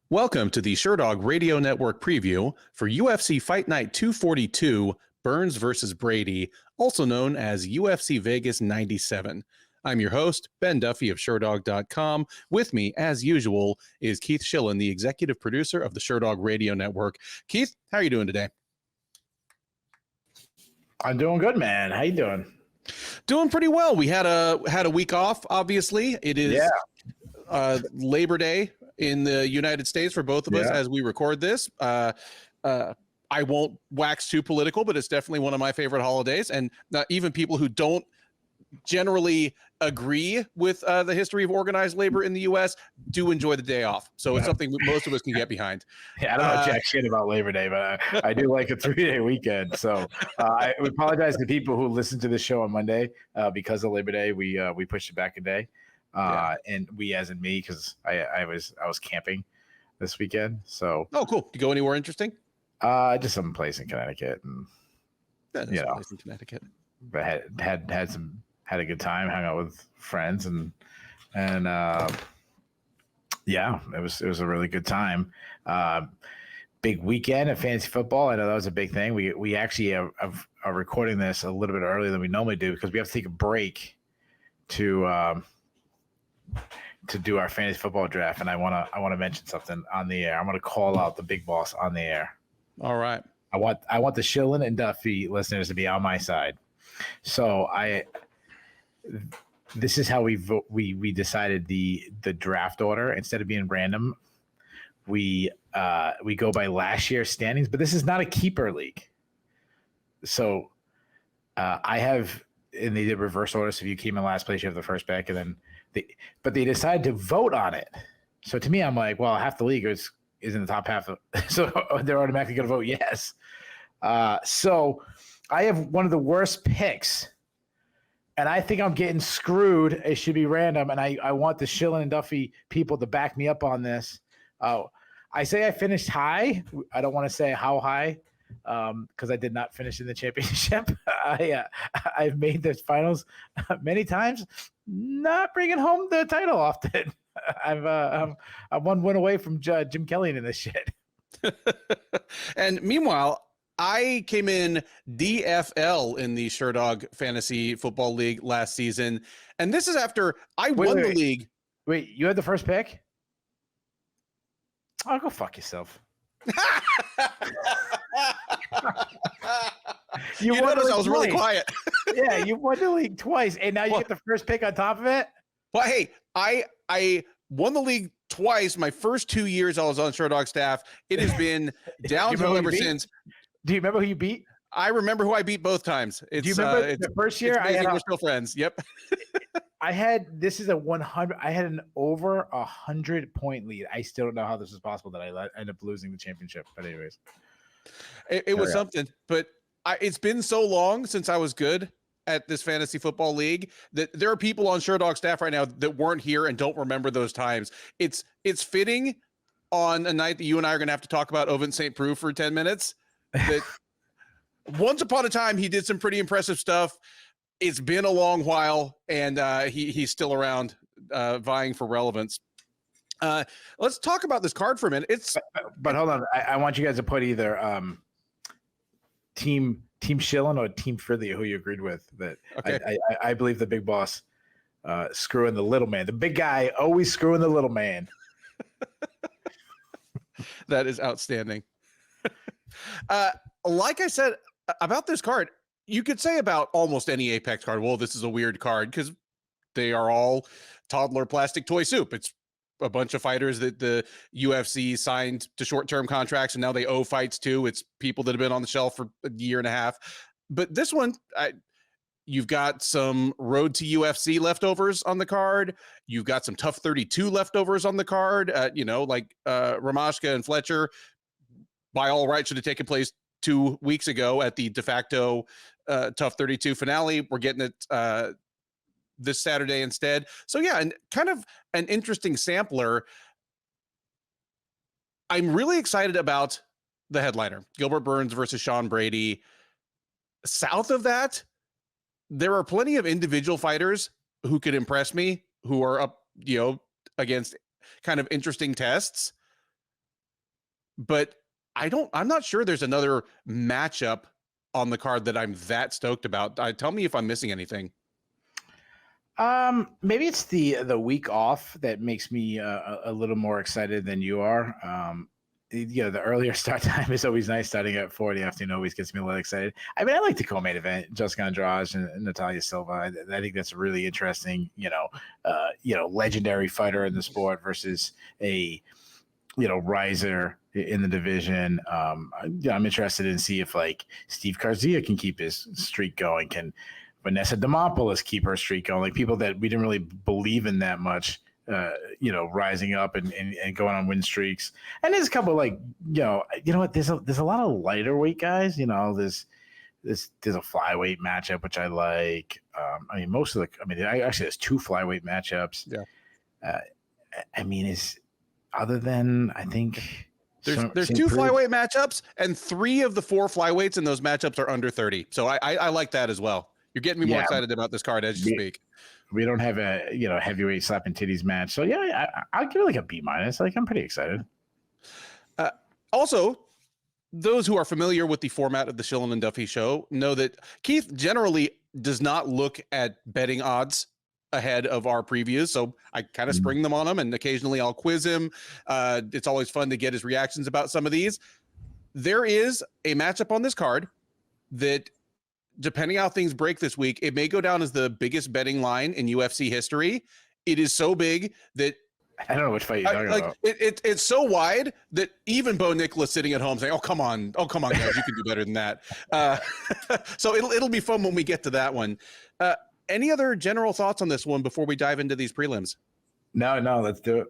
Welcome to the Sherdog Radio Network preview for UFC Fight Night 242, Burns vs. Brady, also known as UFC Vegas 97. I'm your host, Ben Duffy of Sherdog.com. With me, as usual, is Keith Shillan, the executive producer of the Sherdog Radio Network. Keith, how are you doing today? I'm doing good, man. How you doing? Doing pretty well. We had a week off, obviously. It is Labor Day in the United States for both of us as we record this. I won't wax too political, but it's definitely one of my favorite holidays. And even people who don't generally agree with the history of organized labor in the U.S. do enjoy the day off. So it's something most of us can get behind. Yeah, I don't know jack shit about Labor Day, but I do like a 3-day weekend. So I apologize to people who listen to the show on Monday because of Labor Day. We pushed it back a day. And we, as in me, because I was camping this weekend. So cool. Did you go anywhere interesting? Just some place in Connecticut, and place in Connecticut. But had a good time, hung out with friends, and it was a really good time. Big weekend of fantasy football. I know that was a big thing. We actually are recording this a little bit earlier than we normally do because we have to take a break to do our fantasy football draft, and I want to mention something on the air. I'm going to call out the big boss on the air. All right. I want the Shillan and Duffy listeners to be on my side. So this is how we decided the draft order. Instead of being random, we go by last year's standings, but this is not a keeper league. So I have, and they did reverse order. So if you came in last place, you have the first pick, and then but they decided to vote on it. So to me, I'm like, well, half the league is in the top half, so they're automatically going to vote yes. So I have one of the worst picks, and I think I'm getting screwed. It should be random, and I want the Shillan and Duffy people to back me up on this. I say I finished high. I don't want to say how high, because I did not finish in the championship. I've made the finals many times, not bringing home the title often. I'm one win away from Jim Kelly in this shit. And meanwhile, I came in DFL in the Sherdog Fantasy Football League last season, and this is after I won the league. Wait, you had the first pick? Oh, go fuck yourself. You noticed I was really quiet. Yeah, you won the league twice, and now you get the first pick on top of it? Well, hey, I won the league twice. My first 2 years I was on Sherdog staff. It has been downhill ever since. Do you remember who you beat? I remember who I beat both times. Do you remember the first year? We're still friends. Yep. I had an over 100-point lead. I still don't know how this is possible that I ended up losing the championship. But anyways, it was something. But it's been so long since I was good at this fantasy football league that there are people on Sherdog staff right now that weren't here and don't remember those times. It's fitting on a night that you and I are going to have to talk about Ovince St. Preux for 10 minutes. That once upon a time he did some pretty impressive stuff. It's been a long while, and he's still around, vying for relevance. Let's talk about this card for a minute. But hold on, I want you guys to put either Team Shillan or Team Fridley, who you agreed with. That okay. I believe the big boss screwing the little man. The big guy always screwing the little man. That is outstanding. Like I said about this card, you could say about almost any Apex card, well, this is a weird card because they are all toddler plastic toy soup. It's a bunch of fighters that the UFC signed to short-term contracts, and now they owe fights to. It's people that have been on the shelf for a year and a half. But this one, you've got some Road to UFC leftovers on the card. You've got some Tough 32 leftovers on the card. Like Ramaska and Fletcher, by all rights, should have taken place 2 weeks ago at the de facto Tough 32 finale. We're getting it this Saturday instead. So yeah, and kind of an interesting sampler. I'm really excited about the headliner, Gilbert Burns versus Sean Brady. South of that, there are plenty of individual fighters who could impress me, who are up, against kind of interesting tests. but I'm not sure there's another matchup on the card that I'm that stoked about. Tell me if I'm missing anything. Maybe it's the week off that makes me a little more excited than you are. The earlier start time is always nice. Starting at 4 in the afternoon always gets me a little excited. I mean, I like the co-main event, Jessica Andrade and Natalia Silva. I think that's really interesting. Legendary fighter in the sport versus a riser in the division. I'm interested in see if like Steve Garcia can keep his streak going. Can Vanessa Demopoulos keep her streak going? Like people that we didn't really believe in that much, rising up and going on win streaks. And there's a couple like, what? There's a lot of lighter weight guys. There's a flyweight matchup which I like. There's 2 flyweight matchups. Yeah. Other than I think there's 2 flyweight matchups, and 3 of the 4 flyweights in those matchups are under 30. So I like that as well. You're getting me more excited about this card as you speak. We don't have a heavyweight slapping titties match, so I'll give it like a B-. Like I'm pretty excited. Also, those who are familiar with the format of the Shillan and Duffy show know that Keith generally does not look at betting odds ahead of our previews, so I kind of spring them on him, and occasionally I'll quiz him. It's always fun to get his reactions about some of these. There is a matchup on this card that, depending how things break this week, it may go down as the biggest betting line in UFC history. It is so big that I don't know which fight you're talking about. It's so wide that even Bo Nickal is sitting at home saying, "Oh come on, guys, you can do better than that." So it'll be fun when we get to that one. Any other general thoughts on this one before we dive into these prelims? No, let's do it.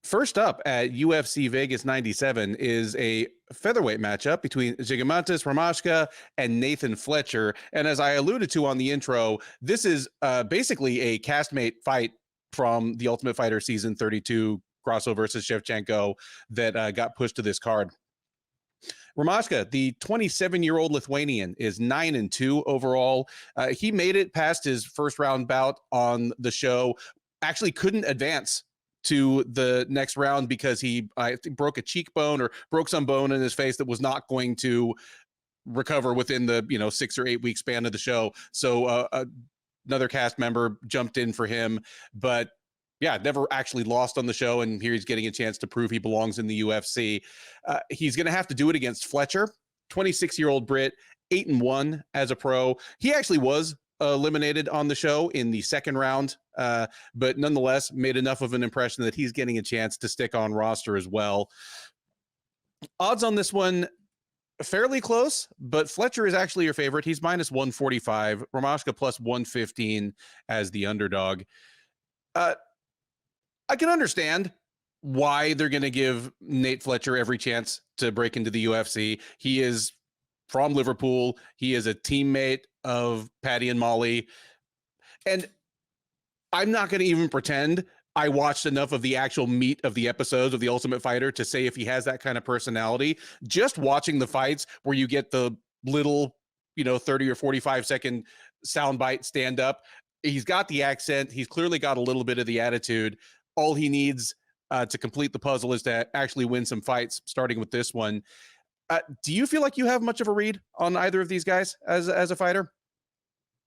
First up at UFC Vegas 97 is a featherweight matchup between Zygimantas, Ramaska, and Nathan Fletcher. And as I alluded to on the intro, this is basically a castmate fight from the Ultimate Fighter Season 32 Grasso versus Shevchenko that got pushed to this card. Ramaska, the 27-year-old Lithuanian, is 9-2 overall. He made it past his first round bout on the show, actually couldn't advance to the next round because he broke a cheekbone or broke some bone in his face that was not going to recover within the 6 or 8 week span of the show. So another cast member jumped in for him, but never actually lost on the show, and here he's getting a chance to prove he belongs in the UFC. He's going to have to do it against Fletcher, 26-year-old Brit, 8-1 as a pro. He actually was eliminated on the show in the second round, but nonetheless made enough of an impression that he's getting a chance to stick on roster as well. Odds on this one fairly close, but Fletcher is actually your favorite. He's minus 145, Ramaska plus 115 as the underdog. I can understand why they're going to give Nate Fletcher every chance to break into the UFC. He is from Liverpool. He is a teammate of Paddy and Molly. And I'm not going to even pretend I watched enough of the actual meat of the episodes of The Ultimate Fighter to say if he has that kind of personality. Just watching the fights where you get the little, 30 or 45 second soundbite stand up, he's got the accent. He's clearly got a little bit of the attitude. All he needs to complete the puzzle is to actually win some fights, starting with this one. Do you feel like you have much of a read on either of these guys as a fighter?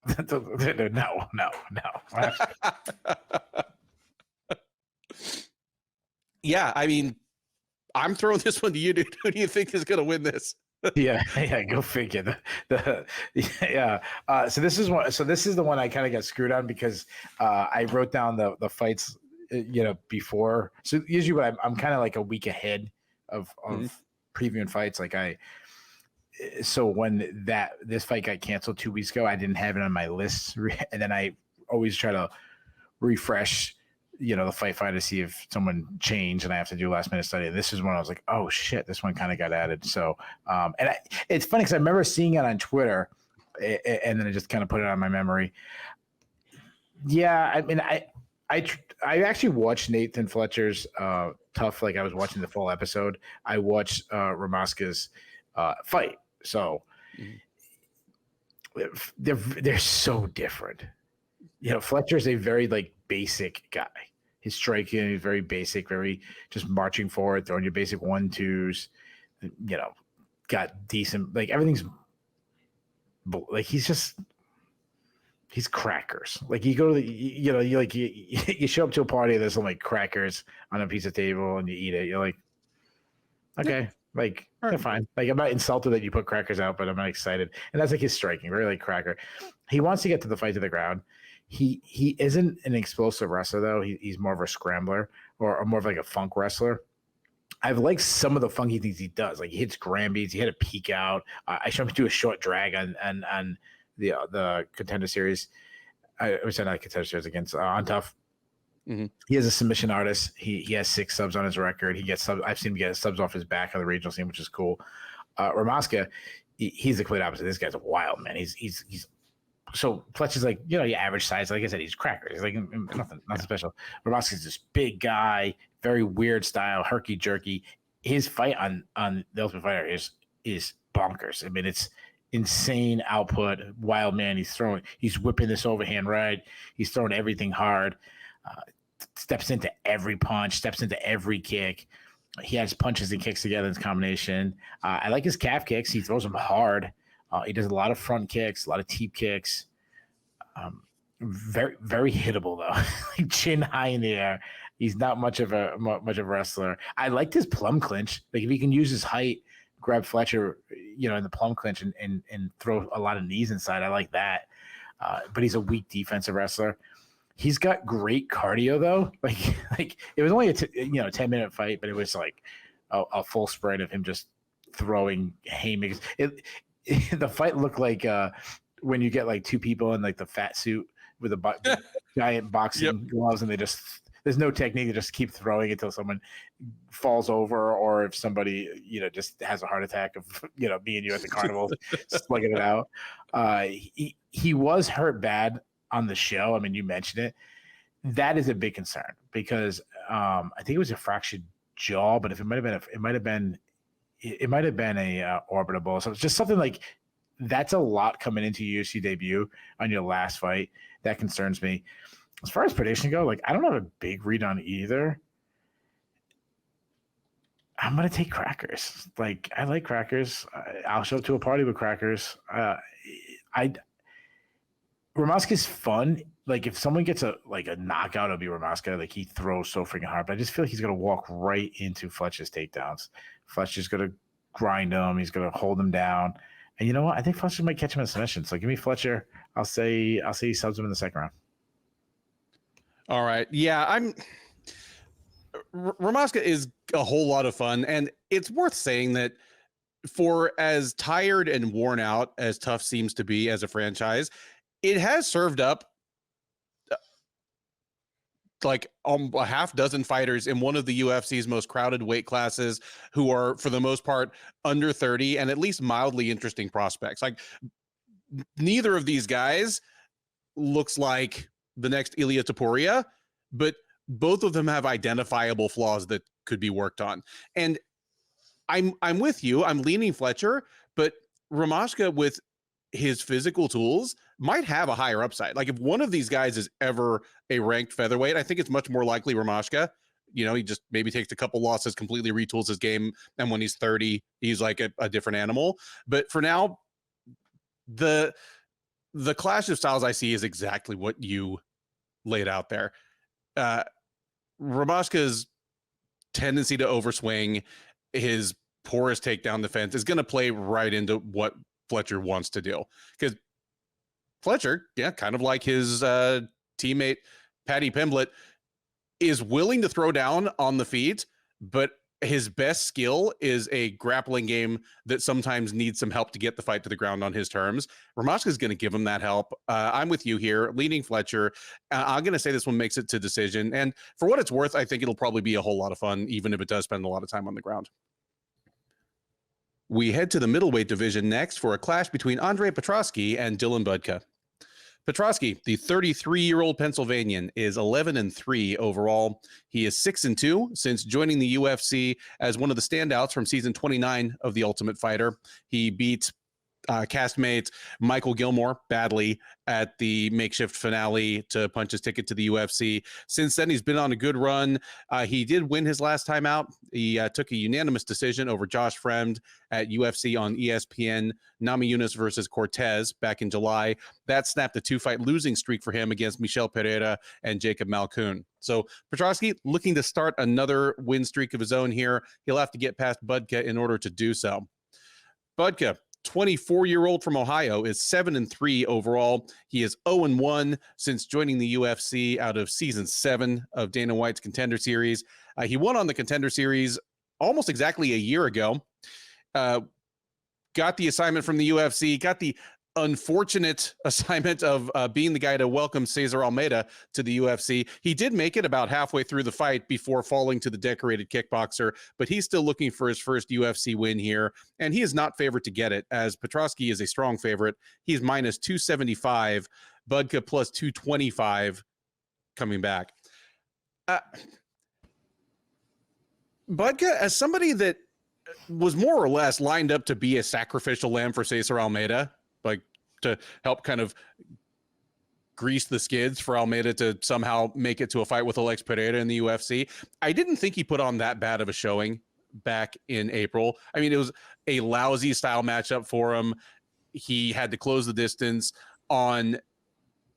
No. Yeah, I mean, I'm throwing this one to you, dude. Who do you think is going to win this? Yeah, go figure. So this is one. So this is the one I kind of got screwed on because I wrote down the fights, before. So usually, I'm kind of like a week ahead of previewing fights. So when this fight got canceled 2 weeks ago, I didn't have it on my list, and then I always try to refresh, the fight to see if someone changed, and I have to do a last minute study. And this is when I was like, oh shit, this one kind of got added. So, it's funny because I remember seeing it on Twitter, and then I just kind of put it on my memory. Yeah, I mean, I actually watched Nathan Fletcher's Tough. Like I was watching the full episode. I watched Ramaska's fight. So they're so different. Fletcher's a very basic guy. His striking is very basic, very just marching forward, throwing your basic 1-2s. Got decent, like everything's like he's crackers. Like you go to you show up to a party, there's some like crackers on a piece of table and you eat it. You're like, okay, like they're fine. Like I'm not insulted that you put crackers out, but I'm not excited. And that's like his striking, very like cracker. He wants to get to the fight to the ground. He isn't an explosive wrestler though. He's more of a scrambler or more of like a funk wrestler. I've liked some of the funky things he does. Like he hits Grambies. He had a peek out. I showed him do a short drag on the contender series. I was not contender series against on Tough. Mm-hmm. He is a submission artist. He has 6 subs on his record. He gets subs. I've seen him get subs off his back on the regional scene, which is cool. Ramaska, he's the complete opposite. This guy's a wild man. He's so Fletcher's like, your average size. Like I said, he's cracker. He's like nothing special. Ramaska's this big guy, very weird style, herky jerky. His fight on the Ultimate Fighter is bonkers. I mean, it's insane output. Wild man. He's whipping this overhand right. He's throwing everything hard. Steps into every punch. Steps into every kick. He has punches and kicks together in this combination. I like his calf kicks. He throws them hard. He does a lot of front kicks, a lot of teep kicks. Very, very hittable though. Like chin high in the air. He's not much of a wrestler. I liked his plum clinch. Like if he can use his height, grab Fletcher, in the plum clinch and throw a lot of knees inside. I like that. But he's a weak defensive wrestler. He's got great cardio though. Like it was only a 10-minute fight, but it was like a full sprint of him just throwing haymakers. The fight looked like when you get like 2 people in like the fat suit with a giant boxing gloves, and there's no technique. They just keep throwing until someone falls over, or if somebody just has a heart attack of me and you at the carnival slugging it out. He was hurt bad on the show. I mean, you mentioned it. That is a big concern because I think it was a fractured jaw, but if it might have been a orbitable. So it's just something like that's a lot coming into your UFC debut on your last fight. That concerns me. As far as prediction go, like I don't have a big read on either. I'm gonna take crackers. Like I like crackers. I'll show up to a party with crackers. Ramaska's fun. Like if someone gets a knockout, it'll be Ramaska. Like he throws so freaking hard, but I just feel like he's gonna walk right into Fletcher's takedowns. Fletcher's gonna grind him. He's gonna hold him down. And you know what? I think Fletcher might catch him in a submission. So give me Fletcher. I'll say he subs him in the second round. All right. Yeah, Ramaska is a whole lot of fun, and it's worth saying that for as tired and worn out as Tough seems to be as a franchise, it has served up like a half dozen fighters in one of the UFC's most crowded weight classes who are, for the most part, under 30 and at least mildly interesting prospects. Like neither of these guys looks like the next Ilia Topuria, but both of them have identifiable flaws that could be worked on. And I'm with you. I'm leaning Fletcher, but Ramaska with his physical tools might have a higher upside. Like if one of these guys is ever a ranked featherweight, I think it's much more likely Ramaska. He just maybe takes a couple losses, completely retools his game, and when he's 30, he's like a different animal. But for now, the clash of styles I see is exactly what you laid out there. Ramaska's tendency to overswing, his porous takedown defense is going to play right into what Fletcher wants to do, because Fletcher, kind of like his teammate Paddy Pimblett, is willing to throw down on the feet, but his best skill is a grappling game that sometimes needs some help to get the fight to the ground on his terms. Ramaska is going to give him that help. I'm with you here, leaning Fletcher. I'm going to say this one makes it to decision. And for what it's worth, I think it'll probably be a whole lot of fun, even if it does spend a lot of time on the ground. We head to the middleweight division next for a clash between Andre Petroski and Dylan Budka. Petroski, the 33-year-old Pennsylvanian, is 11-3 overall. He is 6-2 since joining the UFC as one of the standouts from season 29 of The Ultimate Fighter. He beat castmate Michael Gilmore badly at the makeshift finale to punch his ticket to the UFC. Since then, he's been on a good run. He did win his last time out. He took a unanimous decision over Josh Fremd at UFC on ESPN, Namajunas versus Cortez back in July. That snapped a 2-fight losing streak for him against Michel Pereira and Jacob Malkoun. So Petroski looking to start another win streak of his own here. He'll have to get past Budka in order to do so. Budka, 24-year-old from Ohio, is 7-3 overall. He is 0-1 since joining the UFC out of season 7 of Dana White's Contender Series. He won on the Contender Series almost exactly a year ago. Got the assignment from the UFC, got the unfortunate assignment of being the guy to welcome Cesar Almeida to the UFC. He did make it about halfway through the fight before falling to the decorated kickboxer, but he's still looking for his first UFC win here, and he is not favored to get it, as Petroski is a strong favorite. He's minus 275, Budka plus 225 coming back. Budka, as somebody that was more or less lined up to be a sacrificial lamb for Cesar Almeida, like to help kind of grease the skids for Almeida to somehow make it to a fight with Alex Pereira in the UFC. I didn't think he put on that bad of a showing back in April. I mean, it was a lousy style matchup for him. He had to close the distance on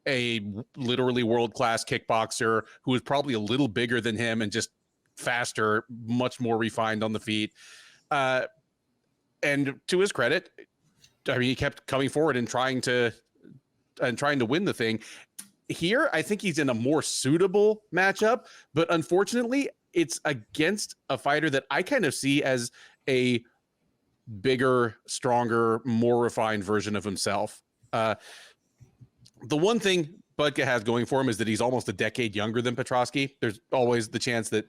a literally world-class kickboxer who was probably a little bigger than him and just faster, much more refined on the feet. And to his credit, I mean, he kept coming forward and trying to win the thing. Here, I think he's in a more suitable matchup, but unfortunately, it's against a fighter that I kind of see as a bigger, stronger, more refined version of himself. The one thing Budka has going for him is that he's almost a decade younger than Petroski. There's always the chance that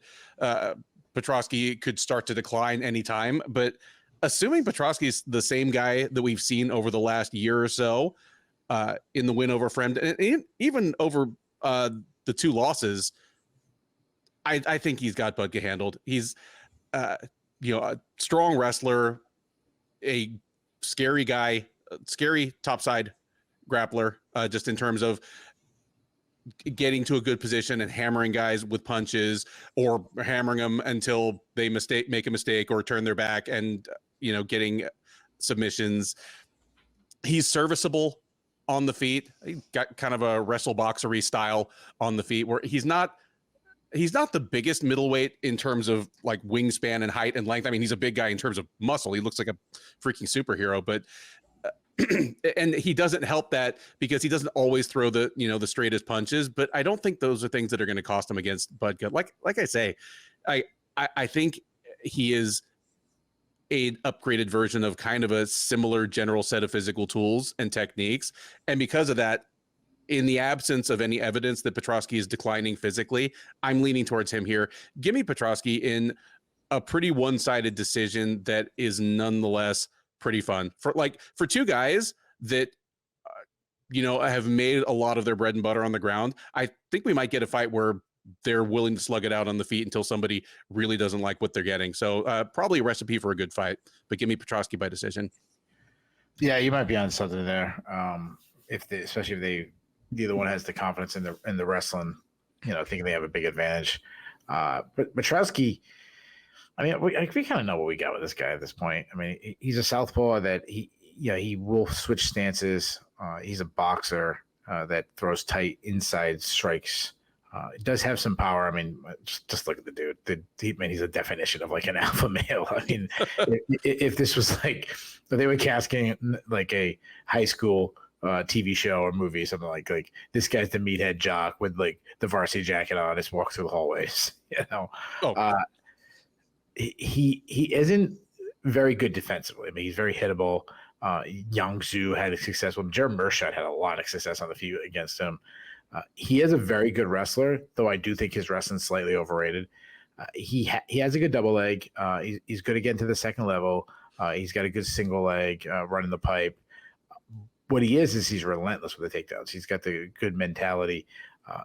Petroski could start to decline anytime, but assuming Petroski is the same guy that we've seen over the last year or so in the win over Fremd, and even over the 2 losses, I think he's got Budka handled. He's a strong wrestler, a scary guy, scary topside grappler, just in terms of getting to a good position and hammering guys with punches, or hammering them until they make a mistake or turn their back and getting submissions. He's serviceable on the feet. He got kind of a wrestle boxery style on the feet, where he's not the biggest middleweight in terms of like wingspan and height and length. I mean, he's a big guy in terms of muscle. He looks like a freaking superhero, but and he doesn't help that because he doesn't always throw the straightest punches. But I don't think those are things that are going to cost him against Budka. Like I say, I think he is an upgraded version of kind of a similar general set of physical tools and techniques. And because of that, in the absence of any evidence that Petroski is declining physically, I'm leaning towards him here. Give me Petroski in a pretty one-sided decision that is nonetheless pretty fun for 2 guys that have made a lot of their bread and butter on the ground. I think we might get a fight where they're willing to slug it out on the feet until somebody really doesn't like what they're getting. So probably a recipe for a good fight, but give me Petroski by decision. Yeah, you might be on something there. Especially if neither one has the confidence in the wrestling, thinking they have a big advantage. But Petroski, I mean, we kind of know what we got with this guy at this point. I mean, he's a southpaw that he will switch stances. He's a boxer that throws tight inside strikes. It does have some power. I mean, just look at the dude. He's a definition of like an alpha male. I mean, if this was like, if they were casting like a high school TV show or movie, something like this guy's the meathead jock with like the varsity jacket on, just walks through the hallways. He isn't very good defensively. I mean, he's very hittable. Yang Zhu had a successful. Jared Mershot had a lot of success on the feet against him. He is a very good wrestler, though I do think his wrestling's slightly overrated. He has a good double leg. He's good again to the second level. He's got a good single leg running the pipe. What he is he's relentless with the takedowns. He's got the good mentality.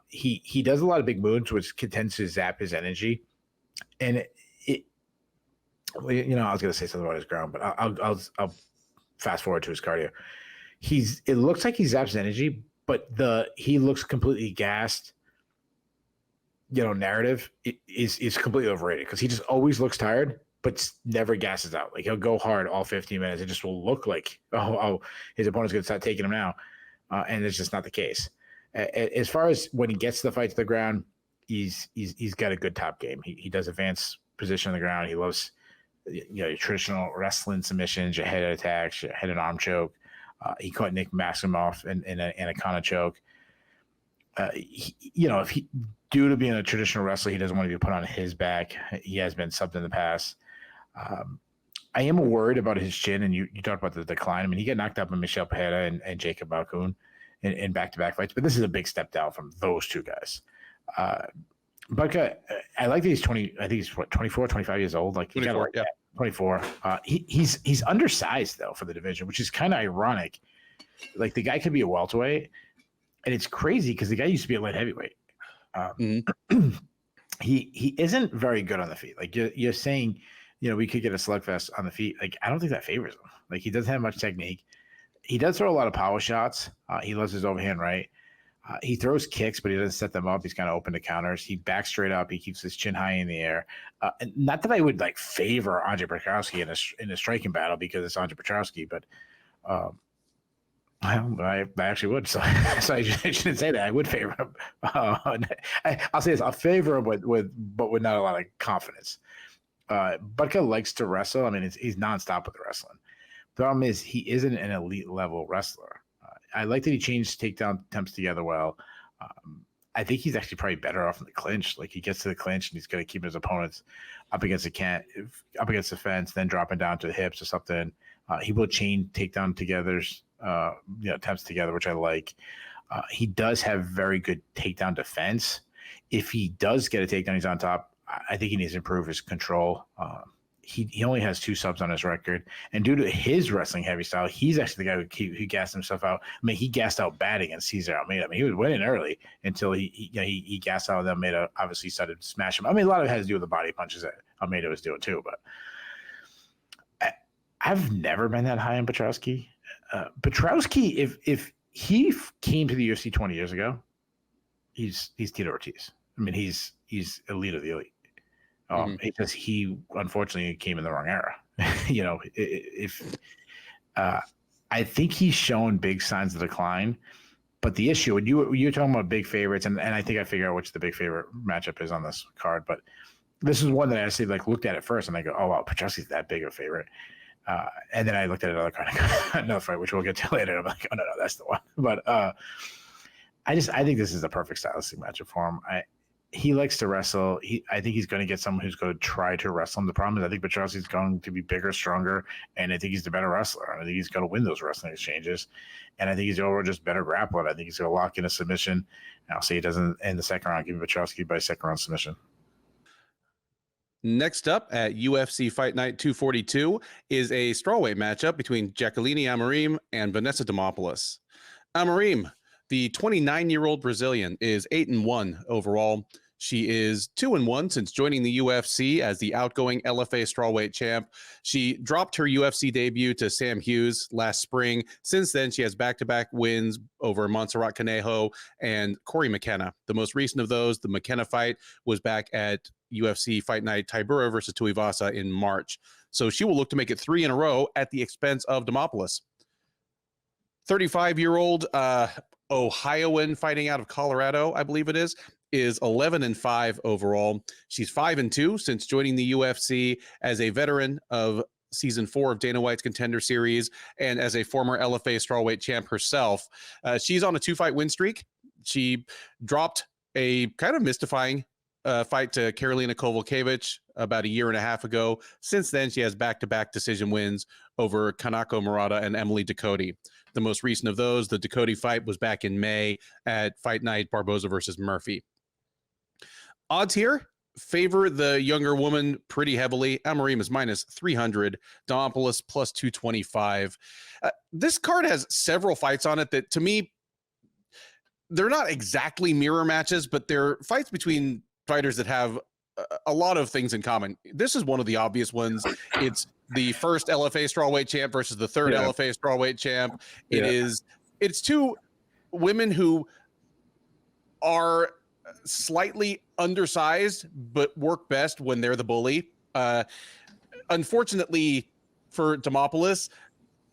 He does a lot of big moves, which tends to zap his energy. And I was going to say something about his ground, but I'll fast forward to his cardio. It looks like he zaps energy, but he looks completely gassed. Narrative is completely overrated because he just always looks tired, but never gasses out. Like he'll go hard all 15 minutes. It just will look like, his opponent's going to start taking him now. And it's just not the case. As far as when he gets the fight to the ground, he's got a good top game. He does advance position on the ground. He loves, your traditional wrestling submissions, your head attacks, your head and arm choke. He caught Nick Maximoff in an Anaconda choke. If he, due to being a traditional wrestler, he doesn't want to be put on his back. He has been subbed in the past. I am worried about his chin, and you talked about the decline. I mean, he got knocked out by Michel Pereira and Jacob Balcoon in back-to-back fights, but this is a big step down from those two guys. Budka, I like that he's 20. I think he's 24, 25 years old. Like 24, yeah. 24. He's undersized though for the division, which is kind of ironic. Like the guy could be a welterweight, and it's crazy because the guy used to be a light heavyweight. He isn't very good on the feet. Like you're saying, we could get a slugfest on the feet. Like I don't think that favors him. Like he doesn't have much technique. He does throw a lot of power shots. He loves his overhand right. He throws kicks, but he doesn't set them up. He's kind of open to counters. He backs straight up. He keeps his chin high in the air. And not that I would favor Andre Petroski in a striking battle because it's Andre Petroski, but I actually would. So I shouldn't say that. I would favor him. I'll say this: I'll favor him but with not a lot of confidence. Budka likes to wrestle. I mean, he's nonstop with the wrestling. The problem is he isn't an elite level wrestler. I like that he changed takedown attempts together well. I think he's actually probably better off in the clinch. Like he gets to the clinch and he's going to keep his opponents up against the fence, then dropping down to the hips or something. He will chain takedown togethers, attempts together, which I like. He does have very good takedown defense. If he does get a takedown, he's on top. I think he needs to improve his control. He only has 2 subs on his record, and due to his wrestling heavy style, he's actually the guy who gassed himself out. I mean, he gassed out bad against Cesar Almeida. I mean, he was winning early until he gassed out. Almeida obviously started to smash him. I mean, a lot of it has to do with the body punches that Almeida was doing too. But I've never been that high on Petroski. Petroski, if he came to the UFC 20 years ago, he's Tito Ortiz. I mean, he's elite of the elite. Because he unfortunately came in the wrong era. I think he's shown big signs of decline, but the issue, when you're talking about big favorites, and I think I figure out which the big favorite matchup is on this card, but this is one that I actually looked at it first and I go, oh wow, Petroski's that big of a favorite. And then I looked at another card and I go, another fight, which we'll get to later. I'm like, oh no, that's the one. But I think this is a perfect stylistic matchup for him. He likes to wrestle. I think he's going to get someone who's going to try to wrestle him. The problem is I think Petroski's going to be bigger, stronger, and I think he's the better wrestler. I think he's going to win those wrestling exchanges, and I think he's overall just better grappler. I think he's going to lock in a submission. And I'll say he doesn't end the second round. Give Petroski by second round submission. Next up at UFC Fight Night 242 is a strawweight matchup between Jaqueline Amorim and Vanessa Demopoulos. Amorim, the 29-year-old Brazilian, is 8-1 overall. She is 2-1 since joining the UFC as the outgoing LFA strawweight champ. She dropped her UFC debut to Sam Hughes last spring. Since then, she has back-to-back wins over Montserrat Conejo and Corey McKenna. The most recent of those, the McKenna fight, was back at UFC Fight Night Tybura versus Tuivasa in March. So she will look to make it 3 in a row at the expense of Demopoulos. 35-year-old Ohioan fighting out of Colorado, I believe it is 11-5 overall. She's 5-2 since joining the UFC as a veteran of season 4 of Dana White's Contender Series and as a former LFA strawweight champ herself. She's on a 2-fight win streak. She dropped a kind of mystifying fight to Karolina Kowalkiewicz about a year and a half ago. Since then, she has back-to-back decision wins over Kanako Murata and Emily Ducote. The most recent of those, the Ducote fight, was back in May at Fight Night Barboza versus Murphy. Odds here favor the younger woman pretty heavily. Amorim is -300, Demopoulos +225. This card has several fights on it that, to me, they're not exactly mirror matches, but they're fights between fighters that have a lot of things in common. This is one of the obvious ones. It's the first LFA strawweight champ versus the third LFA strawweight champ. It's two women who are slightly undersized, but work best when they're the bully. Unfortunately for Demopoulos,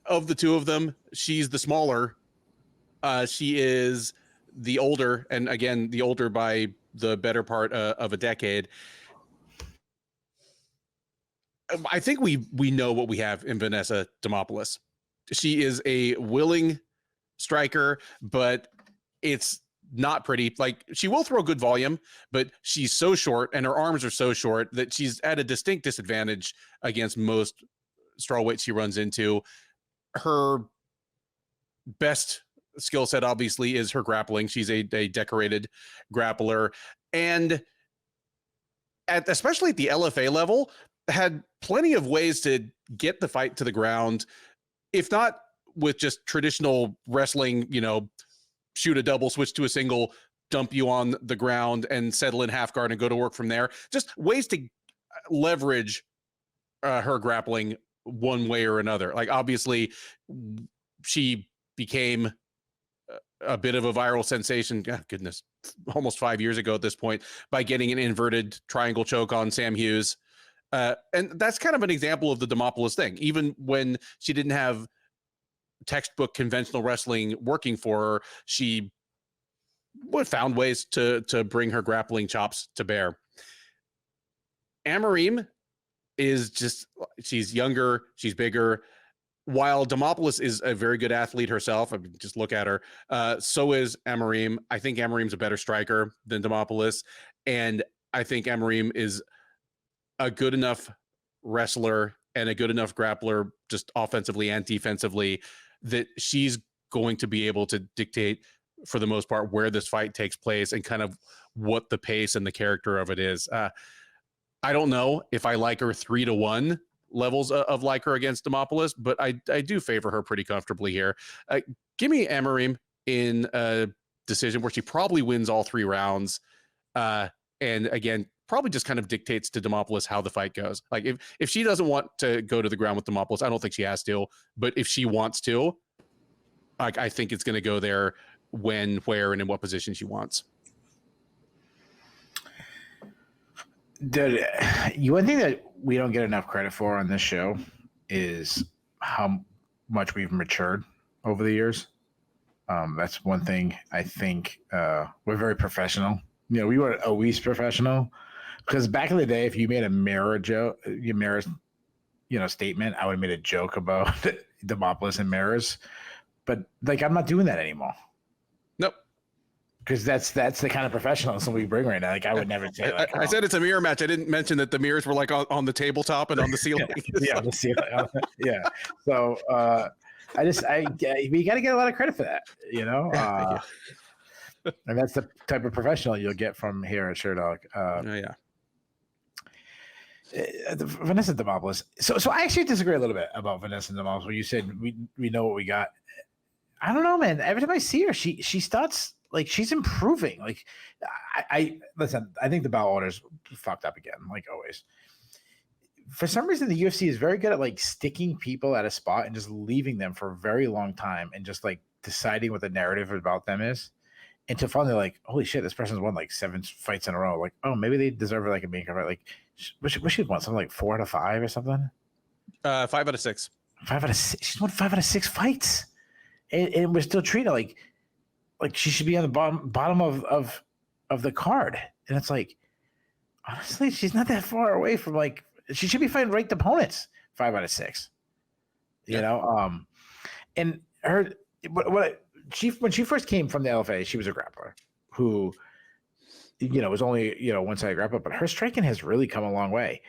of the two of them, she's the smaller. She is the older, and again, the older by the better part of a decade. I think we know what we have in Vanessa Demopoulos. She is a willing striker, but it's not pretty. Like, she will throw good volume, but she's so short and her arms are so short that she's at a distinct disadvantage against most strawweights she runs into. Her best skill set obviously is her grappling. She's a decorated grappler, and especially at the LFA level, had plenty of ways to get the fight to the ground, if not with just traditional wrestling, shoot a double, switch to a single, dump you on the ground and settle in half guard and go to work from there. Just ways to leverage her grappling one way or another. Like, obviously she became a bit of a viral sensation, goodness, almost 5 years ago at this point, by getting an inverted triangle choke on Sam Hughes. And that's kind of an example of the Demopoulos thing. Even when she didn't have textbook conventional wrestling working for her, she found ways to bring her grappling chops to bear. Amorim is she's younger, she's bigger. While Demopoulos is a very good athlete herself, I mean, just look at her, so is Amorim. I think Amorim's a better striker than Demopoulos, and I think Amorim is a good enough wrestler and a good enough grappler, just offensively and defensively, that she's going to be able to dictate, for the most part, where this fight takes place and kind of what the pace and the character of it is. I don't know if I like her 3-1 levels of like her against Demopoulos, but I do favor her pretty comfortably here. Give me Amorim in a decision where she probably wins all 3 rounds. And again, probably just kind of dictates to Demopoulos how the fight goes. Like, if she doesn't want to go to the ground with Demopoulos, I don't think she has to, but if she wants to, I think it's going to go there when, where, and in what position she wants. Dude, one thing that we don't get enough credit for on this show is how much we've matured over the years. That's one thing. I think we're very professional. We were always professional, because back in the day, if you made a mirror joke, statement, I would have made a joke about Demopoulos and mirrors. But I'm not doing that anymore. Nope. Because that's the kind of professionalism we bring right now. I would never say I said it's a mirror match. I didn't mention that the mirrors were on the tabletop and on the ceiling. Yeah, the ceiling. Yeah. So we got to get a lot of credit for that, and that's the type of professional you'll get from here at Sherdog. Vanessa Demopoulos. So I actually disagree a little bit about Vanessa Demopoulos. Where you said we know what we got. I don't know, man. Every time I see her, she starts, she's improving. I listen. I think the bell order's fucked up again, like always. For some reason, the UFC is very good at sticking people at a spot and just leaving them for a very long time, and just deciding what the narrative about them is. And to finally holy shit, this person's won 7 fights in a row. Oh, maybe they deserve a main card. What she won? Something 4 out of 5 or something? 5 out of 6. 5 out of 6. She's won 5 out of 6 fights, and we're still treating her like she should be on the bottom of the card. And it's honestly, she's not that far away from she should be fighting ranked opponents. 5 out of 6. And her when she first came from the LFA, she was a grappler who, was only, one-sided grappler, but her striking has really come a long way.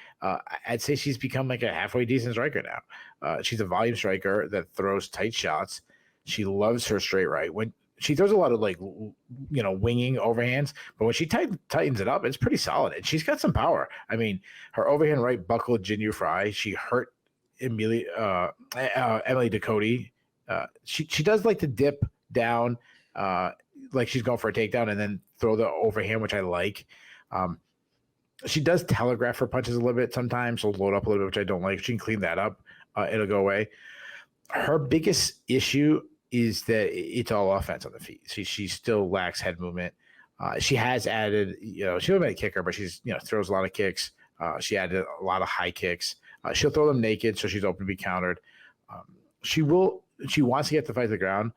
I'd say she's become a halfway decent striker now. She's a volume striker that throws tight shots. She loves her straight right. When she throws a lot of winging overhands, but when she tightens it up, it's pretty solid. And she's got some power. I mean, her overhand right buckled Jinyu Fry. She hurt Emily Ducote. She does like to dip down, like she's going for a takedown and then throw the overhand, which I like. She does telegraph her punches a little bit sometimes. She'll load up a little bit, which I don't like. She can clean that up. It'll go away. Her biggest issue is that it's all offense on the feet. She still lacks head movement. She has added, she wasn't a kicker, but she's, throws a lot of kicks. She added a lot of high kicks. She'll throw them naked, so she's open to be countered. She wants to get the fight to the ground,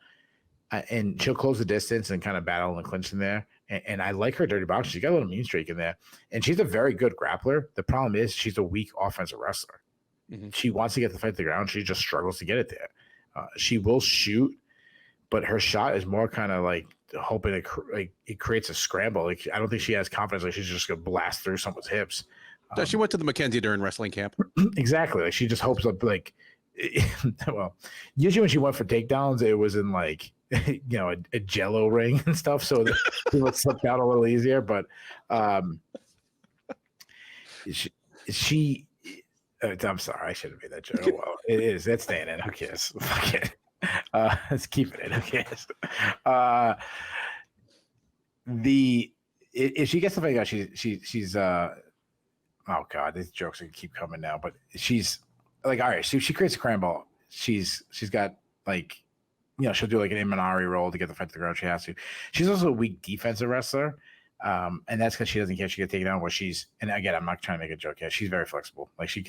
and she'll close the distance and kind of battle in the clinch in there. And I like her dirty boxing. She's got a little mean streak in there, and she's a very good grappler. The problem is she's a weak offensive wrestler. Mm-hmm. She wants to get the fight to the ground. She just struggles to get it there. She will shoot, but her shot is more kind of like hoping it creates a scramble. Like, I don't think she has confidence. Like, she's just going to blast through someone's hips. She went to the Mackenzie Dern wrestling camp. Exactly. Like, she just hopes up, like, well, usually when she went for takedowns, it was in like, a Jello ring and stuff. So it would slip out a little easier, but she I'm sorry, I should have made that joke. Well, it is. That's staying in. Who cares? Fuck it. Let's keep it in. Who cares? If she gets the fight out, she's oh god, these jokes are keep coming now. But she's like, all right, she creates a crumble. She's got like, she'll do like an Imanari roll to get the fight to the ground. She has to. She's also a weak defensive wrestler. And that's because she doesn't care. She gets taken down where she's, and again, I'm not trying to make a joke here. She's very flexible. Like, she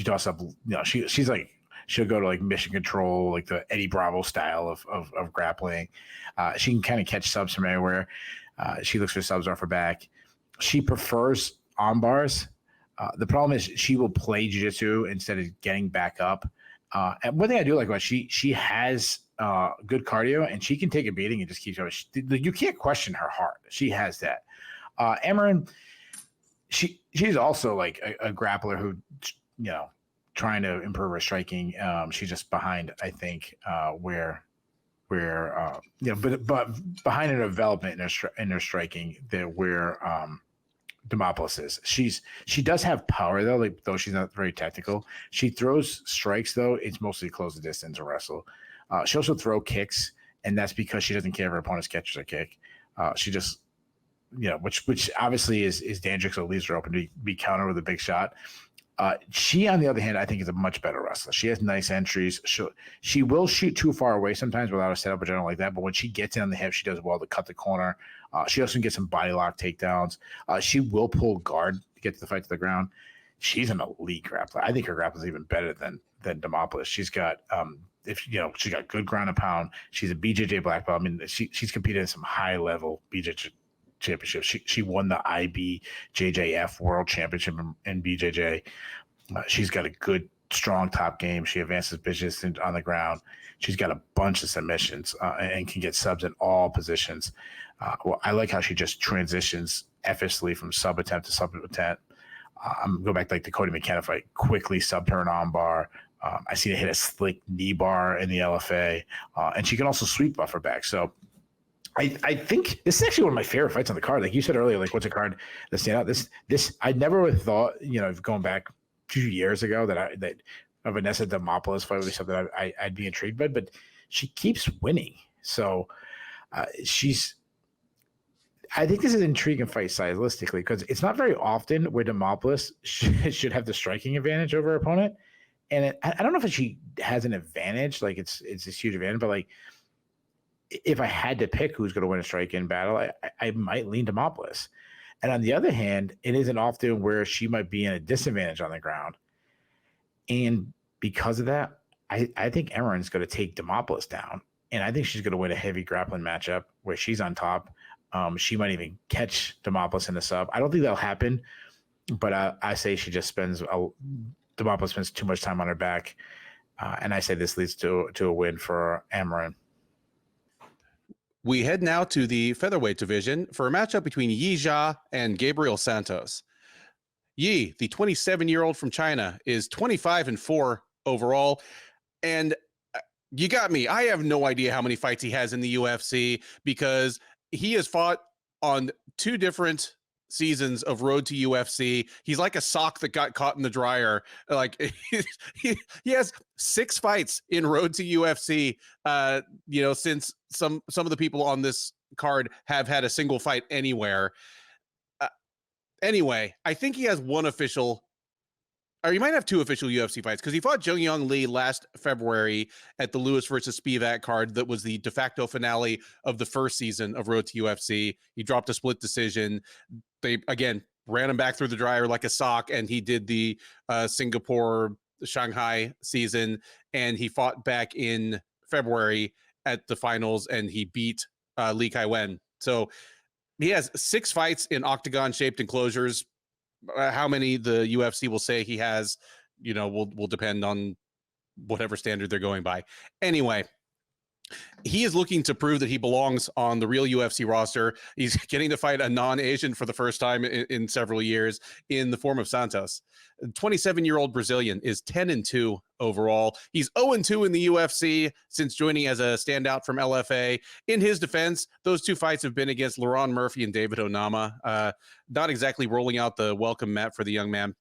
toss up, she's like, she'll go to like mission control, like the Eddie Bravo style of grappling. She can kind of catch subs from everywhere. She looks for subs off her back. She prefers arm bars. The problem is she will play jiu-jitsu instead of getting back up. And one thing I do like about she has good cardio, and she can take a beating and just keep going. You can't question her heart. She has that. Amorim, she's also like a grappler who, trying to improve her striking. She's just behind, I think, but behind her development in her striking, where Demopoulos is. She does have power though, though she's not very technical. She throws strikes though. It's mostly close the distance or wrestle. She also throw kicks, and that's because she doesn't care if her opponent catches a kick. She just, which obviously is dangerous. So it leaves her open to be countered with a big shot. She, on the other hand, I think is a much better wrestler. She has nice entries. She will shoot too far away sometimes without a setup, which I don't like that. But when she gets in on the hip, she does well to cut the corner. She also gets some body lock takedowns. She will pull guard to get to the fight to the ground. She's an elite grappler. I think her grappler is even better than Demopoulos. She's got she got good ground and pound. She's a BJJ black belt. I mean, she's competed in some high level BJJ championships. She won the IBJJF World Championship in BJJ. She's got a good, strong top game. She advances bitches on the ground. She's got a bunch of submissions and can get subs in all positions. I like how she just transitions effortlessly from sub attempt to sub attempt. I'm go back to like the Cody McKenna fight, quickly sub her an arm bar. I see her hit a slick knee bar in the LFA, and she can also sweep buff her back. So I think this is actually one of my favorite fights on the card. Like you said earlier, like what's a card that stand out? This I never would have thought, going back 2 years ago that a Vanessa Demopoulos fight would be something I'd be intrigued by, but she keeps winning. So I think this is an intriguing fight stylistically because it's not very often where Demopoulos should have the striking advantage over her opponent. And I don't know if she has an advantage, like it's this huge advantage, but like if I had to pick who's going to win a striking battle, I might lean Demopoulos. And on the other hand, it isn't often where she might be in a disadvantage on the ground. And because of that, I think Amorim's going to take Demopoulos down. And I think she's going to win a heavy grappling matchup where she's on top. She might even catch Demopoulos in the sub. I don't think that'll happen, but I say she just Demopoulos spends too much time on her back. And I say this leads to a win for Amorim. We head now to the featherweight division for a matchup between Zha Yi and Gabriel Santos. Yi, the 27-year-old from China, is 25-4 overall. And you got me. I have no idea how many fights he has in the UFC because he has fought on 2 different seasons of Road to UFC. He's like a sock that got caught in the dryer. Like he has 6 fights in Road to UFC. Since some of the people on this card have had a single fight anywhere. Anyway, I think he has one official, or he might have two official UFC fights, because he fought Jung Young Lee last February at the Lewis versus Spivak card that was the de facto finale of the first season of Road to UFC. He dropped a split decision. They, again, ran him back through the dryer like a sock, and he did the Singapore, Shanghai season, and he fought back in February at the finals, and he beat Li Kai-wen. So he has 6 fights in octagon-shaped enclosures. How many the UFC will say he has, will depend on whatever standard they're going by. Anyway, he is looking to prove that he belongs on the real UFC roster. He's getting to fight a non-Asian for the first time in several years in the form of Santos. 27-year-old Brazilian is 10-2 overall. He's 0-2 in the UFC since joining as a standout from LFA. In his defense, those 2 fights have been against Laron Murphy and David Onama. Not exactly rolling out the welcome mat for the young man.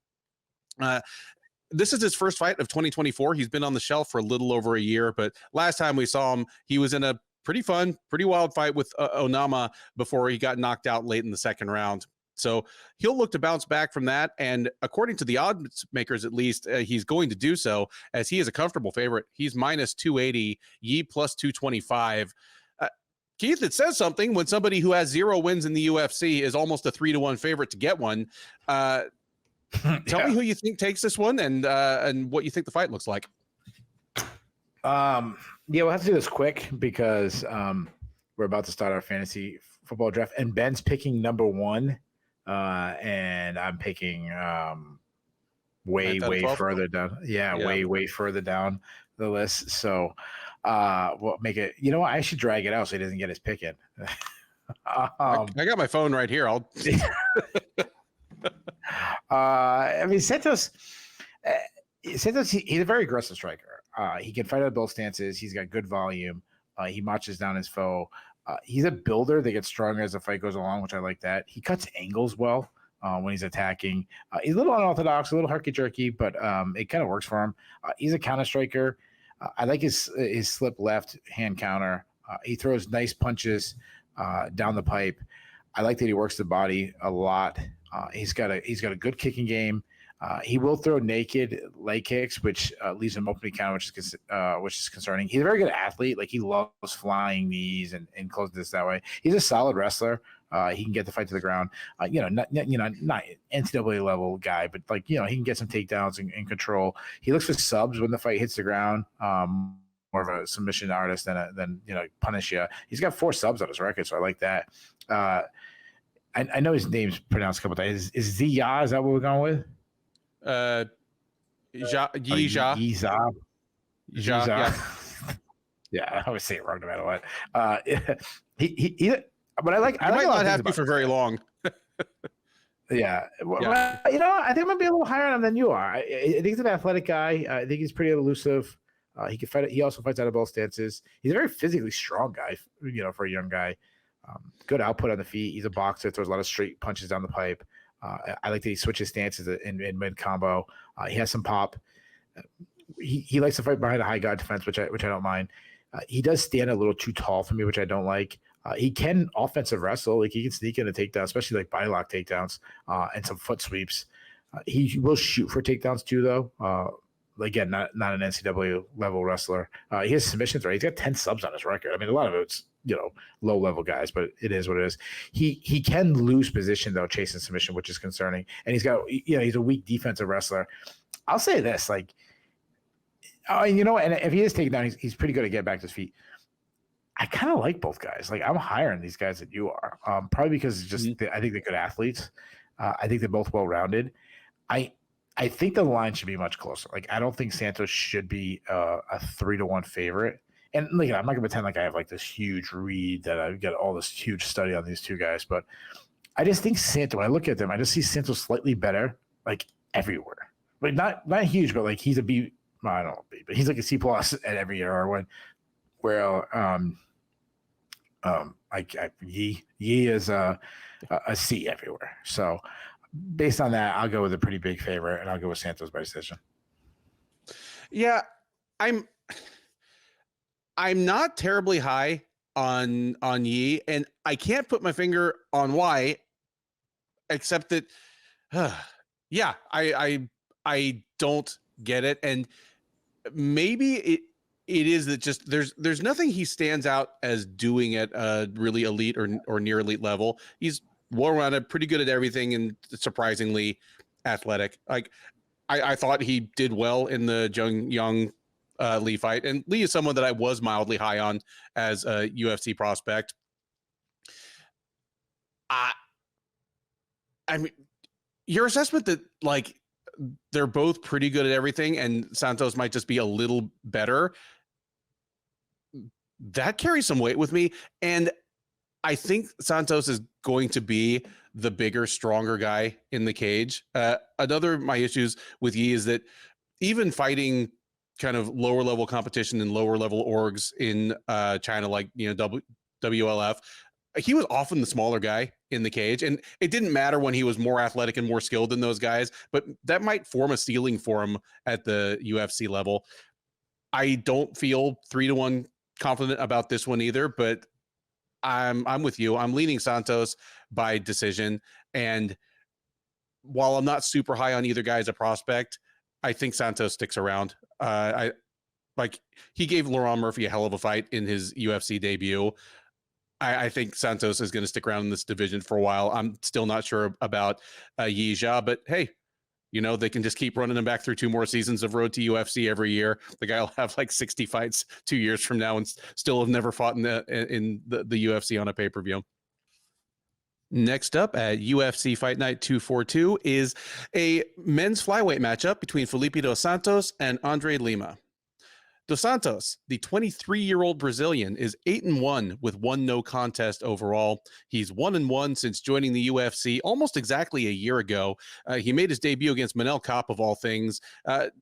This is his first fight of 2024. He's been on the shelf for a little over a year, but last time we saw him, he was in a pretty fun, pretty wild fight with Onama before he got knocked out late in the second round. So he'll look to bounce back from that. And according to the odds makers, at least, he's going to do so, as he is a comfortable favorite. He's minus 280, Yi plus 225. Keith, it says something when somebody who has 0 wins in the UFC is almost a 3-1 favorite to get one. Tell me who you think takes this one, and what you think the fight looks like. We'll have to do this quick because we're about to start our fantasy football draft, and Ben's picking number 1, and I'm picking way further down. Way further down the list. So we'll make it. You know what? I should drag it out so he doesn't get his pick in. I got my phone right here. I'll. Santos, he's a very aggressive striker. He can fight out of both stances. He's got good volume. He marches down his foe. He's a builder that gets stronger as the fight goes along, which I like that. He cuts angles well when he's attacking. He's a little unorthodox, a little herky-jerky, but it kind of works for him. He's a counter striker. I like his slip left hand counter. He throws nice punches down the pipe. I like that he works the body a lot. He's got a good kicking game. He will throw naked leg kicks, which leaves him open to counter, which is concerning. He's a very good athlete. Like, he loves flying knees and closing this that way. He's a solid wrestler. He can get the fight to the ground. Not NCAA level guy, but he can get some takedowns and control. He looks for subs when the fight hits the ground. More of a submission artist than punish you. He's got 4 subs on his record, so I like that. I know his name's pronounced a couple times. Is Zha Yi? Is that what we're going with? Zha Yi. Zha. Yeah. Yeah, I always say it wrong no matter what. He but I like. I might not have you for very long. Yeah. I think I might be a little higher on him than you are. I think he's an athletic guy. I think he's pretty elusive. He can fight. He also fights out of both stances. He's a very physically strong guy. For a young guy. Good output on the feet. He's a boxer. Throws a lot of straight punches down the pipe. I like that he switches stances in mid combo. He has some pop. He likes to fight behind a high guard defense, which I don't mind. He does stand a little too tall for me, which I don't like. He can offensive wrestle. Like, he can sneak in a takedown, especially like body lock takedowns and some foot sweeps. He will shoot for takedowns too, though. Again, not an NCAA level wrestler. He has submissions, right? He's got 10 subs on his record. I mean, a lot of it's low level guys, but it is what it is. He can lose position though, chasing submission, which is concerning. And he's got he's a weak defensive wrestler. I'll say this, and if he is taken down, he's pretty good at getting back to his feet. I kind of like both guys. Like, I'm higher on these guys than you are. Probably because it's just I think they're good athletes. I think they're both well rounded. I think the line should be much closer. Like, I don't think Santos should be a 3-1 favorite. And I'm not gonna pretend like I have like this huge read that I've got all this huge study on these two guys, but I just think Santos. When I look at them, I just see Santos slightly better, like everywhere. Like, not huge, but like he's a B. Well, I don't know B, but he's like a C+ at every year. Yi is a C everywhere. So based on that, I'll go with a pretty big favorite, and I'll go with Santos by decision. Yeah, I'm not terribly high on Yi, and I can't put my finger on why, except that Yeah, I don't get it, and maybe it is that just there's nothing he stands out as doing at a really elite or near elite level. He's well-rounded, pretty good at everything, and surprisingly athletic. Like I thought he did well in the Young Lee fight, and Lee is someone that I was mildly high on as a UFC prospect. I mean, your assessment that like they're both pretty good at everything, and Santos might just be a little better, that carries some weight with me. And I think Santos is going to be the bigger, stronger guy in the cage. Another of my issues with Yi is that even fighting kind of lower level competition and lower level orgs in China, like WLF, he was often the smaller guy in the cage, and it didn't matter when he was more athletic and more skilled than those guys, but that might form a ceiling for him at the UFC level. I don't feel 3-1 confident about this one either, but I'm with you. I'm leaning Santos by decision, and while I'm not super high on either guy as a prospect, I think Santos sticks around. He gave Laurent Murphy a hell of a fight in his UFC debut. I think Santos is going to stick around in this division for a while. I'm still not sure about Yi Zha, but hey, they can just keep running him back through 2 more seasons of Road to UFC every year. The guy will have like 60 fights 2 years from now and still have never fought in the UFC on a pay-per-view. Next up at UFC Fight Night 242 is a men's flyweight matchup between Felipe dos Santos and Andre Lima. Dos Santos, the 23-year-old Brazilian, is 8-1 with 1 no contest overall. He's 1-1 since joining the UFC almost exactly a year ago. He made his debut against Manel Kape, of all things,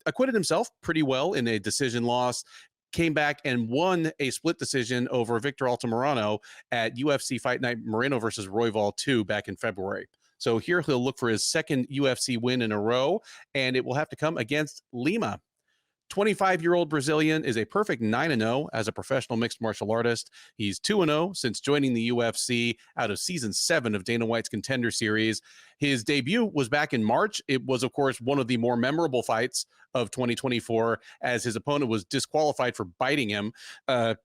acquitted himself pretty well in a decision loss, came back and won a split decision over Victor Altamirano at UFC Fight Night Moreno versus Royval 2 back in February. So here he'll look for his second UFC win in a row, and it will have to come against Lima. 25-year-old Brazilian is a perfect 9-0 as a professional mixed martial artist. He's 2-0 since joining the UFC out of season 7 of Dana White's Contender Series. His debut was back in March. It was, of course, one of the more memorable fights of 2024 as his opponent was disqualified for biting him.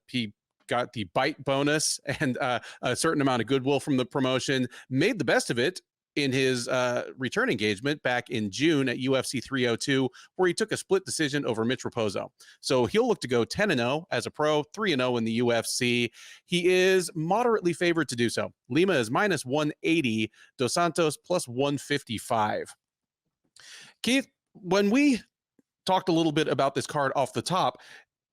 He got the bite bonus and a certain amount of goodwill from the promotion, made the best of it in his return engagement back in June at UFC 302, where he took a split decision over Mitch Raposo. So he'll look to go 10-0 as a pro, 3-0 in the UFC. He is moderately favored to do so. Lima is minus 180, Dos Santos plus 155. Keith, when we talked a little bit about this card off the top,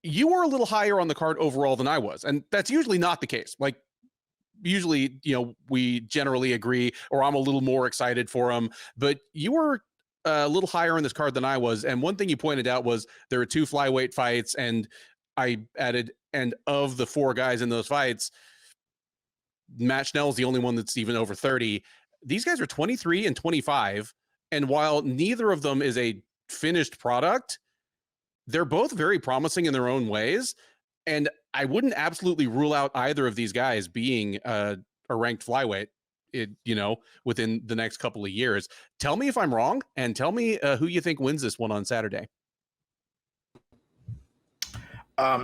you were a little higher on the card overall than I was, and that's usually not the case. Like, usually, we generally agree, or I'm a little more excited for him, but you were a little higher on this card than I was. And one thing you pointed out was there were 2 flyweight fights, and I added, and of the 4 guys in those fights, Matt Schnell is the only one that's even over 30. These guys are 23 and 25. And while neither of them is a finished product, they're both very promising in their own ways. And I wouldn't absolutely rule out either of these guys being a ranked flyweight, within the next couple of years. Tell me if I'm wrong, and tell me who you think wins this one on Saturday.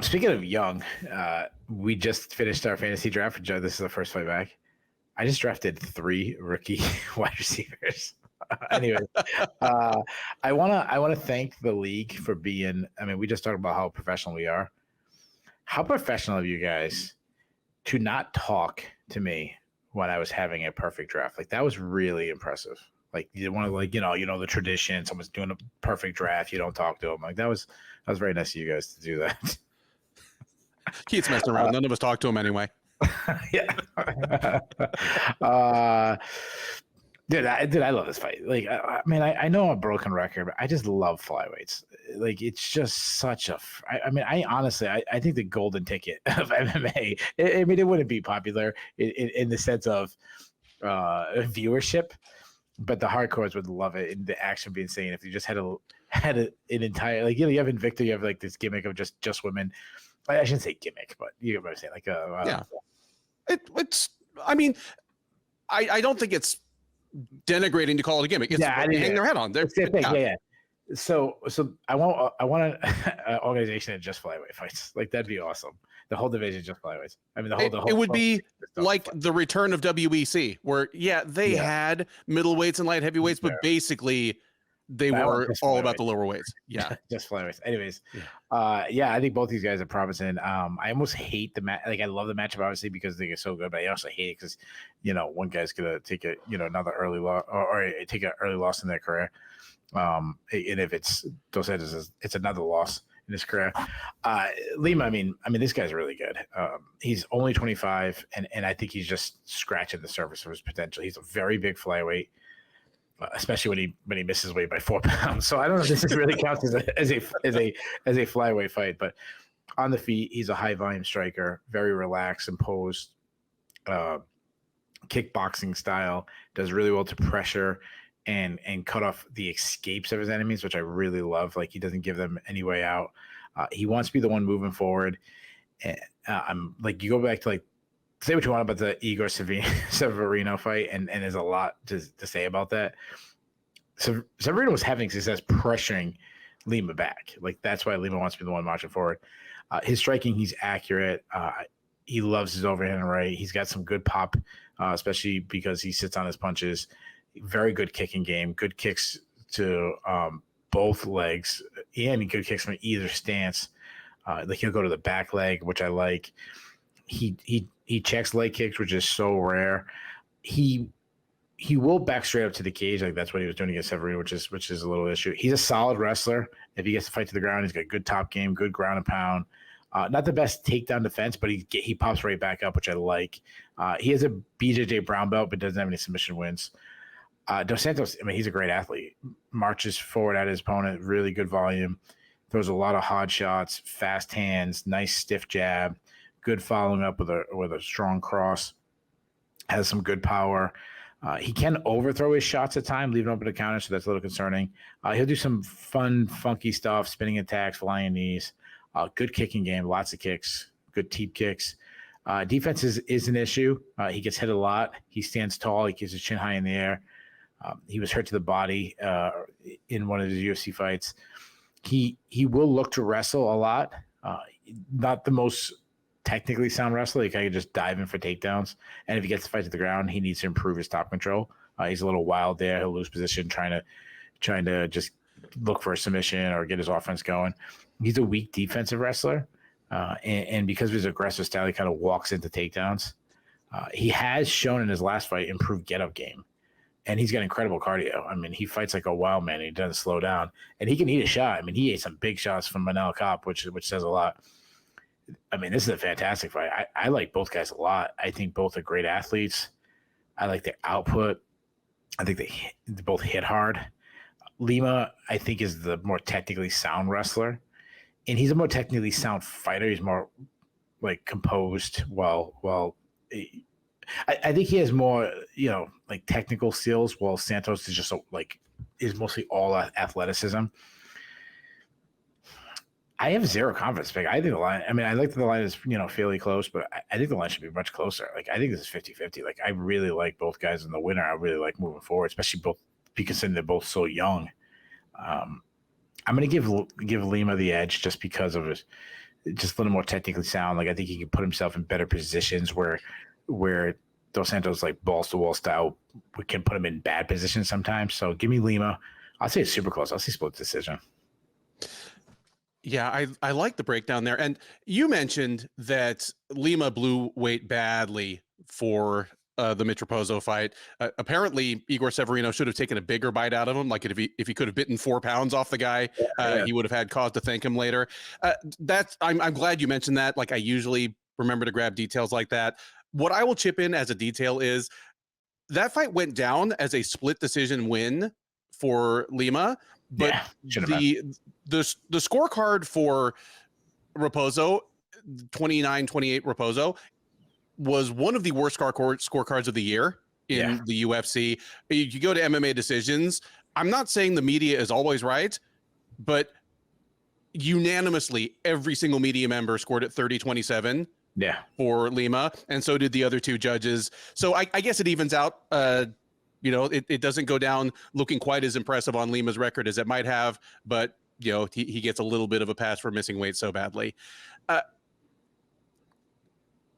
Speaking of young, we just finished our fantasy draft. This is the first fight back. I just drafted 3 rookie wide receivers. Anyway, I want to thank the league for being. I mean, we just talked about how professional we are. How professional of you guys to not talk to me when I was having a perfect draft. Like, that was really impressive. Like, you want to, the tradition, someone's doing a perfect draft, you don't talk to them. Like, that was very nice of you guys to do that. Keith's messing around. None of us talk to him anyway. Yeah. Dude, I love this fight. Like, I mean, I know I'm a broken record, but I just love flyweights. Like, it's just such a. I honestly, I think the golden ticket of MMA. It wouldn't be popular in the sense of viewership, but the hardcores would love it, and the action would be insane. If you just had an entire, like, you have Invicta, you have like this gimmick of just women. I shouldn't say gimmick, but you get what I'm saying. Like, yeah, it's. I mean, I don't think it's denigrating to call it a gimmick. It's what they hang their head on. It's their thing. Yeah. So I want an organization that just flyweight fights. Like, that'd be awesome. The whole division just flyweights. I mean, the whole it would be like the return of WEC, where they had middleweights and light heavyweights, but basically they were all about the lower weights. Yeah, just flyweights. Anyways, I think both these guys are promising. I almost hate the match. Like, I love the matchup obviously because they get so good, but I also hate it because one guy's gonna take another early loss or take an early loss in their career. And if it's Dos Santos, it's another loss in his career. Lima, I mean, this guy's really good. He's only 25, and I think he's just scratching the surface of his potential. He's a very big flyweight, especially when he misses weight by 4 pounds. So I don't know if this really counts as a flyweight fight, but on the feet, he's a high volume striker, very relaxed, imposed, kickboxing style, does really well to pressure and cut off the escapes of his enemies, which I really love. Like, he doesn't give them any way out. He wants to be the one moving forward. And I'm like, you go back to, like, say what you want about the Igor Severino fight, and there's a lot to say about that. So Severino was having success pressuring Lima back. Like, that's why Lima wants to be the one marching forward. His striking, he's accurate. He loves his overhand right. He's got some good pop, especially because he sits on his punches. Very good kicking game, good kicks to both legs, and good kicks from either stance. Like, he'll go to the back leg, which I like. He checks leg kicks, which is so rare. He will back straight up to the cage, like that's what he was doing against Severino, which is a little issue. He's a solid wrestler. If he gets to fight to the ground, he's got good top game, good ground and pound. Not the best takedown defense, but he pops right back up, which I like. He has a BJJ brown belt, but doesn't have any submission wins. Dos Santos, I mean, he's a great athlete. Marches forward at his opponent, really good volume. Throws a lot of hard shots, fast hands, nice stiff jab, good following up with a strong cross. Has some good power. He can overthrow his shots at times, leaving open a counter, so that's a little concerning. He'll do some fun, funky stuff, spinning attacks, flying knees. Good kicking game, lots of kicks, good teep kicks. Defense is an issue. He gets hit a lot. He stands tall. He keeps his chin high in the air. He was hurt to the body in one of his UFC fights. He will look to wrestle a lot. Not the most technically sound wrestler. He can just dive in for takedowns. And if he gets to fight to the ground, he needs to improve his top control. He's a little wild there. He'll lose position trying to just look for a submission or get his offense going. He's a weak defensive wrestler. And because of his aggressive style, he kind of walks into takedowns. He has shown in his last fight improved get-up game. And he's got incredible cardio. I mean, he fights like a wild man. And he doesn't slow down. And he can eat a shot. I mean, he ate some big shots from Manel Kopp, which says a lot. I mean, this is a fantastic fight. I like both guys a lot. I think both are great athletes. I like their output. I think they both hit hard. Lima, I think, is the more technically sound wrestler. And he's a more technically sound fighter. He's more, like, composed. I think he has more, like, technical skills, while Santos is just is mostly all athleticism. I have zero confidence pick. I think the line, I mean, I like that the line is, fairly close, but I think the line should be much closer. Like, I think this is 50-50. Like, I really like both guys in the winner. I really like moving forward, especially considering they're both so young. I'm going to give Lima the edge just because of his, just a little more technically sound. Like, I think he can put himself in better positions where Dos Santos, like, balls to wall style, we can put him in bad positions sometimes. So give me Lima. I'll say it's super close. I'll say split decision. Yeah, I like the breakdown there. And you mentioned that Lima blew weight badly for the Mitropozo fight. Apparently, Igor Severino should have taken a bigger bite out of him. Like, if he could have bitten 4 pounds off the guy, he would have had cause to thank him later. I'm glad you mentioned that. Like, I usually remember to grab details like that. What I will chip in as a detail is that fight went down as a split decision win for Lima. But the scorecard for Raposo, 29-28 Raposo, was one of the worst scorecards of the year in the UFC. You go to MMA decisions. I'm not saying the media is always right, but unanimously, every single media member scored at 30-27 for Lima, and so did the other two judges. So I guess it evens out You know, it doesn't go down looking quite as impressive on Lima's record as it might have, but you know, he gets a little bit of a pass for missing weight so badly.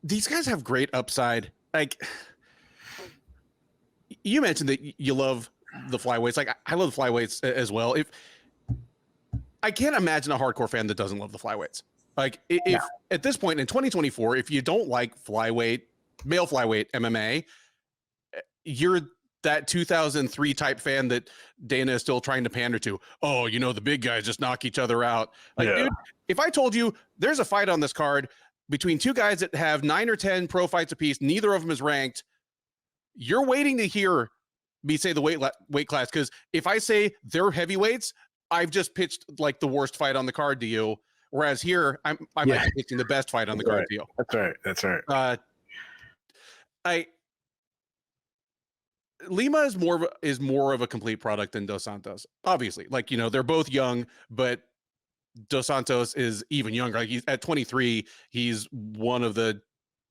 These guys have great upside. Like, you mentioned that you love the flyweights. Like, I love the flyweights as well. If I can't imagine a hardcore fan that doesn't love the flyweights. Like, if at this point in 2024, if you don't like male flyweight MMA, you're that 2003 type fan that Dana is still trying to pander to. Oh, you know, the big guys just knock each other out. Like, dude, if I told you there's a fight on this card between two guys that have 9 or 10 pro fights apiece, neither of them is ranked, you're waiting to hear me say the weight class. Because if I say they're heavyweights, I've just pitched like the worst fight on the card to you. Whereas here, I might be pitching the best fight on the card to you. That's right. Lima is more of a complete product than Dos Santos. Obviously, like, you know, they're both young, but Dos Santos is even younger. Like, he's at 23, he's one of the,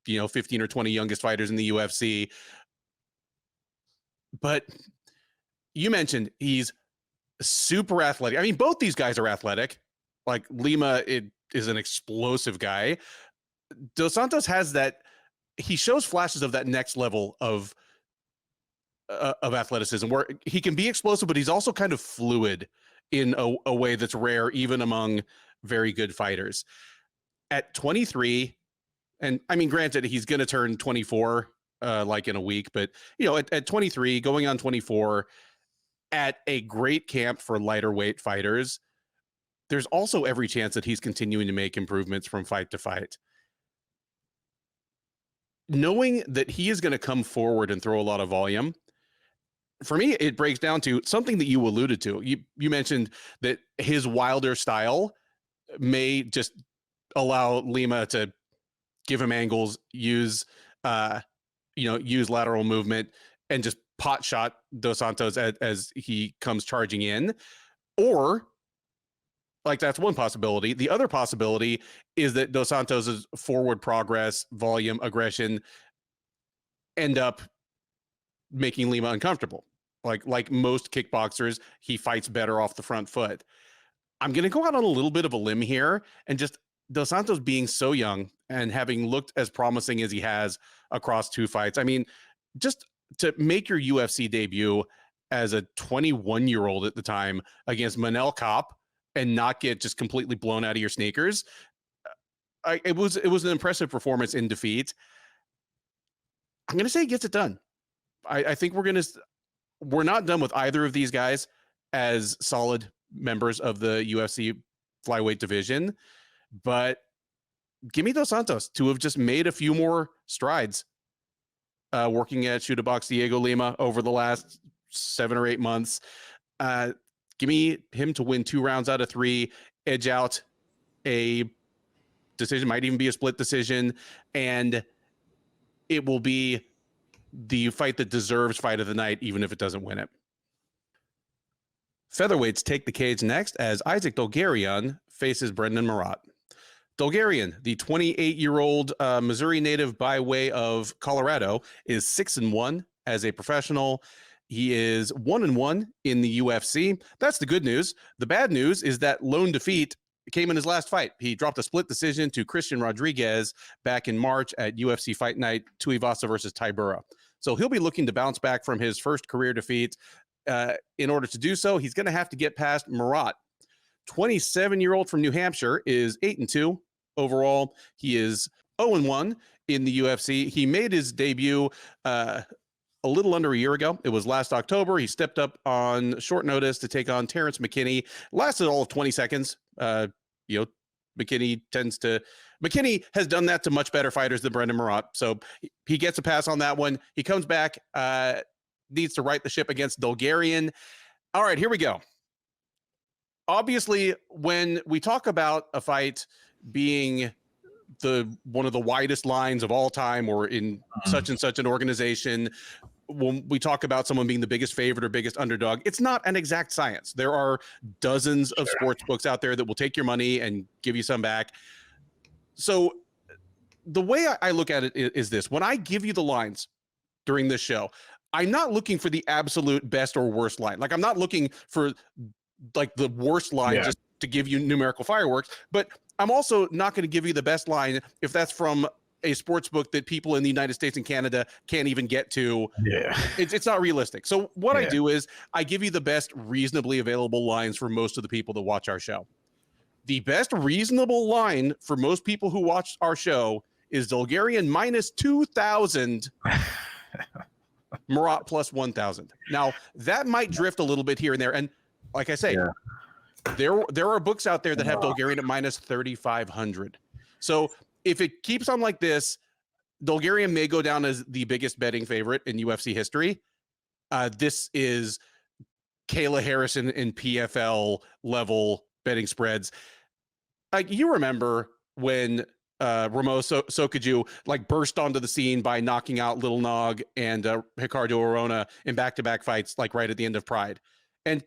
you know, 15 or 20 youngest fighters in the UFC. But you mentioned he's super athletic. I mean, both these guys are athletic. Like, Lima is an explosive guy. Dos Santos has that. He shows flashes of that next level of athleticism where he can be explosive, but he's also kind of fluid in a way that's rare even among very good fighters. At 23, and I mean, granted, he's going to turn 24 like in a week, but you know, at 23, going on 24, at a great camp for lighter weight fighters, there's also every chance that he's continuing to make improvements from fight to fight. Knowing that he is going to come forward and throw a lot of volume, for me, it breaks down to something that you alluded to. You mentioned that his wilder style may just allow Lima to give him angles, use lateral movement, and just pot shot Dos Santos as he comes charging in. Or, like, that's one possibility. The other possibility is that Dos Santos's forward progress, volume, aggression end up making Lima uncomfortable. Like most kickboxers, he fights better off the front foot. I'm going to go out on a little bit of a limb here, and just Dos Santos being so young and having looked as promising as he has across 2 fights. I mean, just to make your UFC debut as a 21-year-old at the time against Manel Kopp and not get just completely blown out of your sneakers, it was an impressive performance in defeat. I'm going to say he gets it done. I think we're not done with either of these guys as solid members of the UFC flyweight division, but give me Dos Santos to have just made a few more strides working at Shoot a Box Diego Lima over the last 7 or 8 months. Give me him to win 2 rounds out of 3, edge out a decision, might even be a split decision, and it will be the fight that deserves fight of the night, even if it doesn't win it. Featherweights take the cage next as Isaac Dulgarian faces Brendon Marotte. Dulgarian, the 28-year-old Missouri native by way of Colorado, is 6-1 as a professional. He is 1-1 in the UFC. That's the good news. The bad news is that lone defeat came in his last fight. He dropped a split decision to Christian Rodriguez back in March at UFC Fight Night, Tuivasa versus Tybura. So he'll be looking to bounce back from his first career defeat. In order to do so, he's going to have to get past Marotte. 27-year-old from New Hampshire is 8-2 overall. He is 0-1 in the UFC. He made his debut a little under a year ago. It was last October. He stepped up on short notice to take on Terrence McKinney. Lasted all of 20 seconds. McKinney has done that to much better fighters than Brendon Marotte. So he gets a pass on that one. He comes back, needs to right the ship against Dulgarian. All right, here we go. Obviously, when we talk about a fight being one of the widest lines of all time, or in such and such an organization, when we talk about someone being the biggest favorite or biggest underdog, it's not an exact science. There are dozens of sports books out there that will take your money and give you some back. So the way I look at it is this: when I give you the lines during this show, I'm not looking for the absolute best or worst line. Like I'm not looking for like the worst line just to give you numerical fireworks, but I'm also not going to give you the best line if that's from a sports book that people in the United States and Canada can't even get to. Yeah. It's not realistic. So what I do is I give you the best reasonably available lines for most of the people that watch our show. The best reasonable line for most people who watch our show is Dulgarian minus 2,000, Marotte plus 1,000. Now, that might drift a little bit here and there. And like I say, there are books out there that have Dulgarian at minus 3,500. So if it keeps on like this, Dulgarian may go down as the biggest betting favorite in UFC history. This is Kayla Harrison in PFL level betting spreads. Like you remember when Ramos Sokaju like burst onto the scene by knocking out Little Nog and Ricardo Arona in back-to-back fights, like right at the end of Pride. And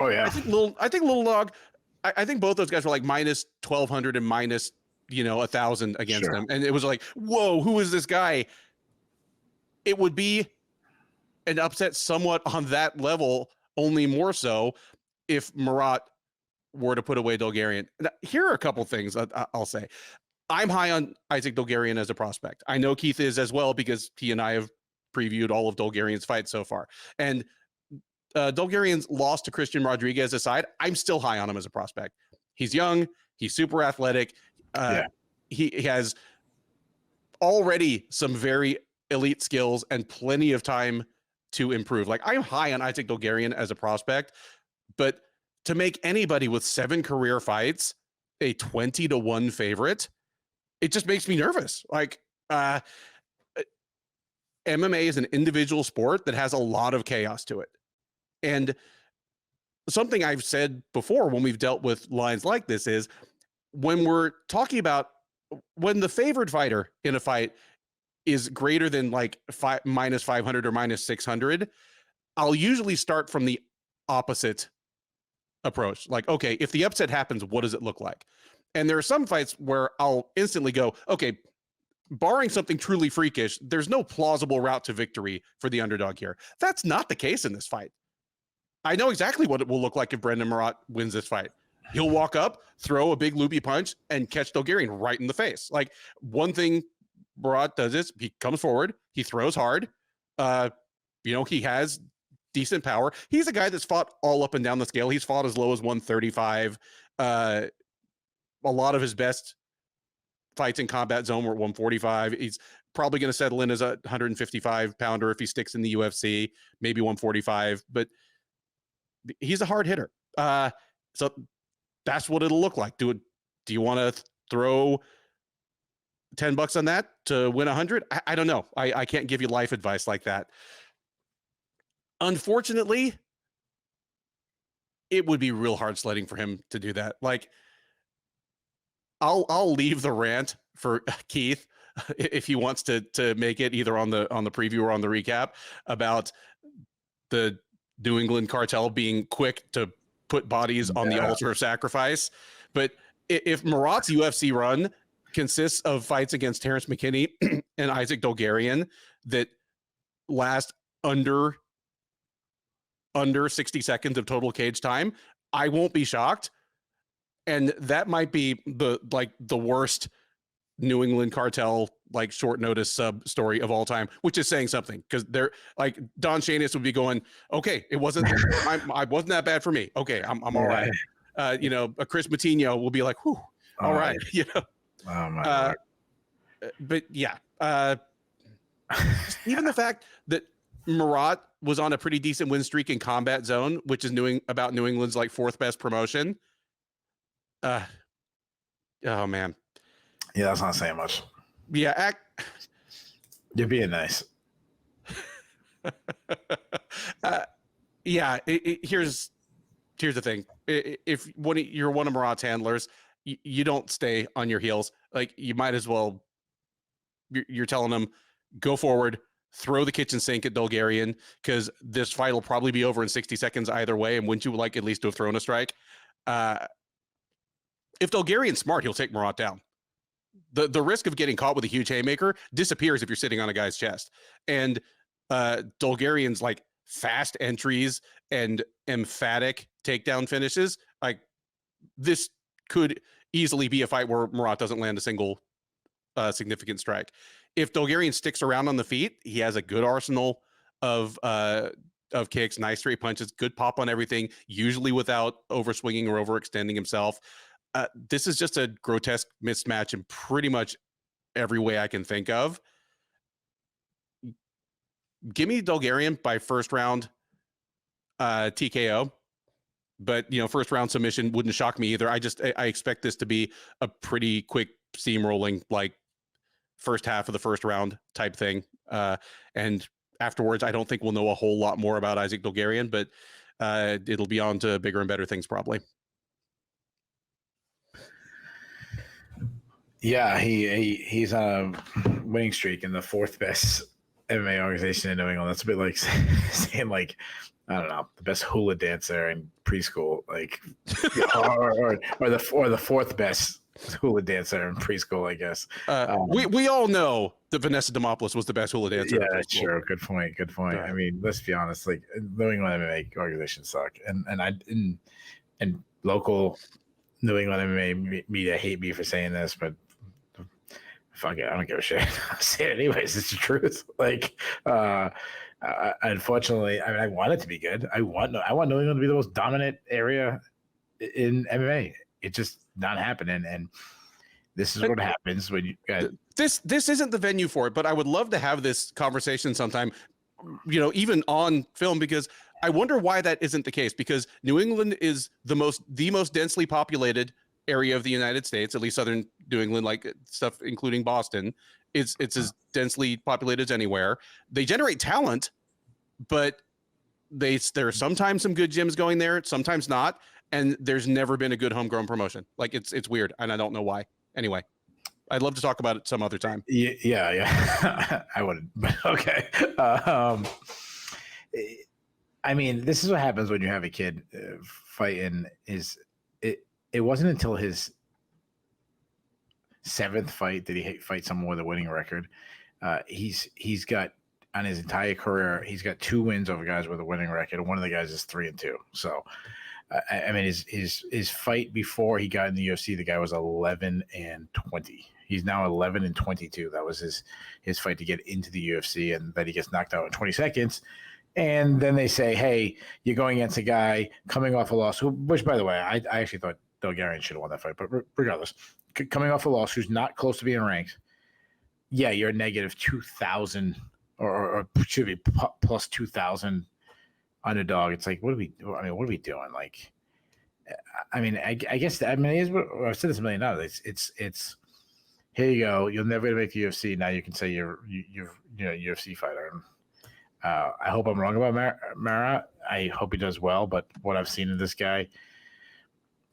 I think Little Nog, I think both those guys were like minus 1,200 and minus 1,000 against them, and it was like, whoa, who is this guy? It would be an upset somewhat on that level, only more so if Marotte were to put away Dulgarian. Now, here are a couple things I'll say. I'm high on Isaac Dulgarian as a prospect. I know Keith is as well because he and I have previewed all of Dulgarian's fights so far. And Dulgarian's loss to Christian Rodriguez aside, I'm still high on him as a prospect. He's young. He's super athletic. He has already some very elite skills and plenty of time to improve. Like I'm high on Isaac Dulgarian as a prospect, but to make anybody with 7 career fights a 20-1 favorite, it just makes me nervous. Like MMA is an individual sport that has a lot of chaos to it. And something I've said before when we've dealt with lines like this is when we're talking about when the favored fighter in a fight is greater than like minus 500 or minus 600, I'll usually start from the opposite approach. Like, okay, if the upset happens, what does it look like? And there are some fights where I'll instantly go, okay, barring something truly freakish, there's no plausible route to victory for the underdog here. That's not the case in this fight. I know exactly what it will look like if Brendon Marotte wins this fight. He'll walk up, throw a big loopy punch, and catch Dulgarian right in the face. Like one thing Marotte does is he comes forward, he throws hard. He has decent power. He's a guy that's fought all up and down the scale. He's fought as low as 135. A lot of his best fights in combat zone were at 145. He's probably going to settle in as a 155 pounder if he sticks in the UFC, maybe 145, but he's a hard hitter. So that's what it'll look like. Do you want to throw $10 on that to win 100? I don't know. I can't give you life advice like that. Unfortunately, it would be real hard sledding for him to do that. Like, I'll leave the rant for Keith if he wants to make it either on the preview or on the recap about the New England cartel being quick to put bodies on the altar of sacrifice. But if Marotte's UFC run consists of fights against Terrence McKinney and Isaac Dulgarian that last under 60 seconds of total cage time, I won't be shocked. And that might be the worst New England cartel like short notice sub story of all time, which is saying something because they're like Don Shanis would be going, okay, it wasn't I wasn't that bad for me. Okay, I'm all right. A Chris Matinho will be like, whew, all right. Oh my God. But yeah, even the fact that Marotte was on a pretty decent win streak in combat zone, which is about New England's like 4th best promotion. Oh man. Yeah, that's not saying much. Yeah, you're being nice. Here's the thing. If you're one of Marotte's handlers, you don't stay on your heels. Like you might as well. You're telling them go forward, throw the kitchen sink at Dulgarian because this fight will probably be over in 60 seconds either way. And wouldn't you like at least to have thrown a strike? If Dulgarian's smart, he'll take Marotte down. The risk of getting caught with a huge haymaker disappears if you're sitting on a guy's chest. And Dulgarian's like fast entries and emphatic takedown finishes, like this could easily be a fight where Marotte doesn't land a single significant strike. If Dulgarian sticks around on the feet, he has a good arsenal of kicks, nice straight punches, good pop on everything, usually without overswinging or overextending himself. This is just a grotesque mismatch in pretty much every way I can think of. Give me Dulgarian by first round TKO, but first round submission wouldn't shock me either. I expect this to be a pretty quick steamrolling, like first half of the first round type thing. And afterwards, I don't think we'll know a whole lot more about Isaac Dulgarian, but it'll be on to bigger and better things probably. Yeah, he's on a winning streak in the fourth best MMA organization in New England. That's a bit like saying, like, I don't know, the best hula dancer in preschool, like, or the fourth best hula dancer in preschool, I guess. We all know that Vanessa Demopoulos was the best hula dancer. Yeah, sure. Good point. Right. I mean, let's be honest. Like, New England MMA organizations suck, and local New England MMA media hate me for saying this, but fuck it, I don't give a shit. I'll say it anyways. It's the truth. Like, unfortunately, I want it to be good. I want New England to be the most dominant area in MMA. It's just not happening, and this is what happens when you got this isn't the venue for it. But I would love to have this conversation sometime, even on film, because I wonder why that isn't the case. Because New England is the most densely populated area of the United States, at least southern New England, like stuff including Boston. It's as densely populated as anywhere. They generate talent, but there's sometimes some good gyms going there, sometimes not, and there's never been a good homegrown promotion. Like, it's weird, and I don't know why. Anyway, I'd love to talk about it some other time. Yeah. I wouldn't, but okay. I mean, this is what happens when you have a kid fighting. It wasn't until his seventh fight did he fight someone with a winning record. He's got, on his entire career, he's got 2 wins over guys with a winning record, and one of the guys is 3-2. So, I mean, his fight before he got in the UFC, the guy was 11-20. He's now 11-22. That was his fight to get into the UFC, and then he gets knocked out in 20 seconds. And then they say, hey, you're going against a guy coming off a loss, which, by the way, I actually thought Dulgarian should have won that fight. But regardless, coming off a loss, who's not close to being ranked, yeah, you're a negative 2,000 or should be plus 2,000 underdog. It's like, what are we doing? Like, I mean, I guess, I mean, I've said this a million times. It's here you go. You'll never make the UFC. Now you can say you're a UFC fighter. I hope I'm wrong about Marotte. I hope he does well, but what I've seen of this guy,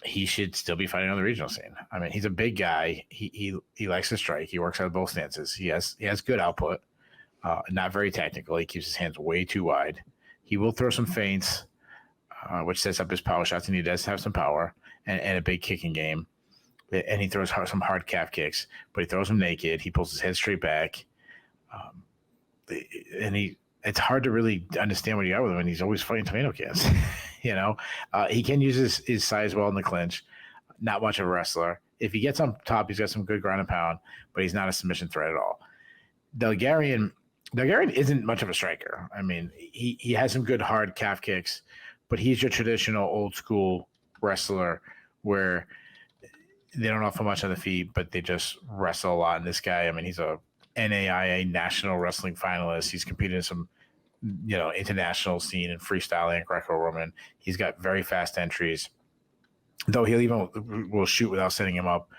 he should still be fighting on the regional scene. I mean, he's a big guy. He likes to strike. He works out of both stances. He has good output. Not very technical. He keeps his hands way too wide. He will throw some feints, which sets up his power shots, and he does have some power and a big kicking game. And he throws some hard calf kicks, but he throws them naked. He pulls his head straight back. And it's hard to really understand what you got with him, and he's always fighting tomato cans. He can use his size well in the clinch. Not much of a wrestler. If he gets on top, he's got some good ground and pound, but he's not a submission threat at all. Dulgarian isn't much of a striker. I mean, he has some good hard calf kicks, but he's your traditional old school wrestler where they don't offer much on the feet, but they just wrestle a lot. And this guy, I mean, he's a NAIA national wrestling finalist. He's competed in some, international scene in freestyle and Greco-Roman. He's got very fast entries, though he'll even will shoot without setting him up,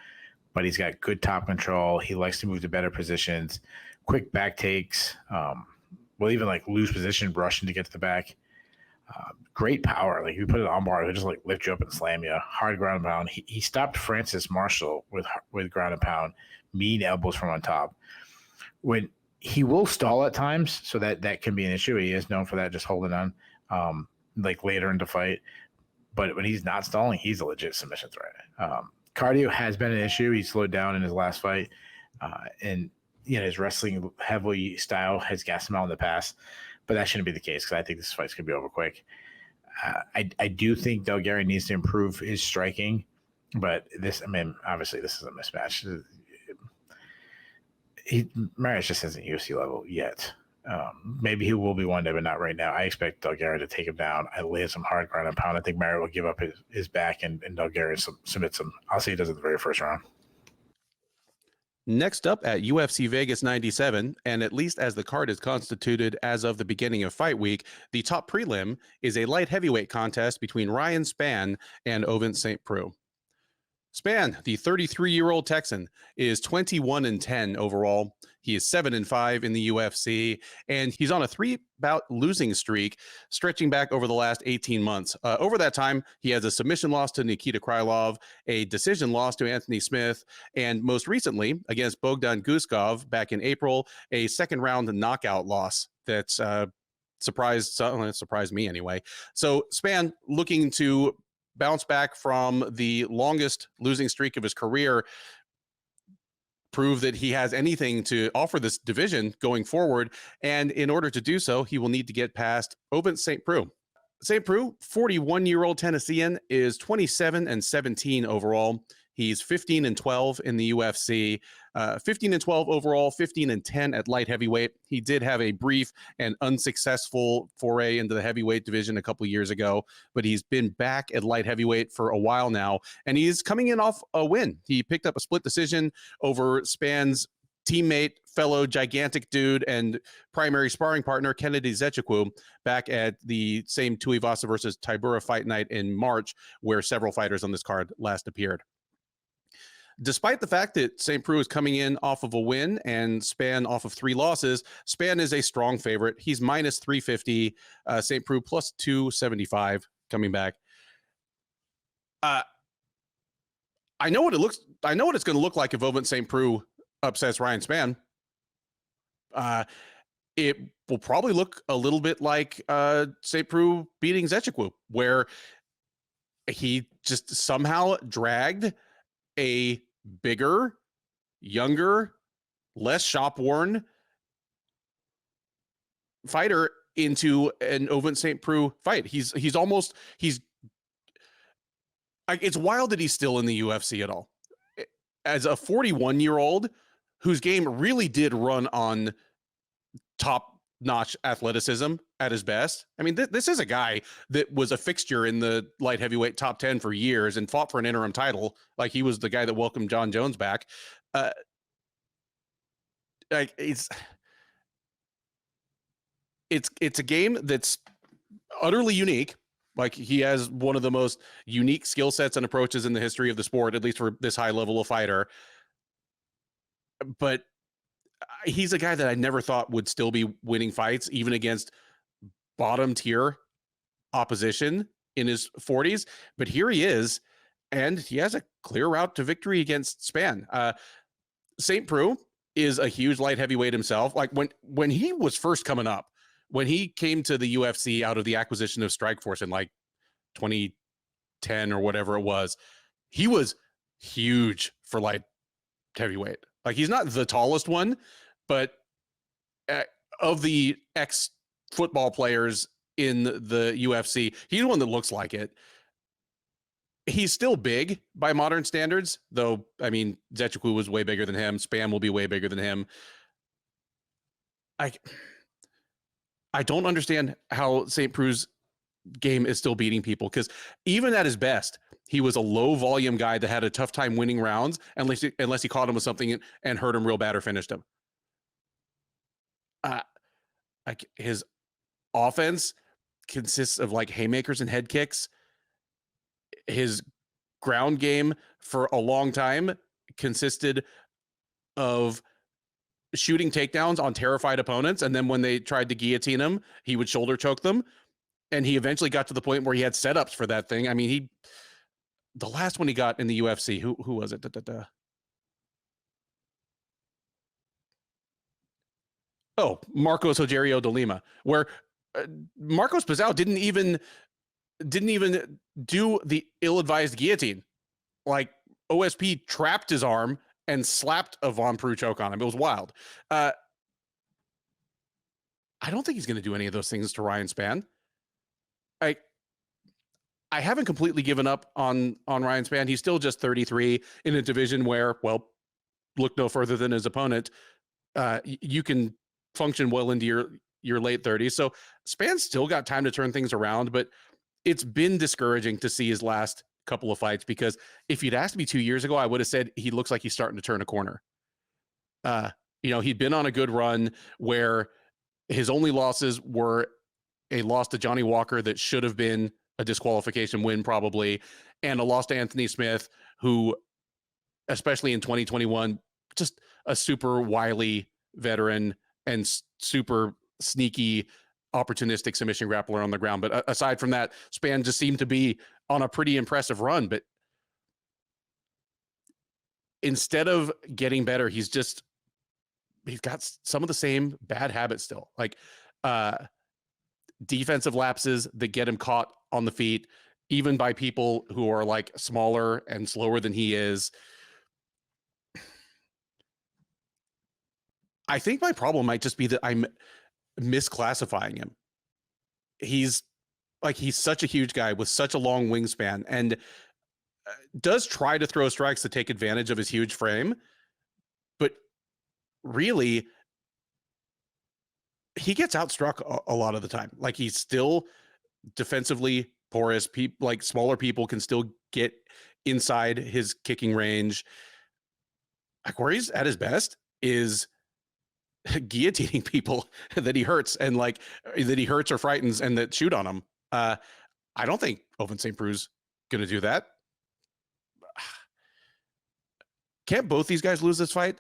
but he's got good top control. He likes to move to better positions, quick back takes, will even like lose position, rushing to get to the back. Great power. Like, if you put it on bar, he'll just like lift you up and slam you. Hard ground and pound. He stopped Francis Marshall with ground and pound, mean elbows from on top. When he will stall at times, so that can be an issue. He is known for that, just holding on, like later into fight. But when he's not stalling, he's a legit submission threat. cardio has been an issue. He slowed down in his last fight, and his wrestling heavily style has gassed him out in the past. But that shouldn't be the case because I think this fight's gonna be over quick. I do think Dulgarian needs to improve his striking, but obviously this is a mismatch. Marius just isn't UFC level yet. Maybe he will be one day, but not right now. I expect Dulgarian to take him down. I lay some hard ground and pound. I think Marotte will give up his back and Dulgarian submits him. I'll see he does it the very first round. Next up at UFC Vegas 97, and at least as the card is constituted as of the beginning of fight week, the top prelim is a light heavyweight contest between Ryan Spann and Ovince St. Preux. Spann, the 33-year-old Texan, is 21-10 overall. He is 7-5 in the UFC, and he's on a 3-bout losing streak stretching back over the last 18 months. Over that time, he has a submission loss to Nikita Krylov, a decision loss to Anthony Smith, and most recently, against Bogdan Guskov back in April, a second-round knockout loss that's surprised me anyway. So Spann looking to bounce back from the longest losing streak of his career, prove that he has anything to offer this division going forward. And in order to do so, he will need to get past Ovince St. Preux. St. Preux, 41-year-old Tennessean, is 27-17 overall. He's 15-12 in the UFC, 15-12 overall, 15-10 at light heavyweight. He did have a brief and unsuccessful foray into the heavyweight division a couple years ago, but he's been back at light heavyweight for a while now, and he's coming in off a win. He picked up a split decision over Spann's teammate, fellow gigantic dude, and primary sparring partner, Kennedy Zechikwu, back at the same Tuivasa versus Tybura fight night in March, where several fighters on this card last appeared. Despite the fact that St. Preux is coming in off of a win and Spann off of 3 losses, Spann is a strong favorite. He's minus 350, St. Preux plus 275 coming back. I know what it's going to look like if Ovince St. Preux upsets Ryan Spann. It will probably look a little bit like St. Preux beating Zechikwu, where he just somehow dragged a bigger, younger, less shop-worn fighter into an Ovince St. Preux fight. It's wild that he's still in the UFC at all. As a 41-year-old whose game really did run on top-notch athleticism at his best. I mean, this is a guy that was a fixture in the light heavyweight top 10 for years and fought for an interim title. Like, he was the guy that welcomed John Jones back. It's a game that's utterly unique. Like, he has one of the most unique skill sets and approaches in the history of the sport, at least for this high level of fighter. But he's a guy that I never thought would still be winning fights, even against bottom tier opposition in his 40s. But here he is, and he has a clear route to victory against Spann. St. Preux is a huge light heavyweight himself. Like, when he was first coming up, when he came to the UFC out of the acquisition of Strikeforce in like 2010 or whatever it was, he was huge for light heavyweight. Like, he's not the tallest one, but of the ex-football players in the UFC, he's the one that looks like it. He's still big by modern standards, though. I mean, Zechikwu was way bigger than him. Spann will be way bigger than him. I don't understand how St. Preux's game is still beating people, because even at his best, he was a low volume guy that had a tough time winning rounds unless he caught him with something and hurt him real bad or finished him. Like, his offense consists of like haymakers and head kicks. His ground game for a long time consisted of shooting takedowns on terrified opponents, and then when they tried to guillotine him, he would shoulder choke them. And he eventually got to the point where he had setups for that thing. I mean, the last one he got in the UFC, who was it? Oh, Marcos Rogerio de Lima, where Marcos Pizarro didn't even do the ill-advised guillotine. Like, OSP trapped his arm and slapped a Von Preux choke on him. It was wild. I don't think he's going to do any of those things to Ryan Spann. I haven't completely given up on Ryan Spann. He's still just 33 in a division where, well, look no further than his opponent. You can function well into your late 30s. So Spann's still got time to turn things around, but it's been discouraging to see his last couple of fights, because if you'd asked me 2 years ago, I would have said he looks like he's starting to turn a corner. He'd been on a good run where his only losses were a loss to Johnny Walker that should have been a disqualification win probably, and a loss to Anthony Smith, who, especially in 2021, just a super wily veteran and super sneaky, opportunistic submission grappler on the ground. But aside from that, Spann just seemed to be on a pretty impressive run. But instead of getting better, he's got some of the same bad habits still, like defensive lapses that get him caught on the feet, even by people who are like smaller and slower than he is. I think my problem might just be that I'm misclassifying him. He's such a huge guy with such a long wingspan, and does try to throw strikes to take advantage of his huge frame. But really, he gets outstruck a lot of the time. Like, he's still defensively porous. People, like smaller people, can still get inside his kicking range. Like, where he's at his best is guillotining people that he hurts, and like that he hurts or frightens and that shoot on him. I don't think Ovince St. Preux going to do that. Can't both these guys lose this fight?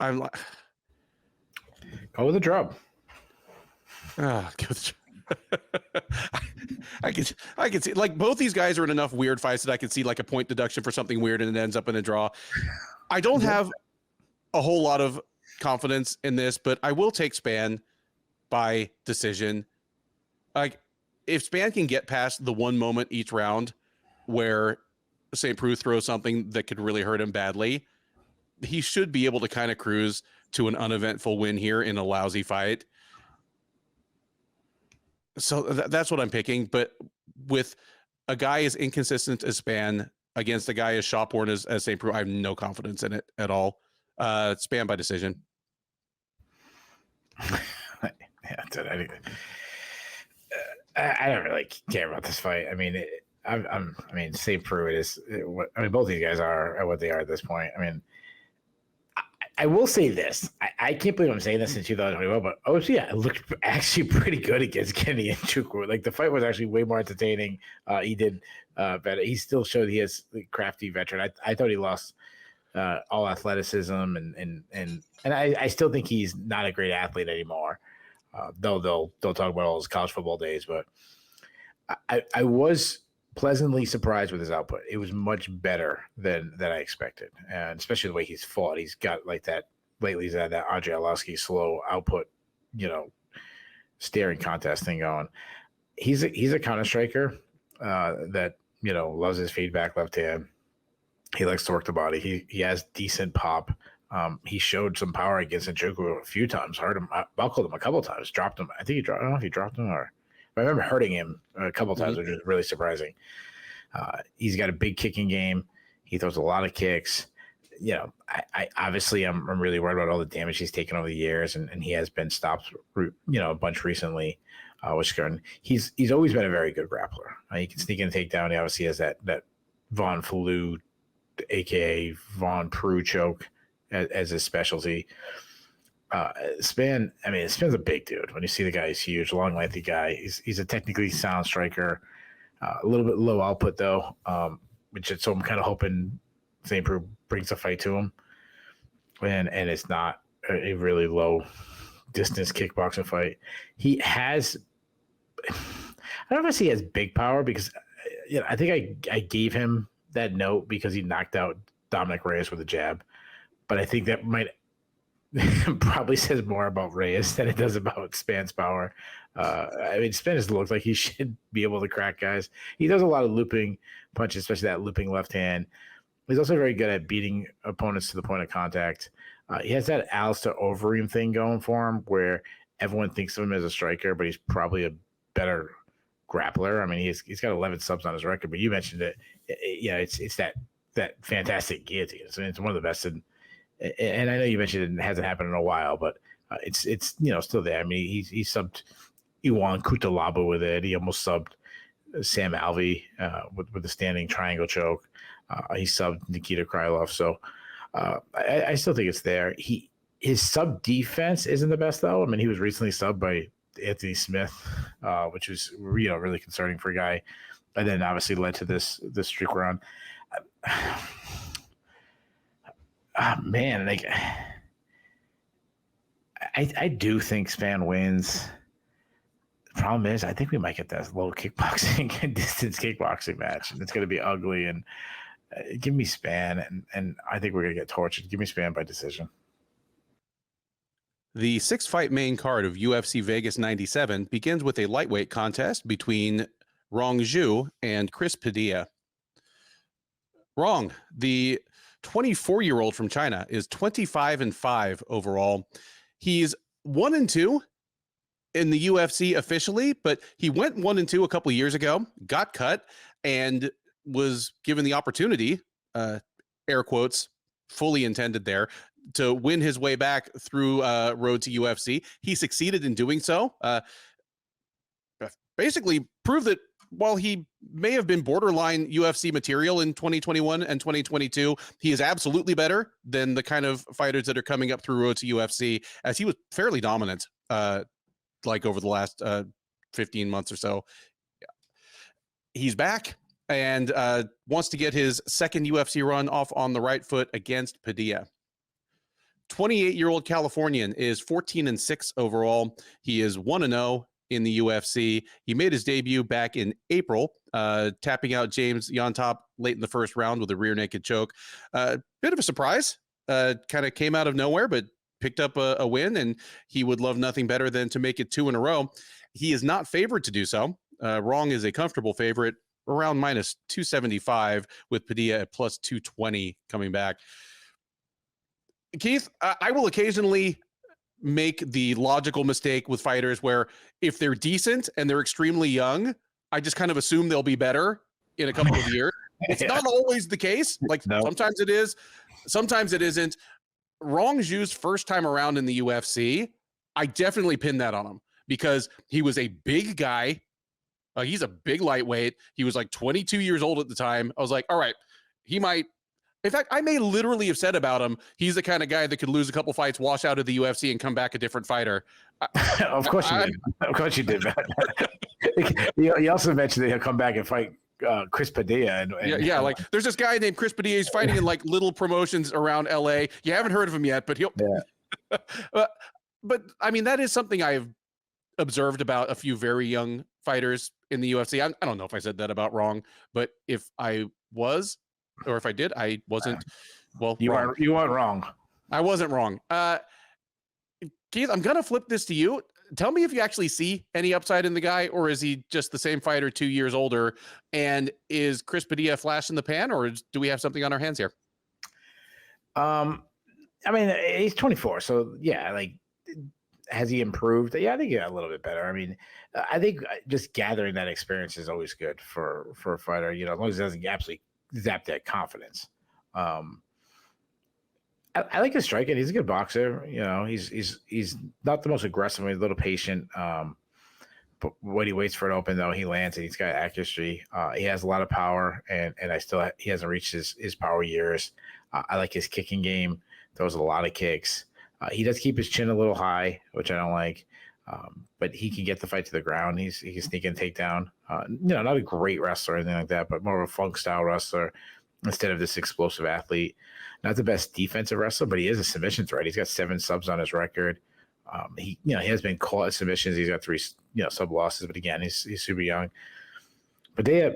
I'm like, go with the drop. I could see, like, both these guys are in enough weird fights that I could see like a point deduction for something weird and it ends up in a draw. I don't have a whole lot of confidence in this, but I will take Spann by decision. Like, if Spann can get past the one moment each round where St. Preux throws something that could really hurt him badly, he should be able to kind of cruise to an uneventful win here in a lousy fight. So that's what I'm picking. But with a guy as inconsistent as Spann against a guy as shopworn as St. Preux, I have no confidence in it at all. Spann by decision. Yeah, I don't really care about this fight. I mean, St. Preux is. Both these guys are what they are at this point. I mean, I will say this. I can't believe I'm saying this in 2021, but it looked actually pretty good against Kenny and Chukwu. Like, the fight was actually way more entertaining. He did better. He still showed he has the crafty veteran. I thought he lost all athleticism, and I still think he's not a great athlete anymore. They'll talk about all his college football days, but I was pleasantly surprised with his output. It was much better than I expected, and especially the way he's fought. He's got like that lately. He's had that Andre Arlovsky slow output, staring contest thing going. He's a counter striker that loves his feedback left hand. He likes to work the body. He has decent pop. He showed some power against Njoku a few times. Hurt him, buckled him a couple times. Dropped him. I think he dropped. I don't know if he dropped him or. I remember hurting him a couple times, which is really surprising. He's got a big kicking game. He throws a lot of kicks. I obviously I'm really worried about all the damage he's taken over the years, and he has been stopped, a bunch recently. Which he's always been a very good grappler. He can sneak in and take down. He obviously has that Von Flue, aka Von Preux choke as his specialty. Spann, Spann's a big dude. When you see the guy, he's huge, long, lengthy guy. He's a technically sound striker. A little bit low output though, so I'm kind of hoping St. Preux brings a fight to him, and it's not a really low distance kickboxing fight. He has, I don't know if he has big power, because I think I gave him that note because he knocked out Dominic Reyes with a jab, but I think that might probably says more about Reyes than it does about Spann's power. I mean, Spann has looked like he should be able to crack guys. He does a lot of looping punches, especially that looping left hand. He's also very good at beating opponents to the point of contact. He has that Alistair Overeem thing going for him where everyone thinks of him as a striker, but he's probably a better grappler. I mean, he's got 11 subs on his record, but you mentioned it. It's that fantastic guillotine. It's one of the best. And I know you mentioned it hasn't happened in a while, but it's still there. I mean, he subbed Iwan Kutalaba with it. He almost subbed Sam Alvey with the standing triangle choke. He subbed Nikita Krylov. So I still think it's there. His sub defense isn't the best though. I mean, he was recently subbed by Anthony Smith, which was really concerning for a guy, and then obviously led to this streak run. Man, like I do think Spann wins. The problem is, I think we might get that low kickboxing distance kickboxing match, and it's going to be ugly. And give me Spann, and I think we're going to get tortured. Give me Spann by decision. The 6-fight main card of UFC Vegas 97 begins with a lightweight contest between Rong Zhu and Chris Padilla. Rong, the 24-year-old from China, is 25-5 overall. He's 1-2 in the UFC officially, but he went 1-2 a couple of years ago, got cut, and was given the opportunity, air quotes, fully intended there, to win his way back through road to UFC. He succeeded in doing so. Basically proved that while he may have been borderline UFC material in 2021 and 2022, he is absolutely better than the kind of fighters that are coming up through road to UFC, as he was fairly dominant like over the last 15 months or so. He's back and wants to get his second UFC run off on the right foot against Padilla. 28-year-old Californian is 14-6 overall. He is 1-0 in the UFC. He made his debut back in April, tapping out James Yontop late in the first round with a rear naked choke. Bit of a surprise, kind of came out of nowhere, but picked up a win, and he would love nothing better than to make it 2 in a row. He is not favored to do so. Rong is a comfortable favorite, around minus 275, with Padilla at plus 220 coming back. Keith, I will occasionally make the logical mistake with fighters where if they're decent and they're extremely young, I just kind of assume they'll be better in a couple of years. It's not always the case. Like sometimes it is, sometimes it isn't. Rong Zhu's first time around in the UFC, I definitely pinned that on him because he was a big guy. He's a big lightweight. He was like 22 years old at the time. I was like, all right, he might. In fact, I may literally have said about him, he's the kind of guy that could lose a couple fights, wash out of the UFC, and come back a different fighter. Of course you did. Of course you did, man. You also mentioned that he'll come back and fight Chris Padilla. Yeah, like there's this guy named Chris Padilla. He's fighting in like little promotions around LA. You haven't heard of him yet, but he'll. Yeah. But I mean, that is something I've observed about a few very young fighters in the UFC. I don't know if I said that about Rong, but if I was, or if I did, I wasn't. Well, you weren't wrong. I wasn't wrong. Keith, I'm gonna flip this to you. Tell me if you actually see any upside in the guy, or is he just the same fighter 2 years older? And is Chris Padilla a flash in the pan, or do we have something on our hands here? I mean, he's 24, so yeah, like, has he improved? Yeah, I think he got a little bit better. I mean, I think just gathering that experience is always good for a fighter, you know, as long as he doesn't absolutely zap that confidence. I like his striking. He's a good boxer. You know, he's not the most aggressive. He's a little patient. But when he waits for it open, though, he lands and he's got accuracy. He has a lot of power, and he hasn't reached his power years. I like his kicking game. Throws a lot of kicks. He does keep his chin a little high, which I don't like. But he can get the fight to the ground. He can sneak and take down. Not a great wrestler or anything like that, but more of a funk style wrestler instead of this explosive athlete. Not the best defensive wrestler, but he is a submission threat. He's got 7 subs on his record. He has been caught in submissions. He's got 3 sub losses, but again, he's super young. Padilla,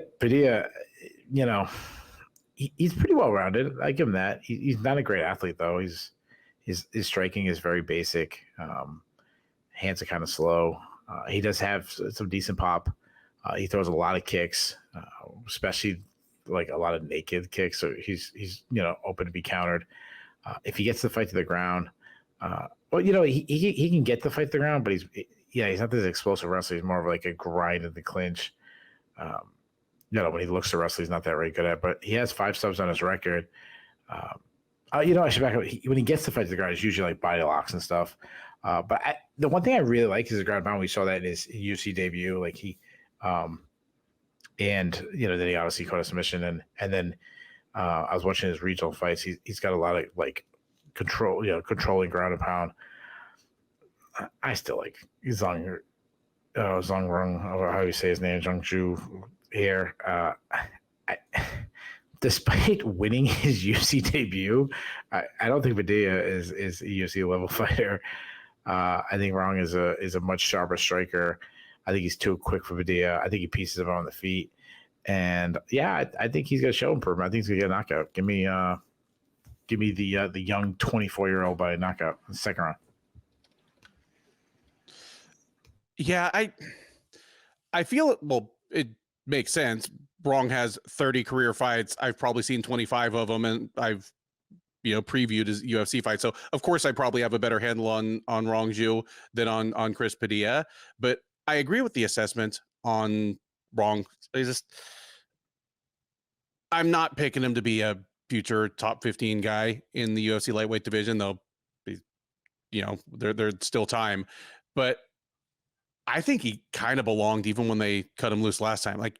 he's pretty well rounded. I give him that. He's not a great athlete though. His striking is very basic. Hands are kind of slow. He does have some decent pop. He throws a lot of kicks, especially like a lot of naked kicks. So he's open to be countered. If he gets the fight to the ground, he can get the fight to the ground, but he's not this explosive wrestler. He's more of like a grind in the clinch. When he looks to wrestle, he's not that very good at. But he has 5 subs on his record. I should back up. When he gets the fight to the ground, it's usually like body locks and stuff. But the one thing I really like is the ground pound. We saw that in his UFC debut. Like then he obviously caught a submission, and then I was watching his regional fights. He's got a lot of like control, controlling ground and pound. I still like Rong, or how you say his name, Zhongju here. Despite winning his UFC debut, I don't think Padilla is a UFC level fighter. I think Rong is a much sharper striker. I think he's too quick for Padilla. I think he pieces him on the feet. And I think he's gonna show improvement. I think he's gonna get a knockout. Give me the young 24-year-old by knockout in the second round. Yeah, I feel it makes sense. Rong has 30 career fights. I've probably seen 25 of them, and I've previewed his UFC fight. So of course I probably have a better handle on Rongju than on Chris Padilla. But I agree with the assessment on Rong. I'm not picking him to be a future top 15 guy in the UFC lightweight division, though. There's still time, but I think he kind of belonged even when they cut him loose last time. Like,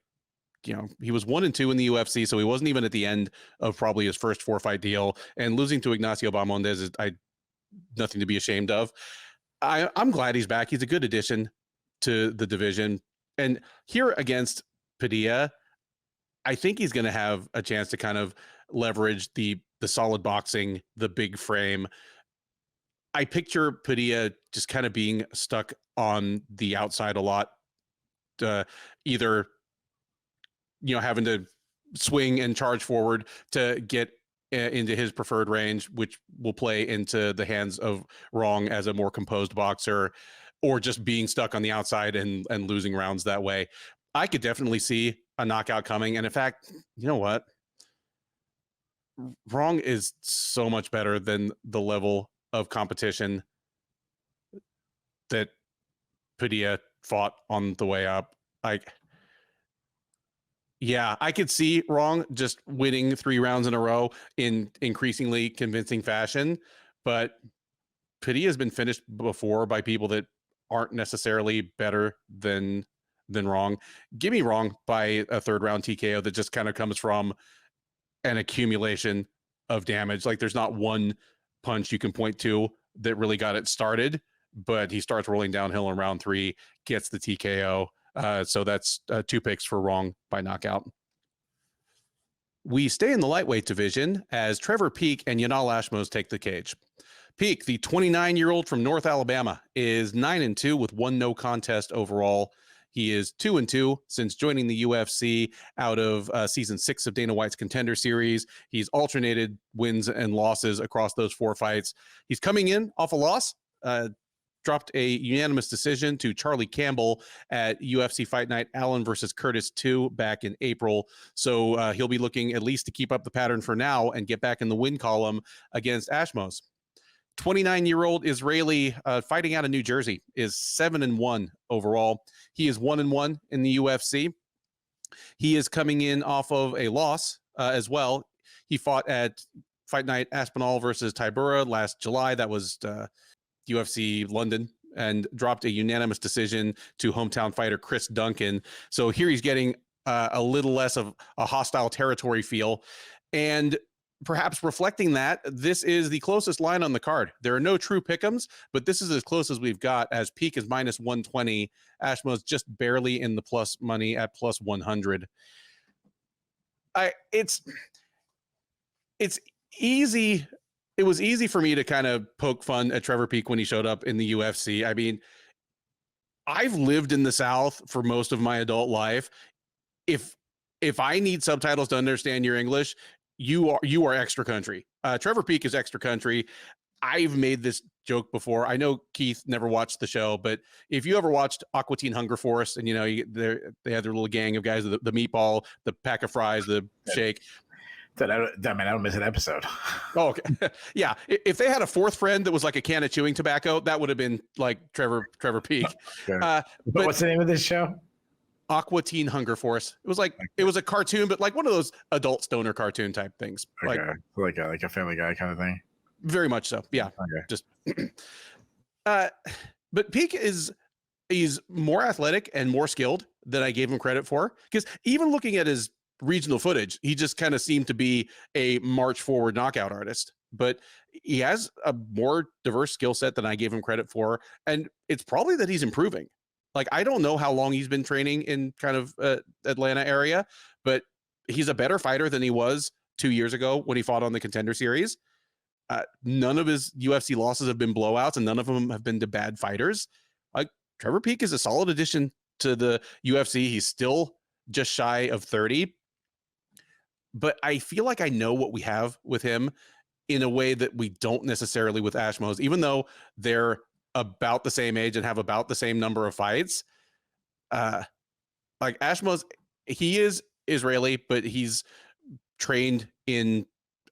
he was 1-2 in the UFC, so he wasn't even at the end of probably his first 4-fight deal. And losing to Ignacio Bahamondes is nothing to be ashamed of. I'm glad he's back. He's a good addition to the division. And here against Padilla, I think he's going to have a chance to kind of leverage the solid boxing, the big frame. I picture Padilla just kind of being stuck on the outside a lot, either having to swing and charge forward to get into his preferred range, which will play into the hands of Rong as a more composed boxer, or just being stuck on the outside and losing rounds that way. I could definitely see a knockout coming. And in fact, you know what? Rong is so much better than the level of competition that Padilla fought on the way up. I could see Rong just winning 3 rounds in a row in increasingly convincing fashion, but Padilla has been finished before by people that aren't necessarily better than Rong. Give me Rong by a 3rd round TKO that just kind of comes from an accumulation of damage. Like, there's not one punch you can point to that really got it started, but he starts rolling downhill in round 3, gets the TKO. So that's 2 picks for Rong by knockout. We stay in the lightweight division as Trevor Peek and Yanal Ashmoz take the cage. Peek, the 29-year-old from North Alabama, is 9-2 with 1 no contest overall. He is 2-2 since joining the UFC out of season 6 of Dana White's Contender Series. He's alternated wins and losses across those 4 fights. He's coming in off a loss, dropped a unanimous decision to Charlie Campbell at UFC Fight Night, Allen versus Curtis 2 back in April. So he'll be looking at least to keep up the pattern for now and get back in the win column against Ashmoz. 29-year-old Israeli fighting out of New Jersey is 7-1 overall. He is 1-1 in the UFC. He is coming in off of a loss as well. He fought at Fight Night Aspinall versus Tybura last July. That was UFC London, and dropped a unanimous decision to hometown fighter Chris Duncan. So here he's getting a little less of a hostile territory feel. And perhaps reflecting that, this is the closest line on the card. There are no true pick'ems, but this is as close as we've got, as Peek is minus 120. Ashmoz just barely in the plus money at plus 100. It's easy. It was easy for me to kind of poke fun at Trevor Peek when he showed up in the UFC. I mean, I've lived in the South for most of my adult life. If I need subtitles to understand your English, you are extra country. Trevor Peek is extra country. I've made this joke before. I know Keith never watched the show, but if you ever watched Aqua Teen Hunger Force, and they had their little gang of guys, the meatball, the pack of fries, the shake. I don't miss an episode. Oh, okay. Yeah. If they had a fourth friend that was like a can of chewing tobacco, that would have been like Trevor Peak. But what's the name of this show? Aqua Teen Hunger Force. It was like it was a cartoon, but like one of those adult stoner cartoon type things. Okay. Like a Family Guy kind of thing. Very much so. Yeah. Okay. Just but Peak he's more athletic and more skilled than I gave him credit for. Because even looking at his regional footage, he just kind of seemed to be a march forward knockout artist. But he has a more diverse skill set than I gave him credit for. And it's probably that he's improving. Like, I don't know how long he's been training in kind of Atlanta area, but he's a better fighter than he was 2 years ago when he fought on the Contender Series. None of his UFC losses have been blowouts, and none of them have been to bad fighters. Like, Trevor Peak is a solid addition to the UFC. He's still just shy of 30. But I feel like I know what we have with him in a way that we don't necessarily with Ashmoz, even though they're about the same age and have about the same number of fights. Like Ashmoz, he is Israeli, but he's trained at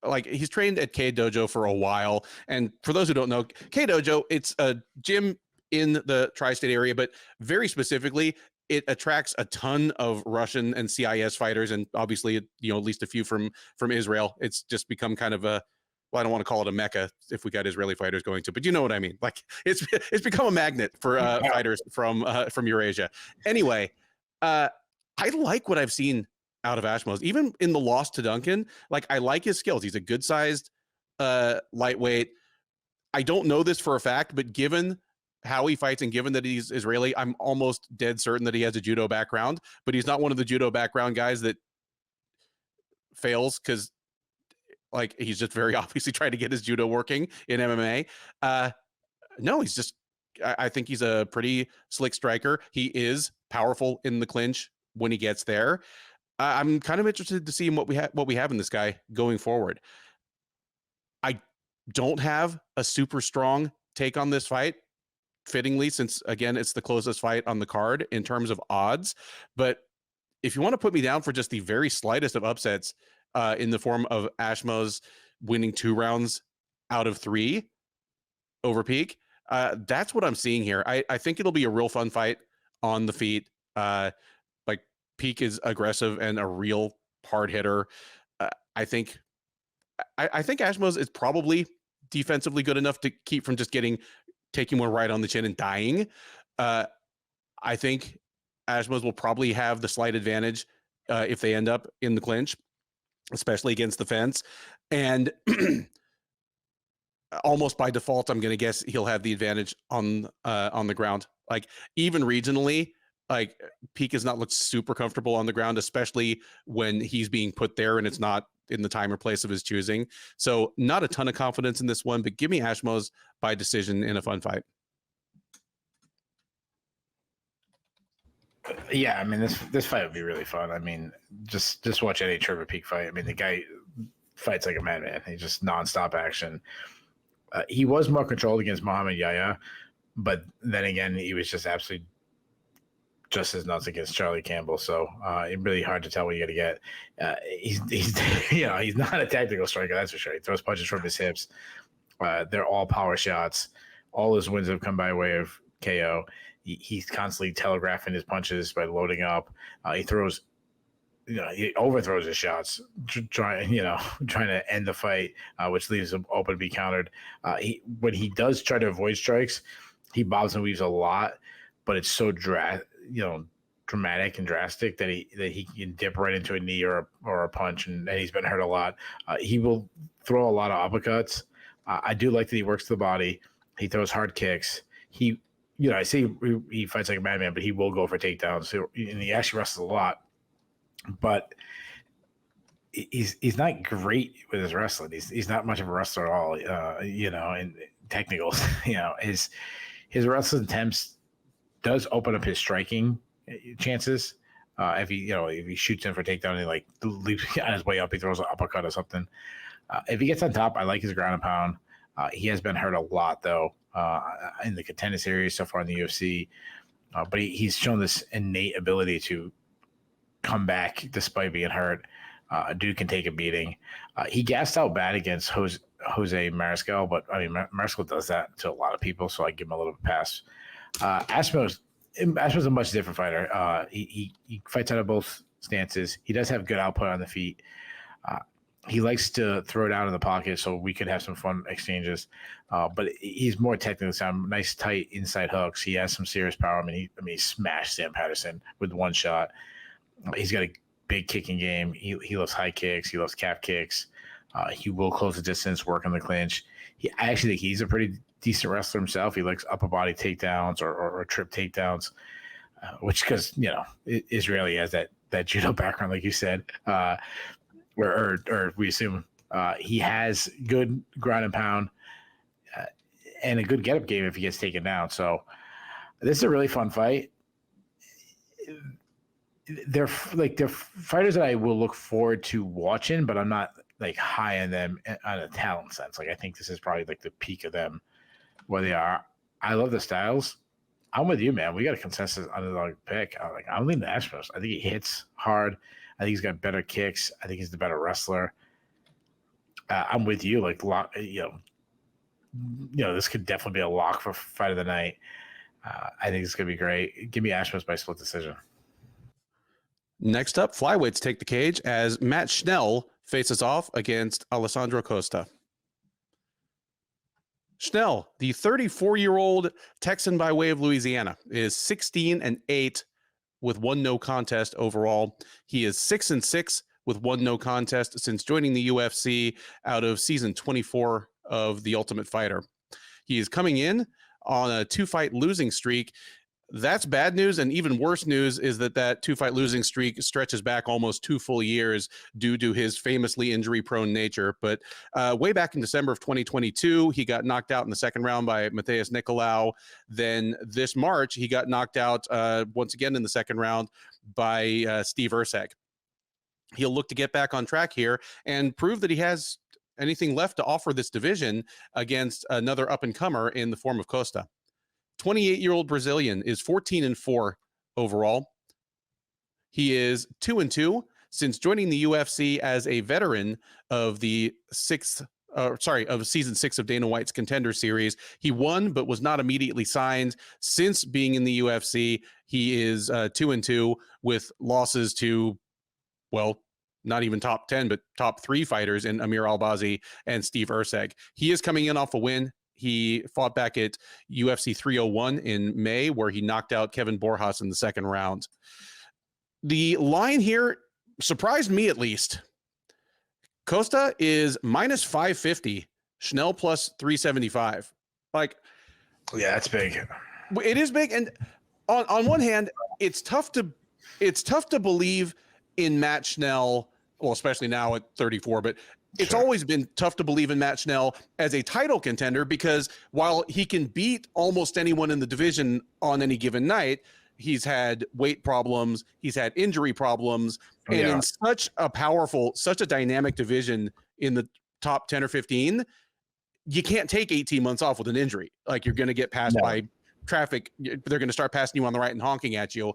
K Dojo for a while. And for those who don't know, K Dojo, it's a gym in the tri-state area, but very specifically, it attracts a ton of Russian and CIS fighters, and obviously, at least a few from Israel. It's just become kind of I don't want to call it a mecca if we got Israeli fighters going to, but you know what I mean. Like it's become a magnet for fighters from Eurasia. Anyway, I like what I've seen out of Ashmoz, even in the loss to Duncan. Like, I like his skills. He's a good sized lightweight. I don't know this for a fact, but given how he fights and given that he's Israeli, I'm almost dead certain that he has a judo background, but he's not one of the judo background guys that fails because like he's just very obviously trying to get his judo working in MMA. No, he's just, I think he's a pretty slick striker. He is powerful in the clinch when he gets there. I'm kind of interested to see what we have in this guy going forward. I don't have a super strong take on this fight, fittingly, since again, it's the closest fight on the card in terms of odds. But if you want to put me down for just the very slightest of upsets, in the form of Ashmoz winning 2 rounds out of 3 over Peak, that's what I'm seeing here. I think it'll be a real fun fight on the feet. Like, Peak is aggressive and a real hard hitter. I think Ashmoz is probably defensively good enough to keep from just taking one right on the chin and dying. I think Ashmoz will probably have the slight advantage if they end up in the clinch, especially against the fence. And almost by default, I'm going to guess he'll have the advantage on the ground. Like, even regionally, like, Peak has not looked super comfortable on the ground, especially when he's being put there and it's not in the time or place of his choosing. So not a ton of confidence in this one, but give me Ashmoz by decision in a fun fight. Yeah, I mean, this fight would be really fun. I mean, just watch any Trevor Peak fight. I mean, the guy fights like a madman. He's just nonstop action. He was more controlled against Muhammad Yahya, but then again, he was just absolutely just as nuts against Charlie Campbell. So it's really hard to tell what you got to get. He's he's not a tactical striker, that's for sure. He throws punches from his hips. They're all power shots. All his wins have come by way of KO. He's constantly telegraphing his punches by loading up. He throws, he overthrows his shots, trying to end the fight, which leaves him open to be countered. When he does try to avoid strikes, he bobs and weaves a lot, but it's so dramatic and drastic that he can dip right into a knee or a punch, and he's been hurt a lot. He will throw a lot of uppercuts. I do like that he works the body. He throws hard kicks. I see he fights like a madman, but he will go for takedowns. So, and he actually wrestles a lot, but he's not great with his wrestling. He's not much of a wrestler at all. And technicals. His wrestling attempts does open up his striking chances. If he shoots in for takedown and he like leaps on his way up, he throws an uppercut or something. If he gets on top, I like his ground and pound. He has been hurt a lot, though, in the contender series so far in the UFC. But he's shown this innate ability to come back despite being hurt. Dude can take a beating. He gassed out bad against Jose Mariscal, but I mean, Mariscal does that to a lot of people, so I give him a little pass. Ashmoz is a much different fighter. He fights out of both stances. He does have good output on the feet. He likes to throw down in the pocket, so we could have some fun exchanges. But he's more technically sound. Nice, tight inside hooks. He has some serious power. I mean, he smashed Sam Patterson with one shot. He's got a big kicking game. He loves high kicks. He loves calf kicks. He will close the distance, work on the clinch. I actually think he's a pretty decent wrestler himself. He likes upper body takedowns or trip takedowns, which because Israeli has that judo background, like you said. Or we assume he has good ground and pound and a good get-up game if he gets taken down. So this is a really fun fight. They're fighters that I will look forward to watching, but I'm not like high on them on a talent sense. Like I think this is probably like the peak of them where they are. I love the styles. I'm with you, man. We got a consensus underdog pick. I'm leaning Ashmoz. I think he hits hard. I think he's got better kicks. I think he's the better wrestler. I'm with you. Like, this could definitely be a lock for fight of the night. I think it's going to be great. Give me Ashmoz by split decision. Next up, flyweights take the cage as Matt Schnell faces off against Alessandro Costa. Schnell, the 34-year-old Texan by way of Louisiana, is 16-8 with one no contest overall. He is 6-6 with one no contest since joining the UFC out of season 24 of The Ultimate Fighter. He is coming in on a 2-fight losing streak. That's bad news, and even worse news is that 2-fight losing streak stretches back almost 2 full years due to his famously injury-prone nature. But way back in December of 2022, he got knocked out in the second round by Matheus Nicolau. Then this March, he got knocked out once again in the second round by Steve Erceg. He'll look to get back on track here and prove that he has anything left to offer this division against another up-and-comer in the form of Costa. 28-year-old Brazilian is 14-4 overall. He is 2-2 since joining the UFC as a veteran of the season 6 of Dana White's Contender Series. He won, but was not immediately signed. Since being in the UFC, he is 2-2 with losses to, well, not even top 10, but top 3 fighters in Amir Albazi and Steve Erceg. He is coming in off a win. He fought back at UFC 301 in May, where he knocked out Kevin Borjas in the second round. The line here surprised me, at least. Costa is minus 550, Schnell plus 375. Like, yeah, that's big. It is big, and on one hand, it's tough to believe in Matt Schnell. Well, especially now at 34, but it's always been tough to believe in Matt Schnell as a title contender because while he can beat almost anyone in the division on any given night, he's had weight problems, he's had injury problems, and in such a dynamic division in the top 10 or 15, you can't take 18 months off with an injury. Like, you're going to get passed by traffic. They're going to start passing you on the right and honking at you.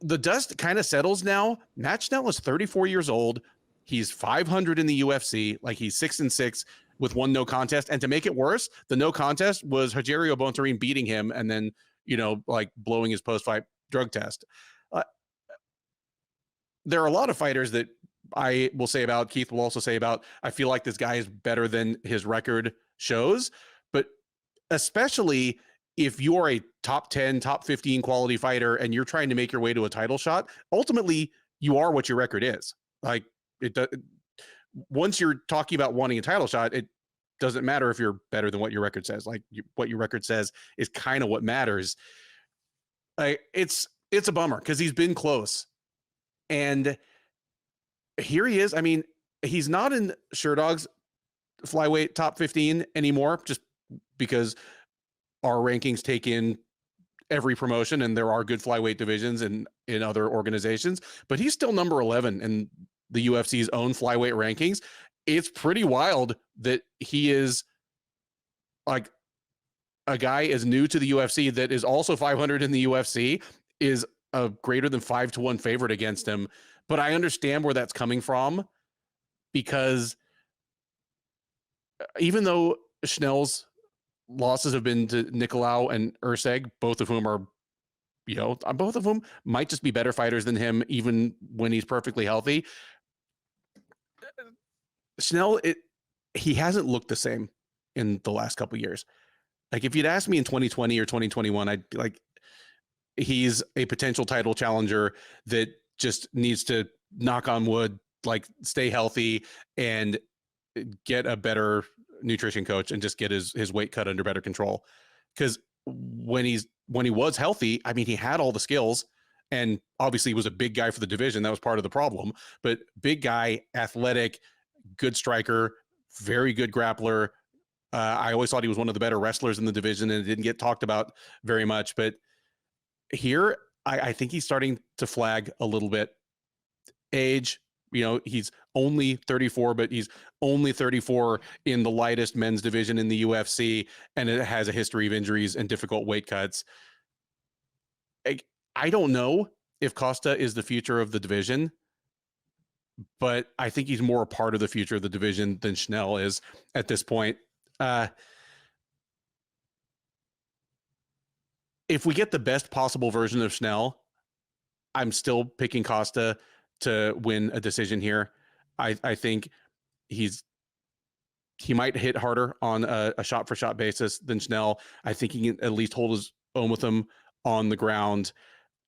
The dust kind of settles now. Matt Schnell is 34 years old. He's 500 in the UFC. Like, he's 6-6 with one no contest. And to make it worse, the no contest was Rogerio Bontorin beating him and then, blowing his post-fight drug test. There are a lot of fighters that I will say about, Keith will also say about, I feel like this guy is better than his record shows. But especially if you're a top 10, top 15 quality fighter and you're trying to make your way to a title shot, ultimately you are what your record is. Like, once you're talking about wanting a title shot, it doesn't matter if you're better than what your record says. Like, what your record says is kind of what matters. It's a bummer because he's been close. And here he is. I mean, he's not in Sherdog's flyweight top 15 anymore, just because our rankings take in every promotion and there are good flyweight divisions in other organizations, but he's still number 11 in the UFC's own flyweight rankings. It's pretty wild that he is like a guy as new to the UFC that is also 500 in the UFC is a greater than 5-1 favorite against him. But I understand where that's coming from, because even though Schnell's losses have been to Nicolau and Urseg, both of whom are, both of whom might just be better fighters than him, even when he's perfectly healthy. Schnell, he hasn't looked the same in the last couple of years. Like, if you'd asked me in 2020 or 2021, I'd be like, he's a potential title challenger that just needs to, knock on wood, like, stay healthy and get a better nutrition coach and just get his weight cut under better control. Because when he was healthy, I mean, he had all the skills, and obviously he was a big guy for the division. That was part of the problem. But big guy, athletic, good striker, very good grappler. I always thought he was one of the better wrestlers in the division, and it didn't get talked about very much. But here, I think he's starting to flag a little bit. Age, he's only 34, but he's only 34 in the lightest men's division in the UFC, and it has a history of injuries and difficult weight cuts. I don't know if Costa is the future of the division, but I think he's more a part of the future of the division than Schnell is at this point. If we get the best possible version of Schnell, I'm still picking Costa to win a decision here. I think he might hit harder on a shot for shot basis than Schnell. I think he can at least hold his own with him on the ground,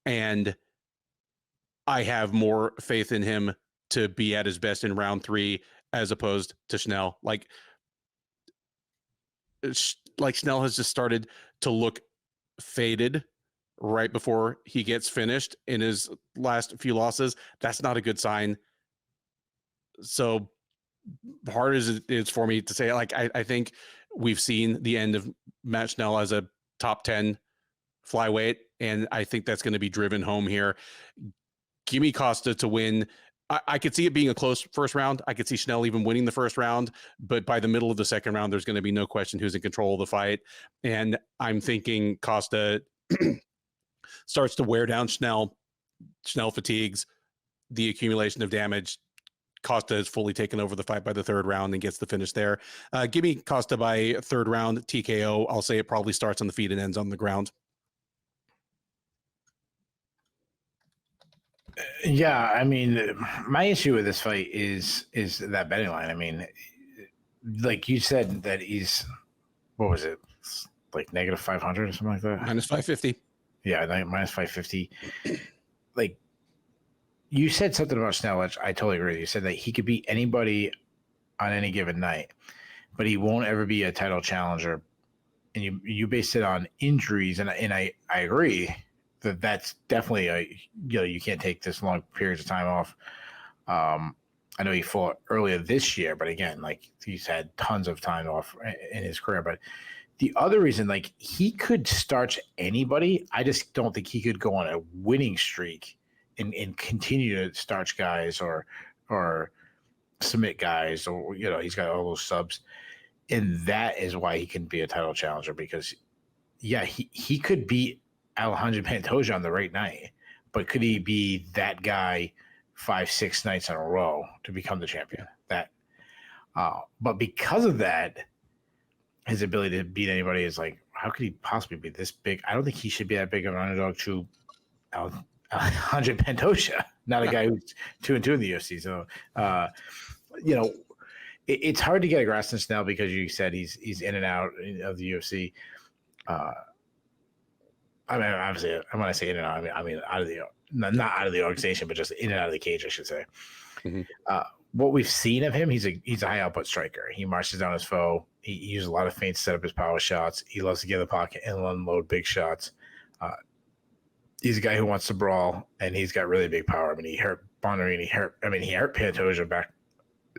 and I have more faith in him to be at his best in round 3 as opposed to Schnell. Like Schnell has just started to look faded right before he gets finished in his last few losses. That's not a good sign. So hard as it is for me to say, like, I think we've seen the end of Matt Schnell as a top 10 flyweight, and I think that's going to be driven home here. Give me Costa to win. I could see it being a close first round. I could see Schnell even winning the first round, but by the middle of the second round, there's going to be no question who's in control of the fight. And I'm thinking Costa starts to wear down Schnell. Schnell fatigues, the accumulation of damage. Costa has fully taken over the fight by the third round and gets the finish there. Give me Costa by third round TKO. I'll say it probably starts on the feet and ends on the ground. Yeah, I mean, my issue with this fight is that betting line. I mean, like you said, that he's, what was it, like negative 500 or something like that? Minus 550. Yeah, minus 550. Like, you said something about Schnell, which I totally agree with. You said that he could beat anybody on any given night, but he won't ever be a title challenger. And you based it on injuries, and I agree that's definitely you can't take this long periods of time off. I know he fought earlier this year, but again, like, he's had tons of time off in his career. But the other reason, like, he could starch anybody. I just don't think he could go on a winning streak and continue to starch guys or submit guys, or he's got all those subs, and that is why he can be a title challenger. Because he could beat Alejandro Pantoja on the right night, but could he be that guy 5-6 nights in a row to become the champion? But because of that, his ability to beat anybody is like, how could he possibly be this big? I don't think he should be that big of an underdog to Alejandro Pantoja, not a guy who's 2-2 in the UFC. So, it's hard to get a grasp on Snell because you said he's in and out of the UFC. I mean, obviously, when I say in and out, I mean out of the, not out of the organization, but just in and out of the cage, I should say. Mm-hmm. What we've seen of him, he's a high output striker. He marches down his foe. He uses a lot of feints to set up his power shots. He loves to get in the pocket and unload big shots. He's a guy who wants to brawl, and he's got really big power. I mean, he hurt Bonnerin. He hurt Pantoja back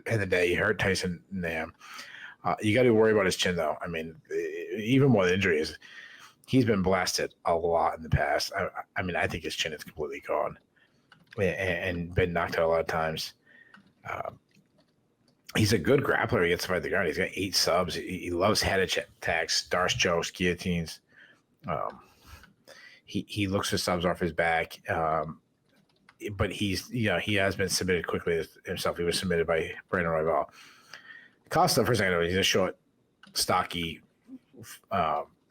in the day. He hurt Tyson Nam. You got to worry about his chin, though. I mean, even more than injuries, he's been blasted a lot in the past. I mean, I think his chin is completely gone and been knocked out a lot of times. He's a good grappler. He gets to fight the guard. He's got 8 subs. He loves head attacks, darce chokes, guillotines. He looks for subs off his back. But he has been submitted quickly himself. He was submitted by Brandon Royval. Costa, first thing I know, he's a short, stocky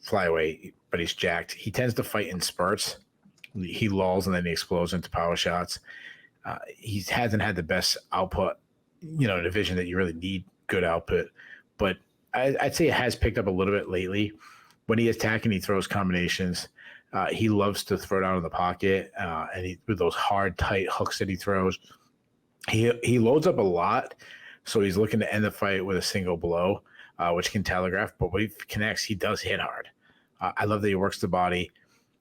flyweight, but he's jacked. He tends to fight in spurts. He lulls and then he explodes into power shots. He hasn't had the best output, in a division that you really need good output. But I'd say it has picked up a little bit lately. When he is attacking, he throws combinations. He loves to throw down in the pocket, and with those hard, tight hooks that he throws, he loads up a lot. So he's looking to end the fight with a single blow, which can telegraph. But when he connects, he does hit hard. I love that he works the body.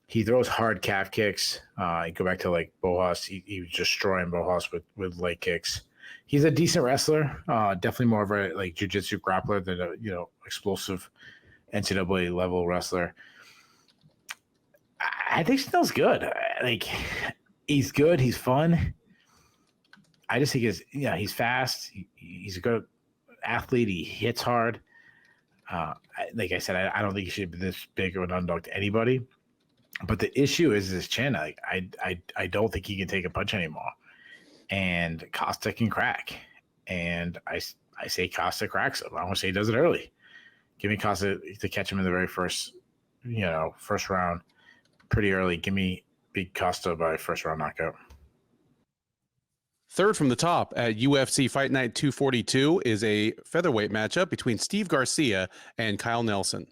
He throws hard calf kicks. You go back to like Bohas. He was destroying Bohas with leg kicks. He's a decent wrestler. Definitely more of a like jiu-jitsu grappler than a explosive NCAA level wrestler. I think Schnell's good. Like, he's good. He's fun. I just think he's fast. He's a good athlete. He hits hard. Like I said, I don't think he should be this big of an underdog to anybody. But the issue is his chin. Like, I don't think he can take a punch anymore. And Costa can crack. And I say Costa cracks him. I want to say he does it early. Give me Costa to catch him in the very first round. Pretty early. Give me big Costa by first round knockout. Third from the top at UFC Fight Night 242 is a featherweight matchup between Steve Garcia and Kyle Nelson.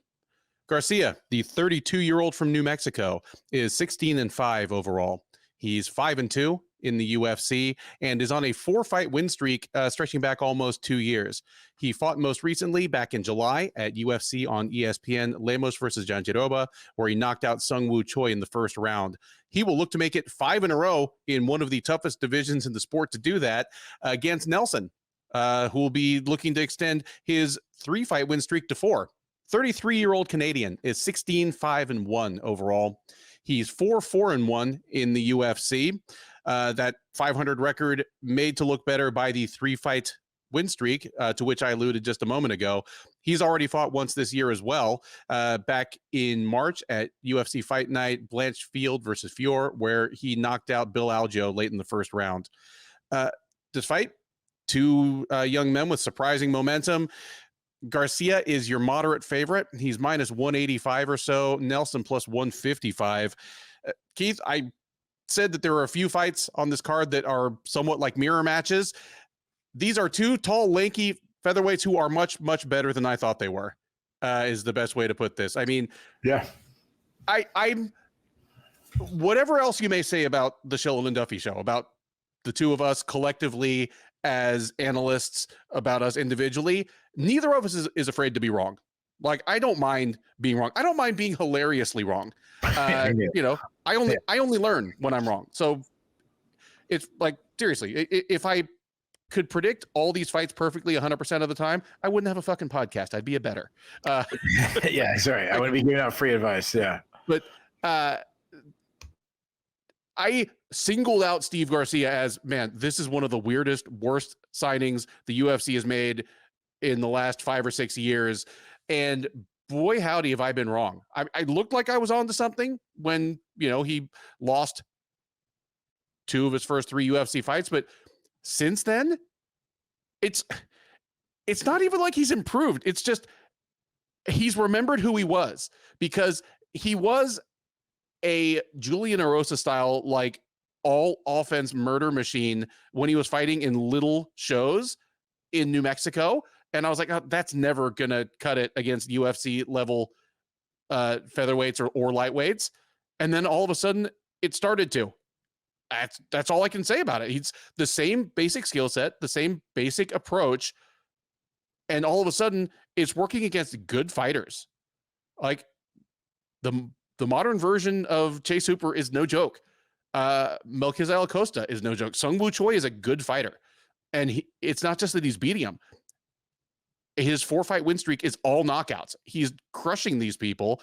Garcia, the 32-year-old from New Mexico, is 16-5 overall. He's 5-2 in the UFC and is on a 4-fight win streak stretching back almost 2 years. He fought most recently back in July at UFC on ESPN Lemos versus Jandiroba, where he knocked out Sung Woo Choi in the first round. He will look to make it 5 in a row in one of the toughest divisions in the sport to do that against Nelson, who will be looking to extend his 3-fight win streak to 4. 33-year-old Canadian is 16-5-1 overall. He's 4-4-1 in the UFC. That 500 record made to look better by the 3-fight win streak, to which I alluded just a moment ago. He's already fought once this year as well, back in March at UFC Fight Night, Blanchfield versus Fior, where he knocked out Bill Algeo late in the first round. This fight, two young men with surprising momentum. Garcia is your moderate favorite. He's minus 185 or so. Nelson plus 155. Keith, I said that there are a few fights on this card that are somewhat like mirror matches. These are two tall, lanky featherweights who are much, much better than I thought they were, is the best way to put this. I mean, yeah, I'm whatever else you may say about the Shillan and Duffy show, about the two of us collectively as analysts, about us individually, neither of us is afraid to be wrong. Like, I don't mind being wrong. I don't mind being hilariously wrong. I only learn when I'm wrong. So it's like, seriously, if I could predict all these fights perfectly 100% of the time, I wouldn't have a fucking podcast. I'd be a better. Yeah, sorry. I wouldn't be giving out free advice. Yeah. But I singled out Steve Garcia as, man, this is one of the weirdest, worst signings the UFC has made in the last 5 or 6 years. And boy, howdy, have I been wrong. I looked like I was onto something when, he lost 2 of his first 3 UFC fights. But since then, it's not even like he's improved. It's just he's remembered who he was, because he was a Julian Erosa style, like, all offense murder machine when he was fighting in little shows in New Mexico. And I was like, oh, that's never going to cut it against UFC level featherweights or lightweights. And then all of a sudden it started to. That's all I can say about it. He's the same basic skill set, the same basic approach. And all of a sudden it's working against good fighters. Like the modern version of Chase Hooper is no joke. Melchizedek Costa is no joke. Sung Woo Choi is a good fighter. And it's not just that he's beating him. His 4-fight win streak is all knockouts. He's crushing these people.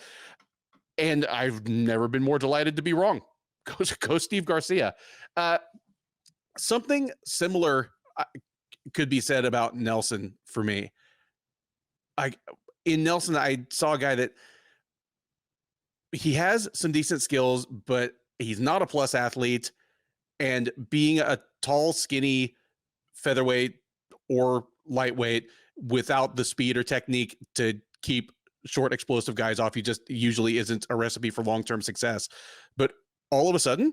And I've never been more delighted to be wrong. Go Steve Garcia. Something similar, could be said about Nelson for me. In Nelson, I saw a guy that he has some decent skills, but he's not a plus athlete. And being a tall, skinny featherweight or lightweight without the speed or technique to keep short, explosive guys off, he just usually isn't a recipe for long-term success. But all of a sudden,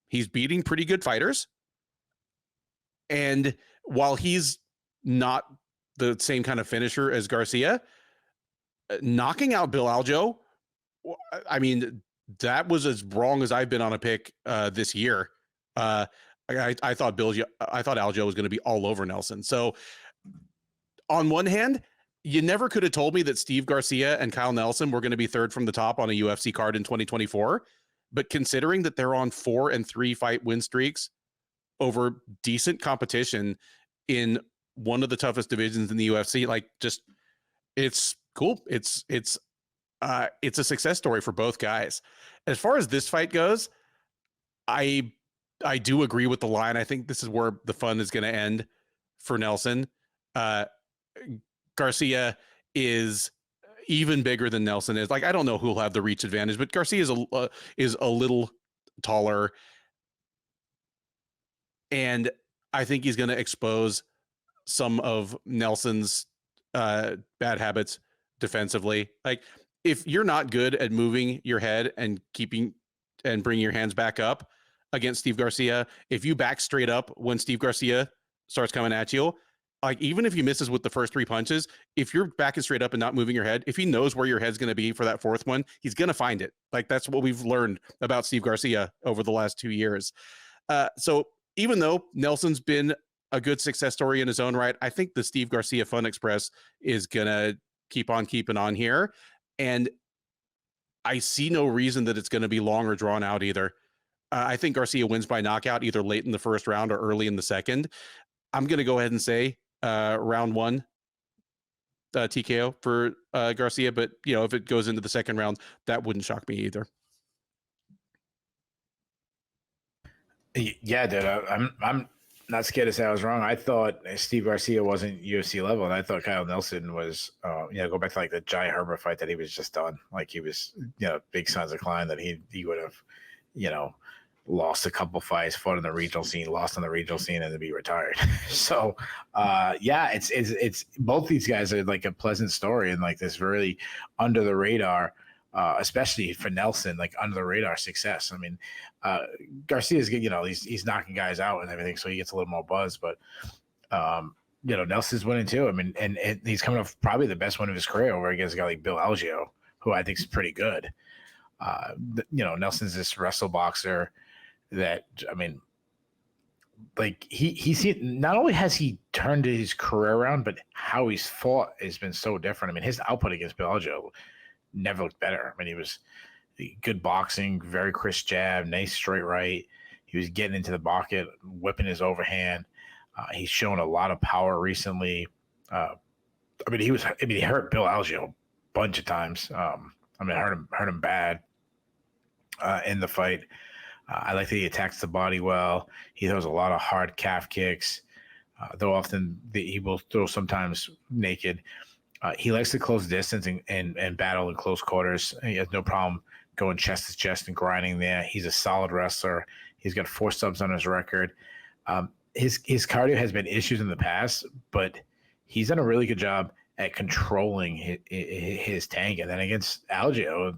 he's beating pretty good fighters. And while he's not the same kind of finisher as Garcia, knocking out Bill Aljo, I mean, that was as wrong as I've been on a pick this year. I thought Aljo was going to be all over Nelson. So on one hand, you never could have told me that Steve Garcia and Kyle Nelson were going to be third from the top on a UFC card in 2024. But considering that they're on 4 and 3 fight win streaks over decent competition in one of the toughest divisions in the UFC, like, just, it's cool. It's a success story for both guys. As far as this fight goes, I do agree with the line. I think this is where the fun is going to end for Nelson. Garcia is even bigger than Nelson is. Like, I don't know who'll have the reach advantage, but Garcia is a little taller, and I think he's going to expose some of Nelson's bad habits defensively. Like, if you're not good at moving your head and keeping and bringing your hands back up against Steve Garcia, if you back straight up when Steve Garcia starts coming at you, like, even if he misses with the first 3 punches, if you're backing straight up and not moving your head, if he knows where your head's going to be for that 4th one, he's going to find it. Like, that's what we've learned about Steve Garcia over the last 2 years. So even though Nelson's been a good success story in his own right, I think the Steve Garcia Fun Express is going to keep on keeping on here. And I see no reason that it's going to be long or drawn out either. I think Garcia wins by knockout either late in the first round or early in the second. I'm going to go ahead and say round 1 TKO for Garcia, but if it goes into the second round, that wouldn't shock me either. Yeah, dude, I'm not scared to say I was wrong. I thought Steve Garcia wasn't UFC level, and I thought Kyle Nelson was. Go back to like the Jai Herbert fight that he was just done. Like, he was, big signs of decline that he would have, lost a couple fights, fought in the regional scene, lost on the regional scene, and then be retired. So, it's both these guys are like a pleasant story and like this really under the radar, especially for Nelson, like under the radar success. I mean, Garcia's good, he's knocking guys out and everything, so he gets a little more buzz. But Nelson's winning too. I mean, and he's coming off probably the best win of his career over against a guy like Bill Algeo, who I think is pretty good. Nelson's this wrestle boxer that, I mean, like he's not only has he turned his career around, but how he's fought has been so different. I mean, his output against Bill Algeo never looked better. I mean, he was good boxing, very crisp jab, nice straight right. He was getting into the pocket, whipping his overhand. He's shown a lot of power recently. He hurt Bill Algeo a bunch of times. Hurt him bad in the fight. I like that he attacks the body well. He throws a lot of hard calf kicks, though often he will throw sometimes naked. He likes to close distance and battle in close quarters. He has no problem going chest to chest and grinding there. He's a solid wrestler. He's got 4 subs on his record. His cardio has been issues in the past, but he's done a really good job at controlling his tank. And then against Algeo,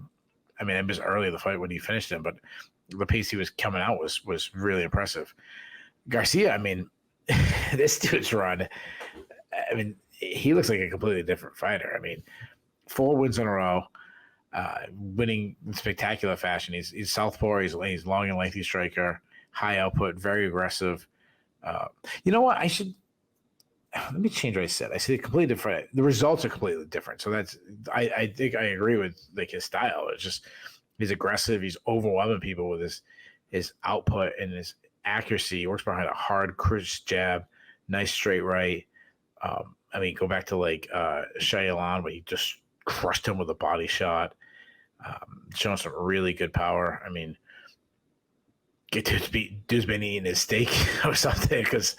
I mean, it was early in the fight when he finished him, but the pace he was coming out was really impressive. Garcia, I mean, this dude's run, I mean, he looks like a completely different fighter. I mean, 4 wins in a row, winning in spectacular fashion. He's southpaw. He's long and lengthy striker, high output, very aggressive. You know what? Let me change what I said. I said completely different. The results are completely different. So I think I agree with like his style. It's just, he's aggressive. He's overwhelming people with his output and his accuracy. He works behind a hard, crisp jab, nice straight right. Go back to like Shillan, where he just crushed him with a body shot. Showing some really good power. I mean, dude's been eating his steak or something, because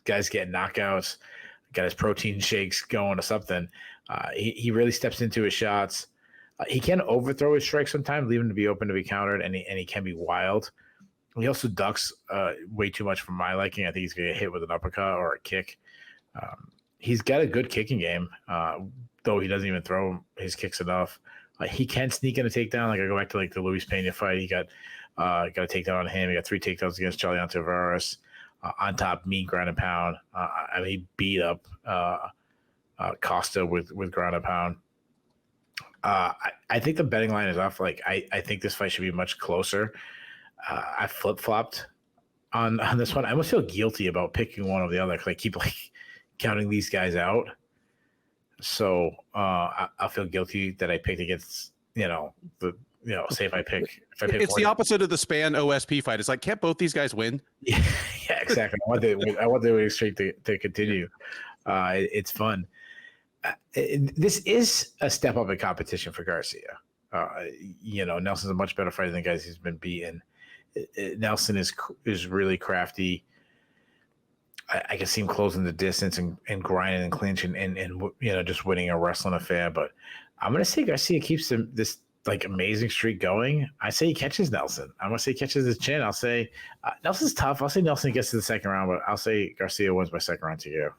Guy's getting knockouts, got his protein shakes going or something. He really steps into his shots. He can overthrow his strikes sometimes, leave him to be open to be countered, and he can be wild. He also ducks way too much for my liking. I think he's going to get hit with an uppercut or a kick. He's got a good kicking game, though he doesn't even throw his kicks enough. He can sneak in a takedown. Like I go back to like the Luis Pena fight. He got a takedown on him. He got 3 takedowns against Charlie Tavares. On top, mean ground and pound. I mean, he beat up Costa with ground and pound. I think the betting line is off. Like I think this fight should be much closer. I flip flopped on this one. I almost feel guilty about picking one or the other because I keep like counting these guys out. So I'll feel guilty that I picked against say if I pick it's the opposite of the Spann OSP fight. It's like, can't both these guys win? Yeah, exactly. I want the winning streak to continue. It's fun. This is a step up in competition for Garcia. Nelson's a much better fighter than guys he's been beaten. Nelson is really crafty. I can see him closing the distance and grinding and clinching and just winning a wrestling affair. But I'm going to say Garcia keeps this like amazing streak going. I say he catches Nelson. I'm going to say he catches his chin. I'll say Nelson's tough. I'll say Nelson gets to the second round, but I'll say Garcia wins by second round TKO.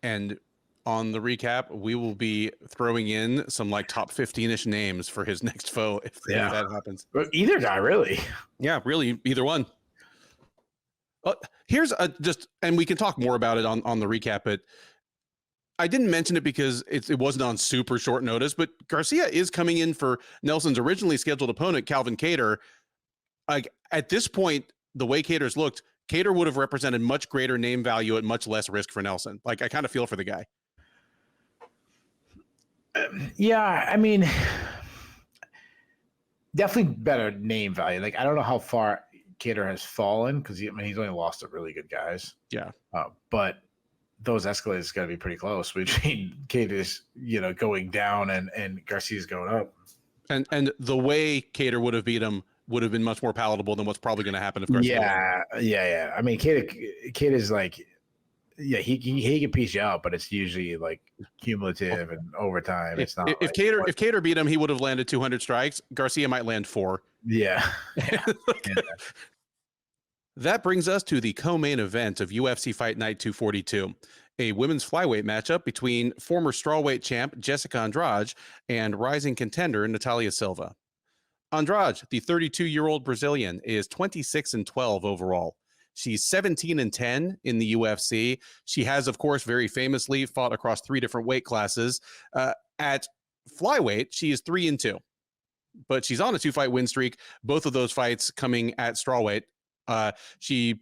And on the recap, we will be throwing in some like top 15-ish names for his next foe if that happens. Either guy, really. Yeah, really, either one. Here's and we can talk more about it on the recap, but I didn't mention it because it wasn't on super short notice, but Garcia is coming in for Nelson's originally scheduled opponent, Calvin Kattar. Like at this point, the way Kattar's looked, Kattar would have represented much greater name value at much less risk for Nelson. Like I kind of feel for the guy. Yeah, I mean, definitely better name value. Like I don't know how far Kattar has fallen because he's only lost to really good guys. Yeah, but those escalators got to be pretty close between Kattar's going down and Garcia's going up. And the way Kattar would have beat him would have been much more palatable than what's probably going to happen if Garcia. Yeah. I mean, Kattar's like, yeah, he can piece you out, but it's usually like cumulative and overtime. It's not if Kattar beat him, he would have landed 200 strikes. Garcia might land 4. Yeah. That brings us to the co-main event of UFC Fight Night 242, a women's flyweight matchup between former strawweight champ Jessica Andrade and rising contender Natalia Silva. Andrade, the 32-year-old Brazilian, is 26-12 overall. She's 17-10 in the UFC. She has, of course, very famously fought across 3 different weight classes. At flyweight, she is 3-2, but she's on a 2-fight win streak. Both of those fights coming at strawweight. She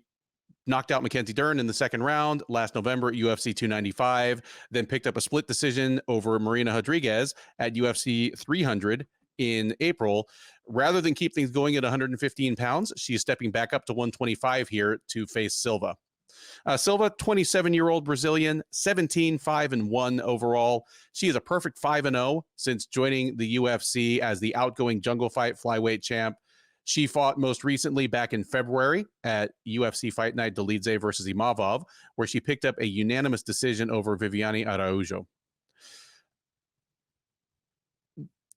knocked out Mackenzie Dern in the second round last November at UFC 295, then picked up a split decision over Marina Rodriguez at UFC 300 in April. Rather than keep things going at 115 pounds, she is stepping back up to 125 here to face Silva. Silva, 27-year-old Brazilian, 17-5-1 overall. She is a perfect 5-0 since joining the UFC as the outgoing Jungle Fight flyweight champ. She fought most recently back in February at UFC Fight Night Dolidze versus Imavov, where she picked up a unanimous decision over Viviane Araújo.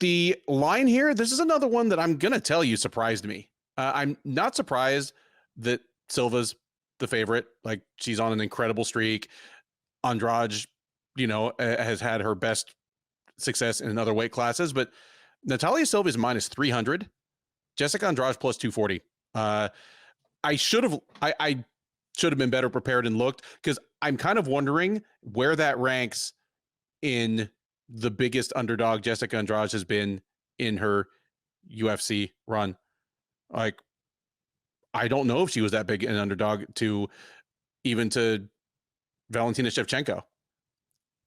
The line here, this is another one that I'm going to tell you surprised me. I'm not surprised that Silva's the favorite. Like, she's on an incredible streak. Andrade, has had her best success in other weight classes, but Natalia Silva is minus 300. Jessica Andrade plus 240. I should have been better prepared and looked, because I'm kind of wondering where that ranks in the biggest underdog Jessica Andrade has been in her UFC run. Like, I don't know if she was that big an underdog to Valentina Shevchenko.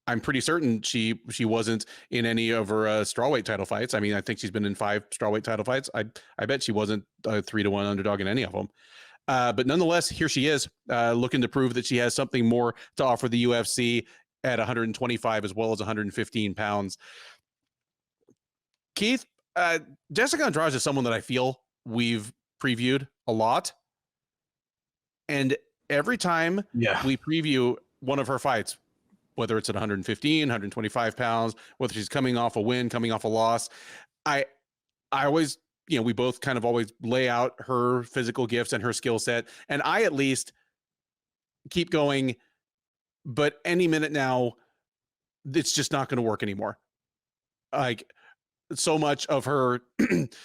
I'm pretty certain she wasn't in any of her strawweight title fights. I mean, I think she's been in 5 strawweight title fights. I bet she wasn't a 3-1 underdog in any of them. But nonetheless, here she is, looking to prove that she has something more to offer the UFC at 125 as well as 115 pounds. Keith, Jessica Andrade is someone that I feel we've previewed a lot. And every time we preview one of her fights, whether it's at 115, 125 pounds, whether she's coming off a win, coming off a loss, I always, we both kind of always lay out her physical gifts and her skill set. And I at least keep going, but any minute now, it's just not going to work anymore. Like, so much of her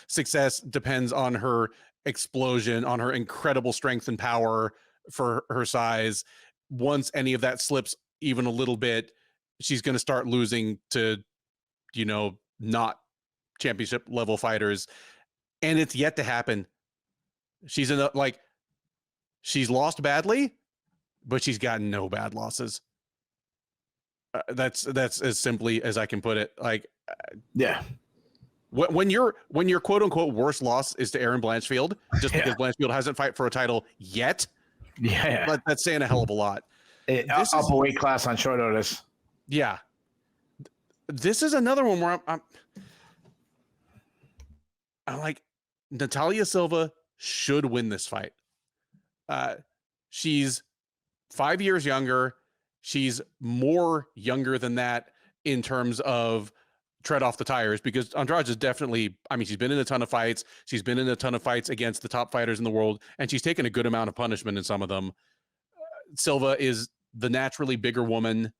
success depends on her explosion, on her incredible strength and power for her size. Once any of that slips even a little bit, she's going to start losing to, not championship level fighters. And it's yet to happen. She's she's lost badly, but she's gotten no bad losses. That's as simply as I can put it. When your quote unquote worst loss is to Erin Blanchfield, just because Blanchfield hasn't fight for a title yet, that's saying a hell of a lot. Up a weight class on short notice. Yeah, this is another one where I'm like, Natalia Silva should win this fight. She's 5 years younger. She's more younger than that in terms of tread off the tires, because Andrade is definitely, she's been in a ton of fights. She's been in a ton of fights against the top fighters in the world, and she's taken a good amount of punishment in some of them. Silva is the naturally bigger woman,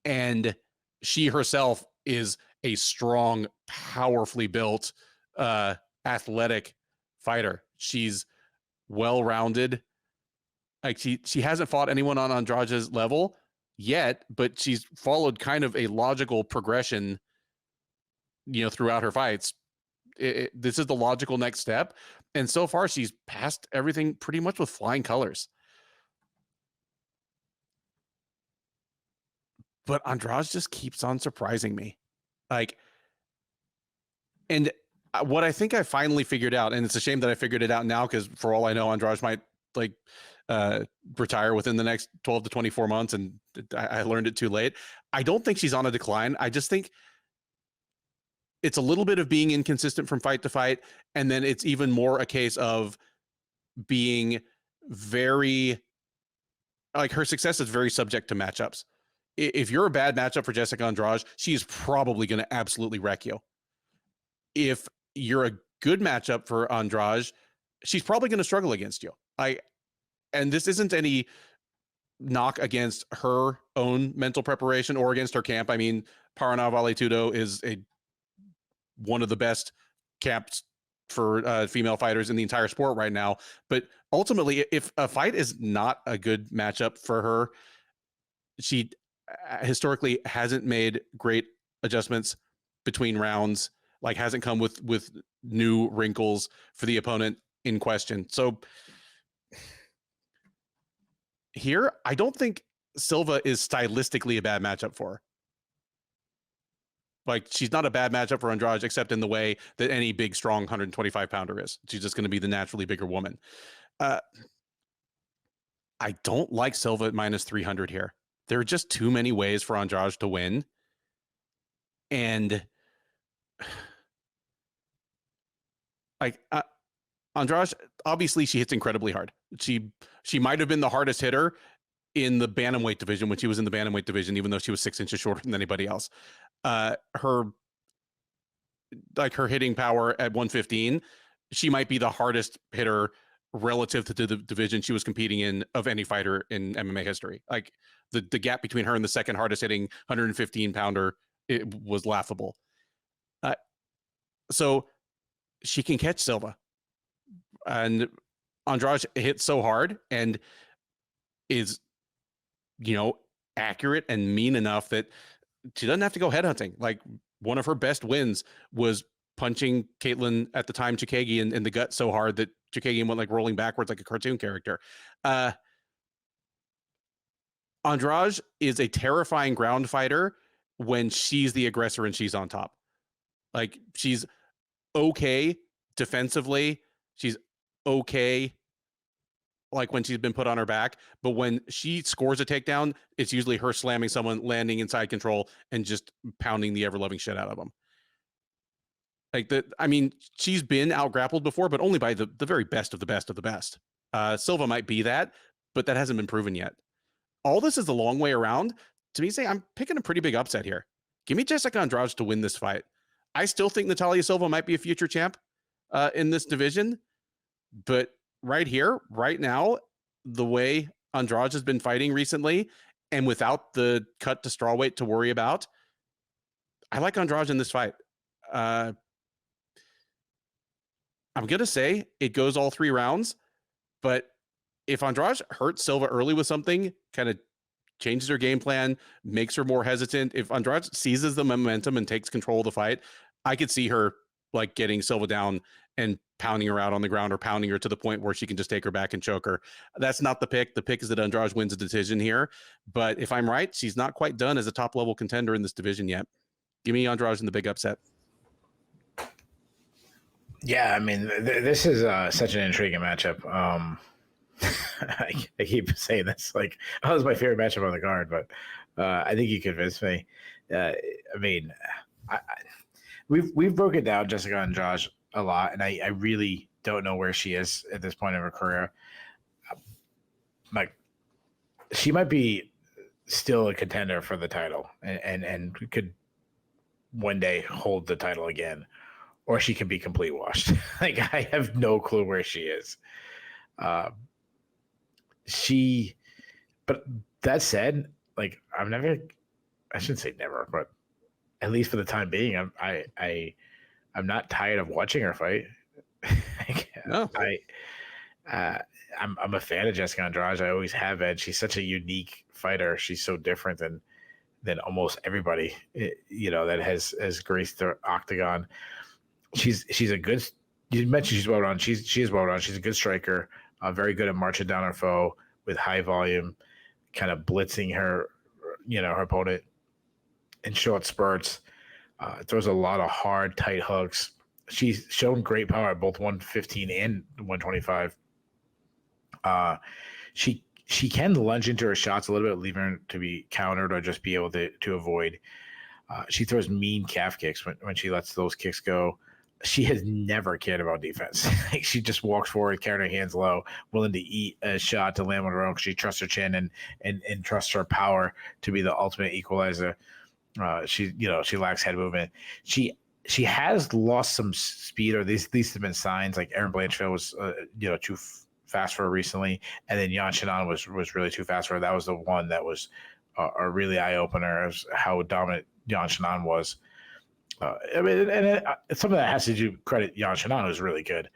and she herself is a strong, powerfully built, athletic fighter. She's well-rounded. Like, she hasn't fought anyone on Andrade's level yet, but she's followed kind of a logical progression, throughout her fights. This is the logical next step. And so far, she's passed everything pretty much with flying colors. But Andrade just keeps on surprising me. And what I think I finally figured out, and it's a shame that I figured it out now, because for all I know, Andrade might retire within the next 12 to 24 months, and I learned it too late. I don't think she's on a decline. I just think it's a little bit of being inconsistent from fight to fight, and then it's even more a case of being very, her success is very subject to matchups. If you're a bad matchup for Jessica Andrade, she is probably going to absolutely wreck you. If you're a good matchup for Andrade, she's probably going to struggle against you. And this isn't any knock against her own mental preparation or against her camp. Paraná Vale Tudo is one of the best camps for female fighters in the entire sport right now. But ultimately, if a fight is not a good matchup for her, she historically hasn't made great adjustments between rounds, hasn't come with new wrinkles for the opponent in question. So here, I don't think Silva is stylistically a bad matchup for her. She's not a bad matchup for Andrade, except in the way that any big, strong 125-pounder is. She's just going to be the naturally bigger woman. I don't like Silva at minus 300 here. There are just too many ways for Andrade to win. And Andrade, obviously, she hits incredibly hard. She might have been the hardest hitter in the bantamweight division when she was in the bantamweight division, even though she was 6 inches shorter than anybody else. Her hitting power at 115, she might be the hardest hitter relative to the division she was competing in of any fighter in MMA history. The gap between her and the second hardest hitting 115-pounder, it was laughable. So she can catch Silva. And Andrade hits so hard and is, accurate and mean enough that she doesn't have to go headhunting. One of her best wins was punching Caitlin, at the time Chikagi, in the gut so hard that Chikagi went rolling backwards like a cartoon character. Andrade is a terrifying ground fighter when she's the aggressor and she's on top. She's okay defensively. She's okay when she's been put on her back, but when she scores a takedown, it's usually her slamming someone, landing inside control, and just pounding the ever-loving shit out of them. She's been out-grappled before, but only by the very best of the best of the best. Silva might be that, but that hasn't been proven yet. All this is a long way around to me saying I'm picking a pretty big upset here. Give me Jessica Andrade to win this fight. I still think Natalia Silva might be a future champ in this division, but right here, right now, the way Andrade has been fighting recently, and without the cut to strawweight to worry about, I like Andrade in this fight. I'm going to say it goes all 3 rounds, but if Andrade hurts Silva early with something, kind of changes her game plan, makes her more hesitant, if Andrade seizes the momentum and takes control of the fight, I could see her like getting Silva down and pounding her out on the ground or pounding her to the point where she can just take her back and choke her. That's not the pick. The pick is that Andrade wins a decision here. But if I'm right, she's not quite done as a top level contender in this division yet. Give me Andrade in the big upset. Yeah, I mean, this is such an intriguing matchup. I keep saying this, like, oh, it was my favorite matchup on the card, but I think you convinced me. I mean, we've broken down Jessica Andrade a lot, and I really don't know where she is at this point in her career. Like, she might be still a contender for the title, and could one day hold the title again, or she could be complete washed. Like, I have no clue where she is. But that said, like, I shouldn't say never, but at least for the time being, I'm not tired of watching her fight. No. I'm a fan of Jessica Andrade. I always have been. She's such a unique fighter. She's so different than almost everybody, that has graced the octagon. She's a good. You mentioned she's well run. She is well run. She's a good striker. Very good at marching down her foe with high volume, kind of blitzing her opponent in short spurts. Throws a lot of hard, tight hooks. She's shown great power at both 115 and 125. She can lunge into her shots a little bit, leaving her to be countered or just be able to avoid. She throws mean calf kicks when she lets those kicks go. She has never cared about defense. Like, she just walks forward, carrying her hands low, willing to eat a shot to land on her own because she trusts her chin and trusts her power to be the ultimate equalizer. She lacks head movement. She has lost some speed, or these have been signs. Like, Erin Blanchfield was too fast for her recently, and then Yan Xiaonan was really too fast for her. That was the one that was a really eye opener, as how dominant Yan Xiaonan was. Some of that has to do credit Yan Xiaonan, who's really good.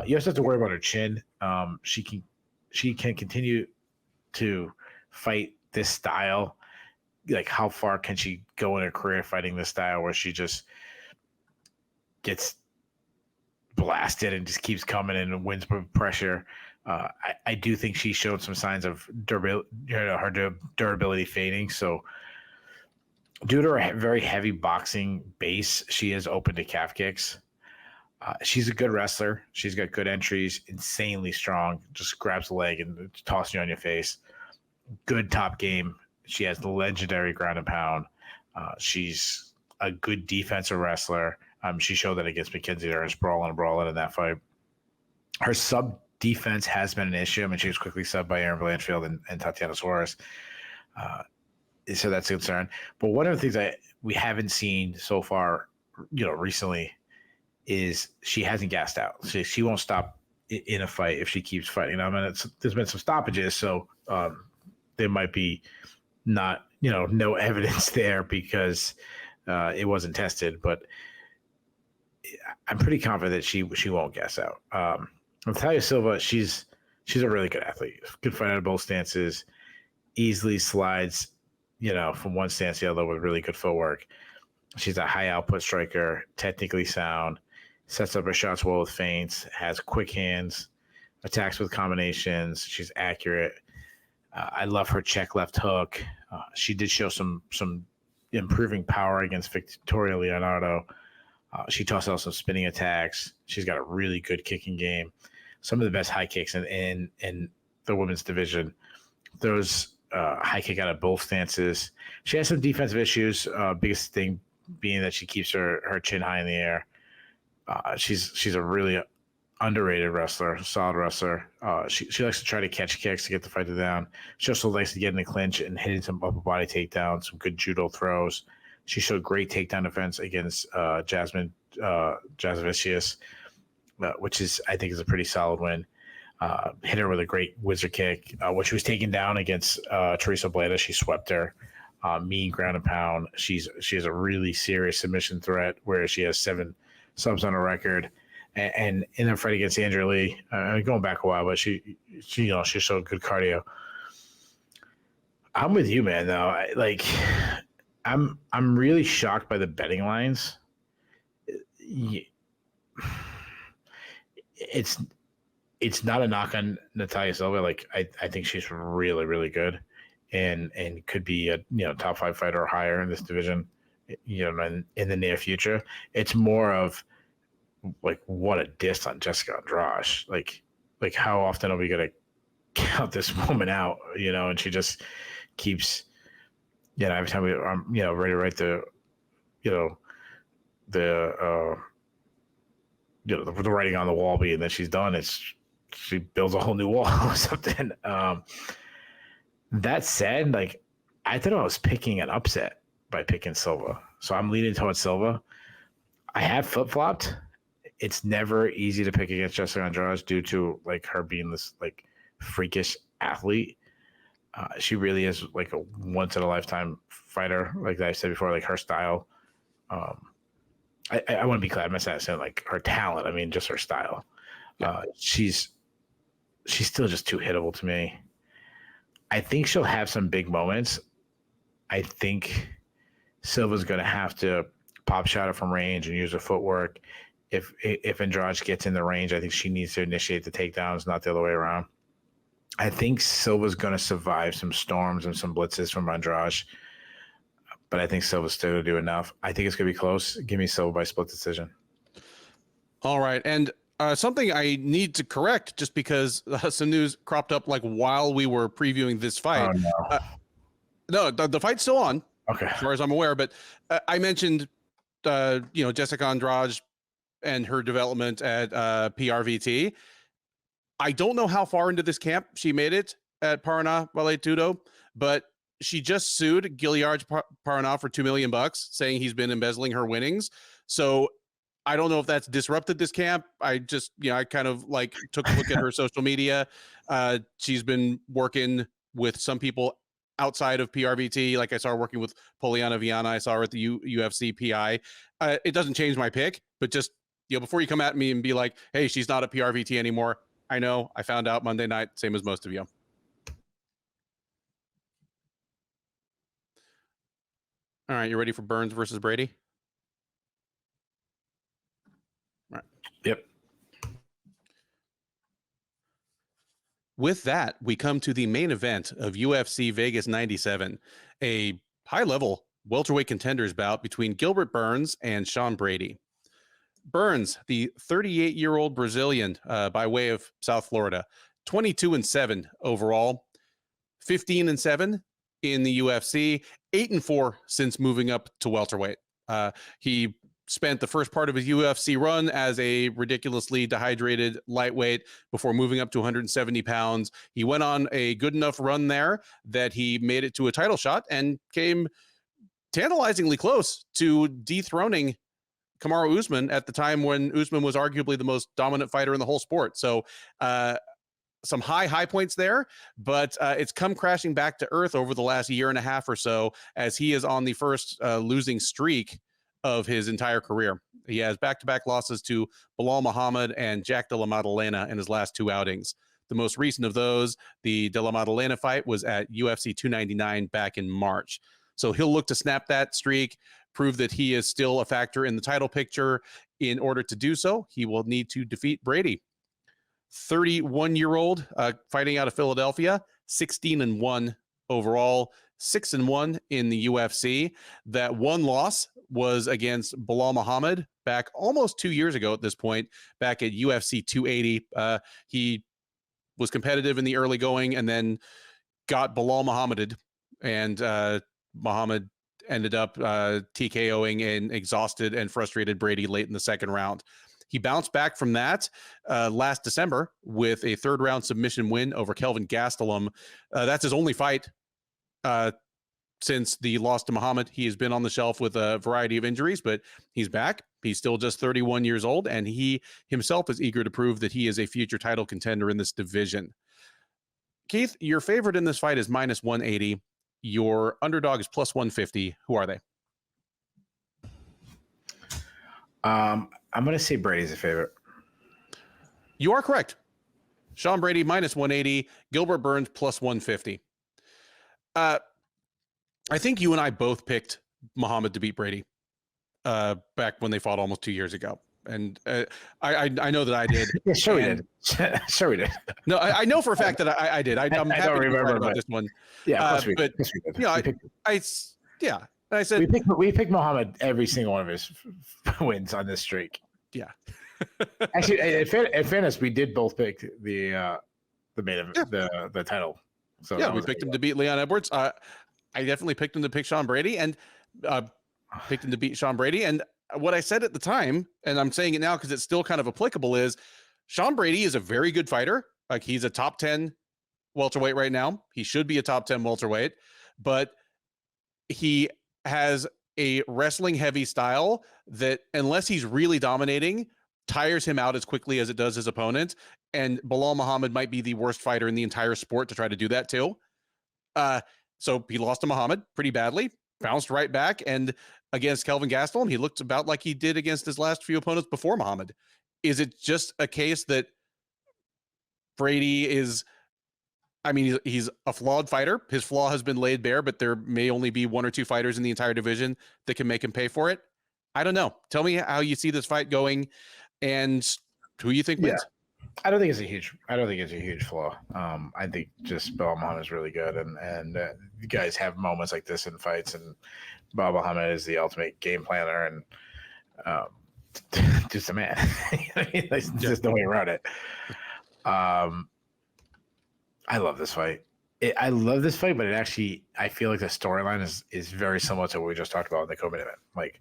You also have to worry about her chin. She can continue to fight this style. Like, how far can she go in her career fighting this style where she just gets blasted and just keeps coming and wins with pressure? I do think she showed some signs of her durability fading. So, due to her very heavy boxing base, she is open to calf kicks. She's a good wrestler. She's got good entries, insanely strong. Just grabs the leg and tosses you on your face. Good top game. She has the legendary ground and pound. She's a good defensive wrestler. She showed that against McKenzie. There was brawling in that fight. Her sub defense has been an issue. I mean, she was quickly subbed by Erin Blanchfield and Tatiana Suarez. So that's a concern. But one of the things that we haven't seen so far, recently, is she hasn't gassed out. She won't stop in a fight if she keeps fighting. I mean, there's been some stoppages, so there might be no evidence there because it wasn't tested. But I'm pretty confident that she won't gas out. Natalia Silva, she's a really good athlete. Good fight out of both stances. Easily slides, from one stance to the other with really good footwork. She's a high output striker, technically sound, sets up her shots well with feints, has quick hands, attacks with combinations. She's accurate. I love her check left hook. She did show some improving power against Victoria Leonardo. She tossed out some spinning attacks. She's got a really good kicking game. Some of the best high kicks in the women's division. Those high kick out of both stances. She has some defensive issues. Biggest thing being that she keeps her chin high in the air. She's a really underrated wrestler, solid wrestler. She likes to try to catch kicks to get the fight down. She also likes to get in the clinch and hitting some upper body takedowns, some good judo throws. She showed great takedown defense against Jasmine Jasvicius, which is, I think, is a pretty solid win. Hit her with a great wizard kick. When she was taken down against Teresa Bleda, she swept her. Mean ground and pound. She has a really serious submission threat where she has 7 subs on her record. And in her fight against Andrea Lee, going back a while, but she showed good cardio. I'm with you, man. Though, I'm really shocked by the betting lines. It's not a knock on Natalia Silva. I think she's really, really good, and could be a top 5 fighter or higher in this division, in the near future. It's more of what a diss on Jessica Andrade. Like how often are we gonna count this woman out? And she just keeps, every time I'm ready to write the writing on the wall being that she's done. She builds a whole new wall or something. That said, I thought I was picking an upset by picking Silva, so I'm leaning towards Silva. I have flip flopped. It's never easy to pick against Jessica Andrade due to her being this freakish athlete. She really is a once in a lifetime fighter. Like I said before, her style. I want to be clear. I'm not saying her talent. I mean, just her style. Yeah. She's still just too hittable to me. I think she'll have some big moments. I think Silva's going to have to pop shot her from range and use her footwork. If Andrade gets in the range, I think she needs to initiate the takedowns, not the other way around. I think Silva's going to survive some storms and some blitzes from Andrade, but I think Silva's still going to do enough. I think it's going to be close. Give me Silva by split decision. All right. And something I need to correct, just because some news cropped up while we were previewing this fight. Oh, no. No, the fight's still on, okay, as far as I'm aware. But I mentioned, Jessica Andrade and her development at PRVT. I don't know how far into this camp she made it at Paraná Vale Tudo, but she just sued Gilliard Paraná for $2 million, saying he's been embezzling her winnings. So I don't know if that's disrupted this camp. I just, I kind of took a look at her social media. She's been working with some people outside of PRVT. I saw her working with Poliana Viana. I saw her at the UFC PI. It doesn't change my pick, but just, before you come at me and be like, hey, she's not at PRVT anymore. I know. I found out Monday night, same as most of you. All right, you ready for Burns versus Brady? All right. Yep. With that, we come to the main event of UFC Vegas 97, a high-level welterweight contenders bout between Gilbert Burns and Sean Brady. Burns, the 38-year-old Brazilian, by way of South Florida, 22-7 overall, 15-7 in the UFC, 8-4 since moving up to welterweight. He spent the first part of his UFC run as a ridiculously dehydrated lightweight before moving up to 170 pounds. He went on a good enough run there that he made it to a title shot and came tantalizingly close to dethroning Kamaru Usman at the time when Usman was arguably the most dominant fighter in the whole sport. So some high points there, but it's come crashing back to earth over the last year and a half or so, as he is on the first losing streak of his entire career. He has back-to-back losses to Bilal Muhammad and Jack de la Maddalena in his last 2 outings. The most recent of those, the de la Maddalena fight, was at UFC 299 back in March. So he'll look to snap that streak, prove that he is still a factor in the title picture. In order to do so, he will need to defeat Brady. 31-year-old fighting out of Philadelphia, 16-1 overall, 6-1 in the UFC. That one loss was against Bilal Muhammad back almost 2 years ago at this point, back at UFC 280. He was competitive in the early going and then got Bilal Muhammaded, and Muhammad ended up TKOing an exhausted and frustrated Brady late in the second round. He bounced back from that last December with a 3rd-round submission win over Kelvin Gastelum. That's his only fight since the loss to Muhammad. He has been on the shelf with a variety of injuries, but he's back. He's still just 31 years old, and he himself is eager to prove that he is a future title contender in this division. Keith, your favorite in this fight is minus 180. Your underdog is plus 150. Who are they? I'm going to say Brady's a favorite. You are correct. Sean Brady minus 180. Gilbert Burns plus 150. I think you and I both picked Muhammad to beat Brady back when they fought almost 2 years ago. And I know that I did. Yeah, sure we did. Sure we did. No, I know for a fact that I did. I'm happy don't to remember about this one. Yeah, we did. You know, I said we picked Muhammad every single one of his wins on this streak. Yeah. Actually, in fairness, we did both pick the main event, the title. So yeah, we picked him to beat Leon Edwards. I definitely picked him to pick Sean Brady and picked him to beat Sean Brady. And what I said at the time, and I'm saying it now because it's still kind of applicable, is Sean Brady is a very good fighter. Like, he's a top 10 welterweight right now. He should be a top 10 welterweight, but he has a wrestling heavy style that, unless he's really dominating, tires him out as quickly as it does his opponent. And Bilal Muhammad might be the worst fighter in the entire sport to try to do that too. So he lost to Muhammad pretty badly, bounced right back, and against Kelvin Gastelum, he looked about like he did against his last few opponents before Muhammad. Is it just a case that Brady is, I mean, he's a flawed fighter. His flaw has been laid bare, but there may only be 1 or 2 fighters in the entire division that can make him pay for it? I don't know. Tell me how you see this fight going and who you think wins. I don't think it's a huge flaw. I think just Bilal Muhammad is really good, and you guys have moments like this in fights, and Bilal Muhammad is the ultimate game planner, and just a man. There's just no way around it. I love this fight. I love this fight, but I feel like the storyline is very similar to what we just talked about in the co-main event. Like,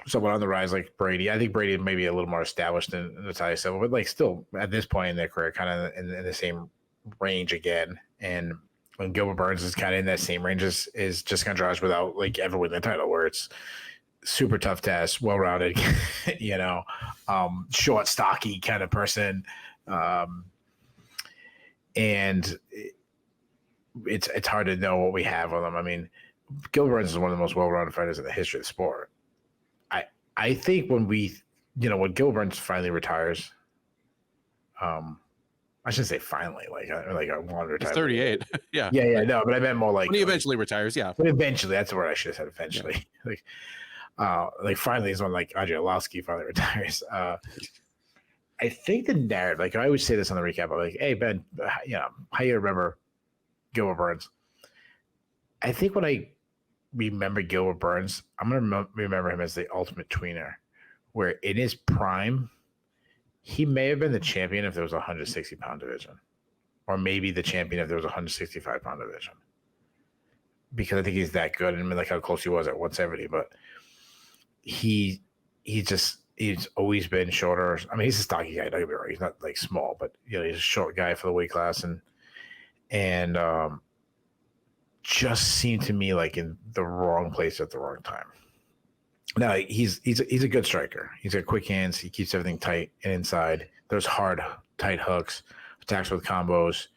someone on the rise like Brady. I think Brady may be a little more established than Natalia Silva, but like still at this point in their career, kind of in the same range again. And when Gilbert Burns is kind of in that same range is Jessica Andrade without like ever winning the title, where it's super tough test, well-rounded, short, stocky kind of person. And it's hard to know what we have on them. I mean, Gilbert Burns is one of the most well-rounded fighters in the history of the sport. I think when when Gilbert Burns finally retires, I shouldn't say finally, like I want to retire. He's 38. Yeah. Yeah, no, but I meant more like when he eventually retires. Yeah. But eventually, that's the word I should have said. Eventually, yeah. like finally is when like Andrei Arlovski finally retires. I think the narrative, like I always say this on the recap, I'm like, hey Ben, how you remember Gilbert Burns? I think when I remember Gilbert Burns, I'm going to remember him as the ultimate tweener, where in his prime, he may have been the champion if there was a 160-pound division, or maybe the champion if there was a 165-pound division, because I think he's that good. And I mean, like how close he was at 170, but he's always been shorter. I mean, he's a stocky guy. Don't get me wrong. He's not like small, but he's a short guy for the weight class, and just seemed to me like in the wrong place at the wrong time. Now he's a good striker. He's got quick hands. He keeps everything tight and inside. There's hard, tight hooks, attacks with combos,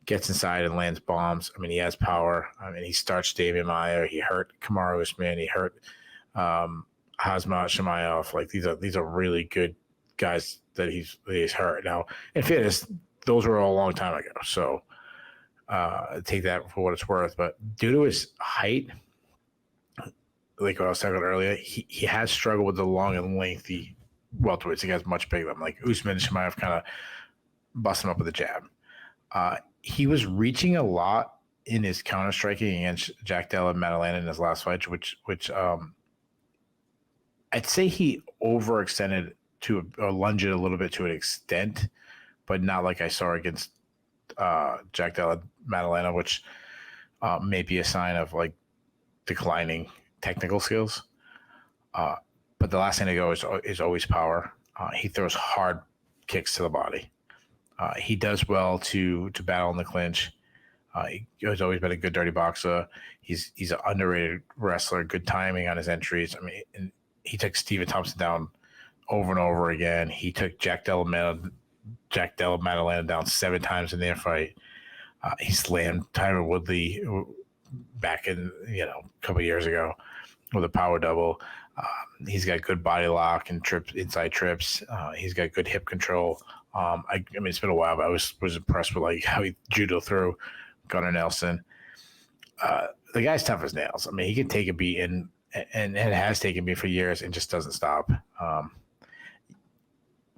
gets inside and lands bombs. I mean, he has power. I mean, he starts Damian Maia. He hurt Kamaru Usman. He hurt Hazmat Shemaev. Like these are really good guys that he's hurt. Now, in fairness, those were all a long time ago. So take that for what it's worth. But due to his height, like what I was talking about earlier, he has struggled with the long and lengthy welterweights. He guy's much bigger than him. Like Usman and Shemaev kind of bust him up with a jab. He was reaching a lot in his counter striking against Jack Della Maddalena in his last fight, which I'd say he overextended or lunged it a little bit to an extent, but not like I saw against Jack Della Maddalena, which may be a sign of like declining technical skills. but the last thing to go is always power. He throws hard kicks to the body. He does well to battle in the clinch. He has always been a good dirty boxer. He's an underrated wrestler. Good timing on his entries. I mean, and he took Stephen Thompson down over and over again. He took Jack Della Maddalena down 7 times in their fight. He slammed Tyron Woodley back in a couple of years ago with a power double. He's got good body lock and inside trips. He's got good hip control. I mean, it's been a while, but I was impressed with like how he judo through Gunnar Nelson. The guy's tough as nails. I mean, he can take a beat and has taken me for years and just doesn't stop.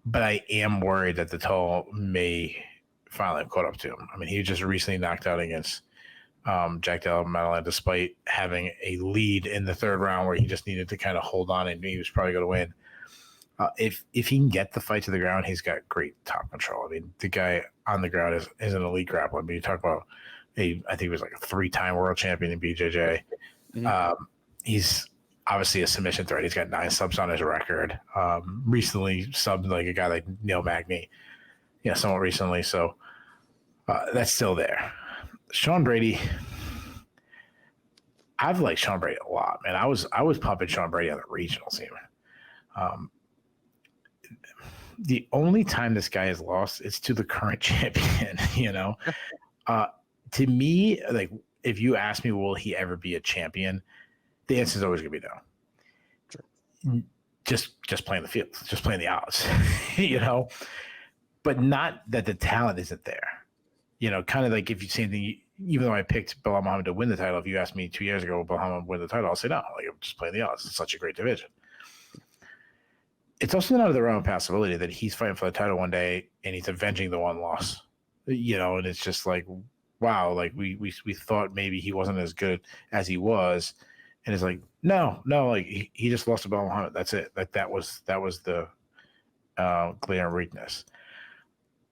But I am worried that the toll may finally have caught up to him. I mean, he just recently knocked out against Jack Della Maddalena, despite having a lead in the 3rd round where he just needed to kind of hold on and he was probably going to win. If he can get the fight to the ground, he's got great top control. I mean, the guy on the ground is an elite grappler. I mean, you talk about I think he was like a 3-time world champion in BJJ. Mm-hmm. He's obviously a submission threat. He's got 9 subs on his record. Recently subbed like a guy like Neil Magny, somewhat recently. So that's still there. Sean Brady, I've liked Sean Brady a lot, man. I was pumping Sean Brady on the regional scene. The only time this guy has lost is to the current champion, to me, like, if you ask me, will he ever be a champion? The answer is always going to be no. Sure. Just playing the field, just playing the odds, but not that the talent isn't there. Kind of like if you say anything, even though I picked Belal Muhammad to win the title, if you asked me 2 years ago, will Belal Muhammad win the title? I'll say no. Like, I'm just playing the odds. It's such a great division. It's also not out of the realm of possibility that he's fighting for the title one day and he's avenging the one loss, and it's just like, wow, like we thought maybe he wasn't as good as he was. And it's like, no, like he just lost to Belal Muhammad. That's it. Like that was the glaring weakness.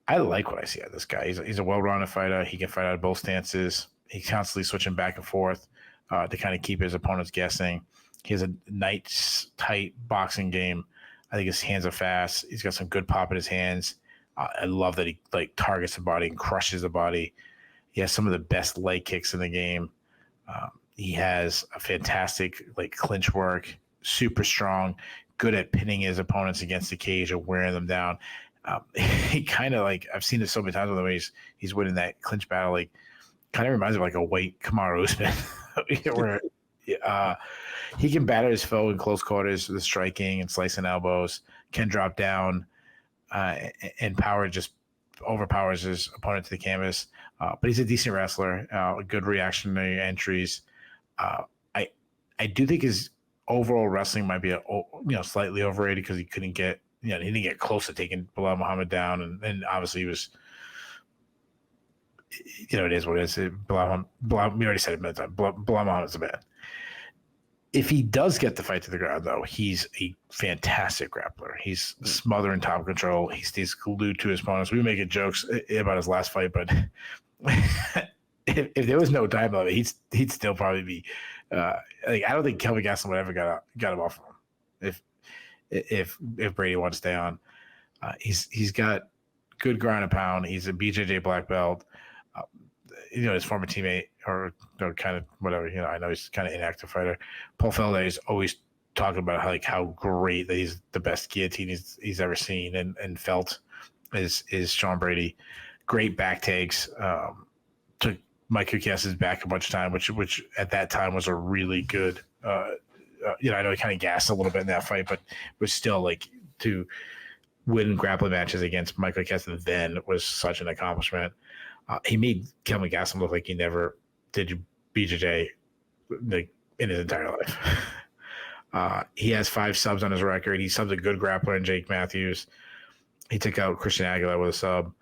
I like what I see out of this guy. He's a well-rounded fighter. He can fight out of both stances. He's constantly switching back and forth to kind of keep his opponents guessing. He has a nice, tight boxing game. I think his hands are fast. He's got some good pop in his hands. I love that he like targets the body and crushes the body. He has some of the best leg kicks in the game. He has a fantastic like clinch work, super strong, good at pinning his opponents against the cage or wearing them down. He kind of like, I've seen it so many times with the way he's winning that clinch battle, like kind of reminds me of like a white Kamaru Usman where he can batter his foe in close quarters with striking and slicing elbows, can drop down and power just overpowers his opponent to the canvas. But he's a decent wrestler, good reactionary entries. I do think his overall wrestling might be slightly overrated because he couldn't get he didn't get close to taking Belal Muhammad down, and obviously he was. It is what it is. Belal, we already said it a minute time. Belal Muhammad's a man. If he does get the fight to the ground, though, he's a fantastic grappler. He's smothering top control. He stays glued to his opponents. We were making jokes about his last fight, but if there was no time limit, he'd still probably be. I don't think Kelvin Gastelum would ever got him off of him if Brady wanted to stay on. He's got good ground and pound. He's a BJJ black belt. His former teammate or kind of whatever, I know he's kind of inactive fighter. Paul Felder is always talking about how great that he's the best guillotine he's ever seen and felt is Sean Brady. Great back takes. Took Mike Kukas's back a bunch of time, which at that time was a really good, I know he kind of gassed a little bit in that fight, but was still like to win grappling matches against Mike Kukasa then was such an accomplishment. He made Kelvin Gastelum look like he never did BJJ like in his entire life. He has 5 subs on his record. He subbed a good grappler in Jake Matthews. He took out Christian Aguilar with a sub.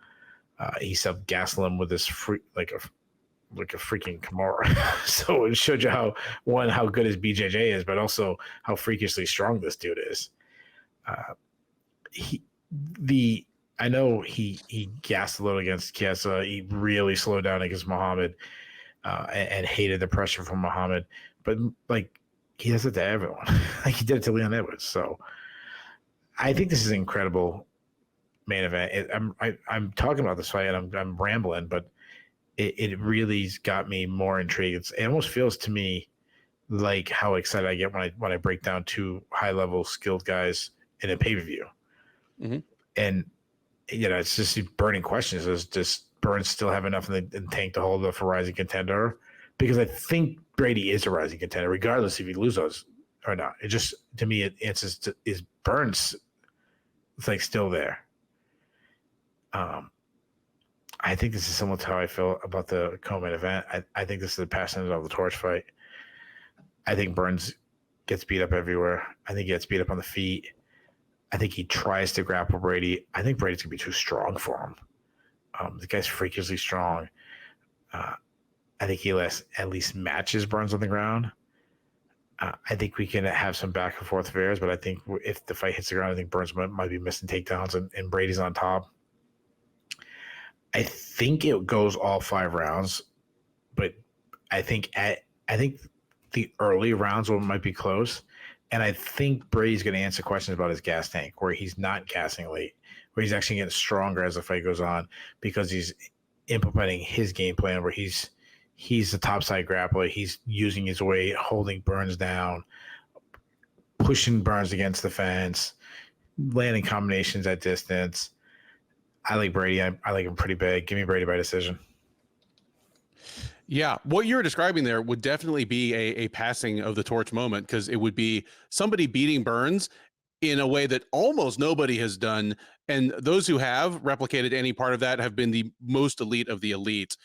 He subbed Gastelum with this like a freaking Kimura. So it showed you how good his BJJ is, but also how freakishly strong this dude is. I know he gassed a little against Chiesa. He really slowed down against Muhammad and hated the pressure from Muhammad. But like he does it to everyone. Like he did it to Leon Edwards. So I think this is an incredible main event. I'm talking about this fight and I'm rambling, but it really's got me more intrigued. It almost feels to me like how excited I get when I break down two high level skilled guys in a pay-per-view. Mm-hmm. And it's just burning questions. Does Burns still have enough in the tank to hold up a rising contender? Because I think Brady is a rising contender, regardless if he loses or not. It just, to me, it answers to, is Burns like still there? I think this is similar to how I feel about the co-main event. I think this is the passing of the torch fight. I think Burns gets beat up everywhere. I think he gets beat up on the feet. I think he tries to grapple Brady. I think Brady's going to be too strong for him. The guy's freakishly strong. I think he at least matches Burns on the ground. I think we can have some back and forth affairs, but I think if the fight hits the ground, I think Burns might be missing takedowns and Brady's on top. I think it goes all 5 rounds, but I think the early rounds might be close. And I think Brady's going to answer questions about his gas tank, where he's not gassing late, where he's actually getting stronger as the fight goes on because he's implementing his game plan where he's the topside grappler. He's using his weight, holding Burns down, pushing Burns against the fence, landing combinations at distance. I like Brady. I like him pretty big. Give me Brady by decision. Yeah, what you're describing there would definitely be a passing of the torch moment, because it would be somebody beating Burns in a way that almost nobody has done. And those who have replicated any part of that have been the most elite of the elite.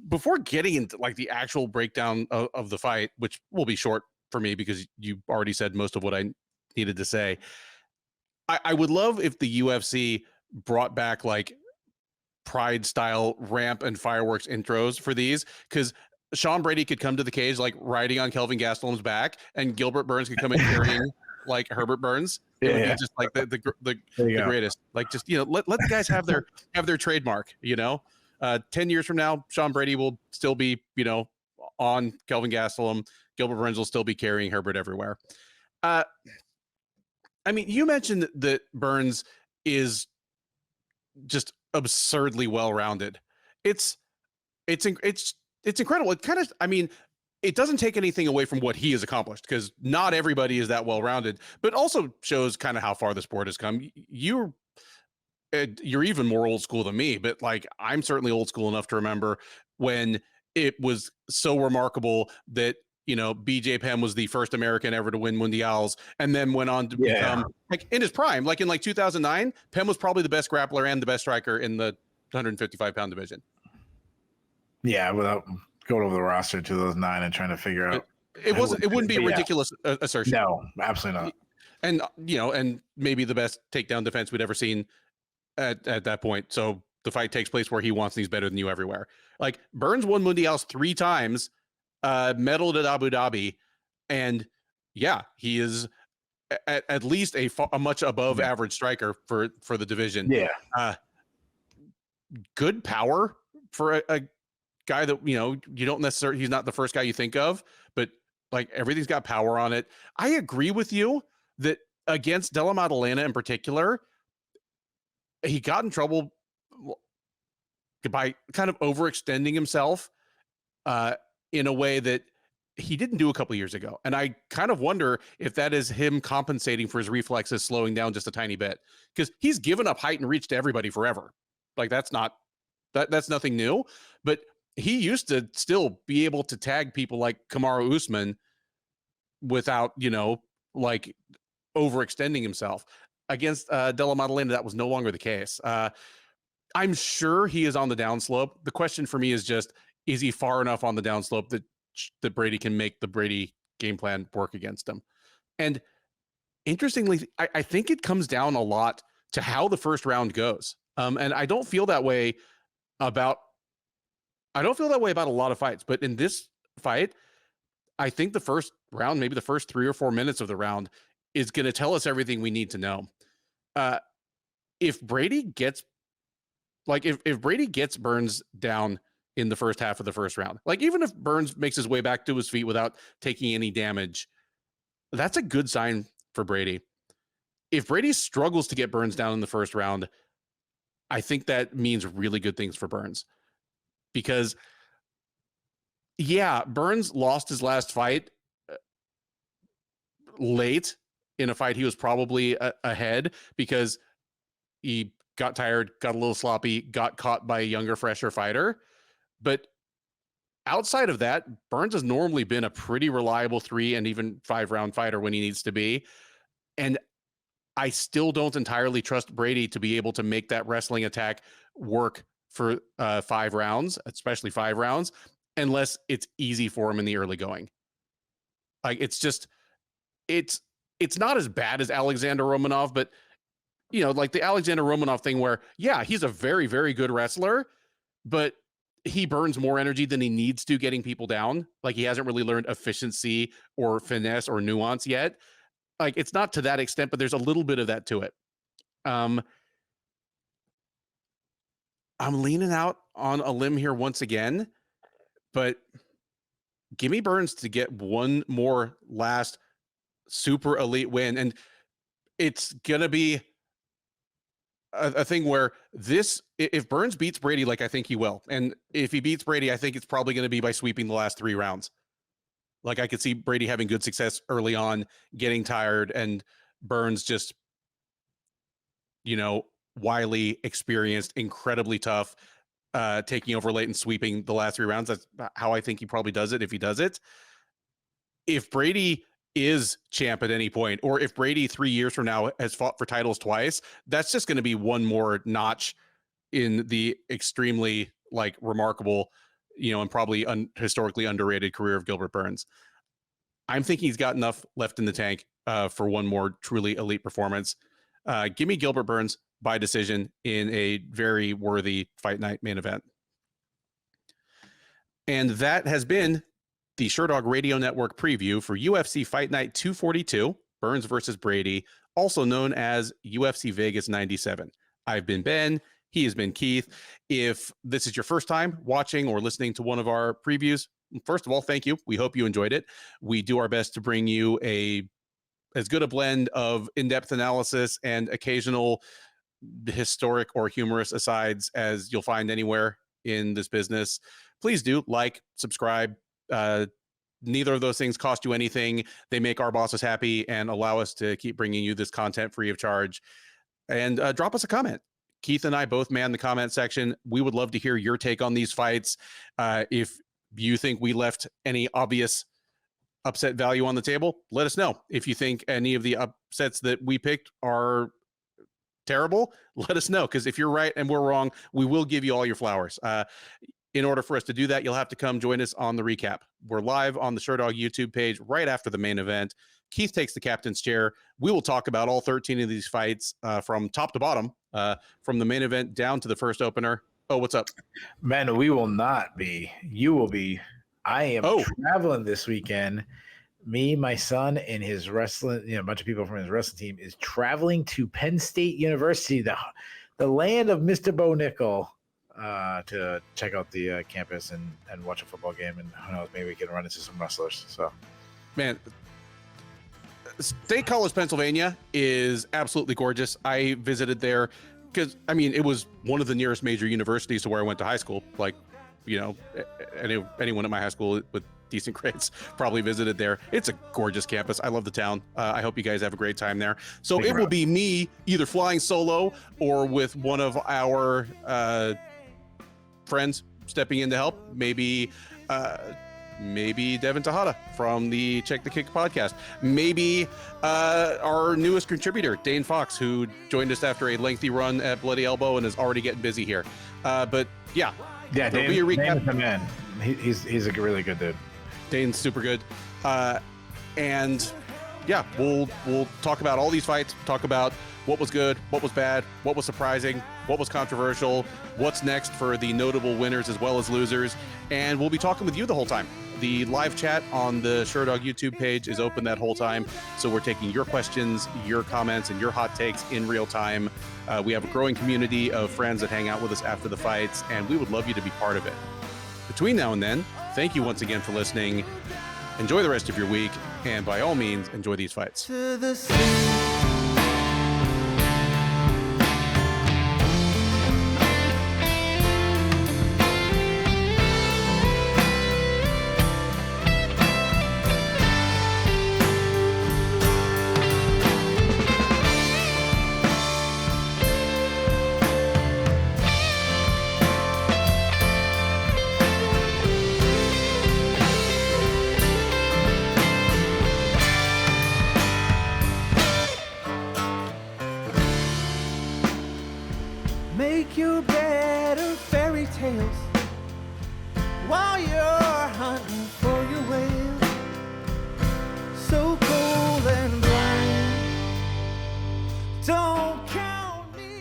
Before getting into like the actual breakdown of the fight, which will be short for me because you already said most of what I needed to say, I would love if the UFC brought back like Pride style ramp and fireworks intros for these, because Sean Brady could come to the cage like riding on Kelvin Gastelum's back, and Gilbert Burns could come in carrying like Herbert Burns. It would be just like the greatest. Like, just let the guys have their trademark. 10 years from now, Sean Brady will still be on Kelvin Gastelum. Gilbert Burns will still be carrying Herbert everywhere. I mean, you mentioned that Burns is just absurdly well-rounded. It's incredible. It kind of, I mean, it doesn't take anything away from what he has accomplished, because not everybody is that well-rounded, but also shows kind of how far the sport has come. You're even more old school than me, but like, I'm certainly old school enough to remember when it was so remarkable that BJ Penn was the first American ever to win Mundials, and then went on to become like in his prime, like in like 2009, Penn was probably the best grappler and the best striker in the 155-pound division. Yeah, without going over the roster in 2009 and trying to figure out, it wouldn't be a ridiculous assertion. No, absolutely not. And and maybe the best takedown defense we'd ever seen at that point. So the fight takes place where he wants, and he's better than you everywhere. Like, Burns won Mundials 3 times. Medaled at Abu Dhabi, and he is at least a much above average striker for the division. Good power for a guy that you don't necessarily, he's not the first guy you think of, but like, everything's got power on it. I agree with you that against Della Maddalena in particular, he got in trouble by kind of overextending himself in a way that he didn't do a couple years ago. And I kind of wonder if that is him compensating for his reflexes slowing down just a tiny bit, because he's given up height and reach to everybody forever. Like, that's nothing new, but he used to still be able to tag people like Kamaru Usman without, like, overextending himself. Against Della Maddalena, that was no longer the case. I'm sure he is on the downslope. The question for me is just, is he far enough on the downslope that Brady can make the Brady game plan work against him? And interestingly, I think it comes down a lot to how the first round goes. And I don't feel that way about a lot of fights, but in this fight, I think the first round, maybe the first 3 or 4 minutes of the round, is going to tell us everything we need to know. If Brady gets Burns down in the first half of the first round. Like, even if Burns makes his way back to his feet without taking any damage, that's a good sign for Brady. If Brady struggles to get Burns down in the first round, I think that means really good things for Burns. Because, yeah, Burns lost his last fight late in a fight he was probably ahead because he got tired, got a little sloppy, got caught by a younger, fresher fighter. But outside of that, Burns has normally been a pretty reliable 3 and even 5 round fighter when he needs to be. And I still don't entirely trust Brady to be able to make that wrestling attack work for 5 rounds, especially 5 rounds, unless it's easy for him in the early going. Like, it's just, it's not as bad as Alexander Romanov, but you know, like the Alexander Romanov thing where, yeah, he's a very, very good wrestler, but he burns more energy than he needs to getting people down. Like, he hasn't really learned efficiency or finesse or nuance yet. Like, it's not to that extent, but there's a little bit of that to it. I'm leaning out on a limb here once again, but give me Burns to get one more last super elite win. And it's going to be a thing where if Burns beats Brady, like I think he will, and if he beats Brady, I think it's probably going to be by sweeping the last 3 rounds. Like, I could see Brady having good success early on, getting tired, and Burns just, you know, wily, experienced, incredibly tough, taking over late and sweeping the last 3 rounds. That's how I think he probably does it if he does it. If Brady is champ at any point, or if Brady 3 years from now has fought for titles twice, that's just going to be one more notch in the extremely like remarkable, you know, and probably historically underrated career of Gilbert Burns. I'm thinking he's got enough left in the tank for one more truly elite performance. Give me Gilbert Burns by decision in a very worthy Fight Night main event. And that has been the Sherdog Radio Network preview for UFC Fight Night 242, Burns versus Brady, also known as UFC Vegas 97. I've been Ben. He has been Keith. If this is your first time watching or listening to one of our previews, first of all, thank you. We hope you enjoyed it. We do our best to bring you as good a blend of in-depth analysis and occasional historic or humorous asides as you'll find anywhere in this business. Please do like, subscribe. Neither of those things cost you anything. They make our bosses happy and allow us to keep bringing you this content free of charge. And drop us a comment. Keith and I both man the comment section. We would love to hear your take on these fights. If you think we left any obvious upset value on the table, let us know. If you think any of the upsets that we picked are terrible, let us know. Because if you're right and we're wrong, we will give you all your flowers. In order for us to do that, you'll have to come join us on the recap. We're live on the Sherdog YouTube page right after the main event. Keith takes the captain's chair. We will talk about all 13 of these fights from top to bottom, from the main event down to the first opener. Oh, what's up? Man, we will not be. You will be. I am traveling this weekend. Me, my son, and his wrestling, a bunch of people from his wrestling team is traveling to Penn State University, the land of Mr. Bo Nickal, to check out the campus and watch a football game, and who knows, maybe we can run into some wrestlers. So, man, State College, Pennsylvania is absolutely gorgeous. I visited there because, I mean, it was one of the nearest major universities to where I went to high school. Like, anyone at my high school with decent grades probably visited there. It's a gorgeous campus. I love the town. I hope you guys have a great time there. So it will be me either flying solo or with one of our friends stepping in to help. Maybe Devin Tejada from the Check the Kick podcast. Maybe our newest contributor, Dane Fox, who joined us after a lengthy run at Bloody Elbow and is already getting busy here. But yeah, Dane, be a recap. Dane's the man. He's a really good dude. Dane's super good. And yeah, we'll talk about all these fights, talk about what was good, what was bad, what was surprising, what was controversial, what's next for the notable winners as well as losers. And we'll be talking with you the whole time. The live chat on the Sherdog YouTube page is open that whole time. So we're taking your questions, your comments, and your hot takes in real time. We have a growing community of friends that hang out with us after the fights, and we would love you to be part of it. Between now and then, thank you once again for listening. Enjoy the rest of your week, and by all means, enjoy these fights. To the sea. Make your bed of fairy tales while you're hunting for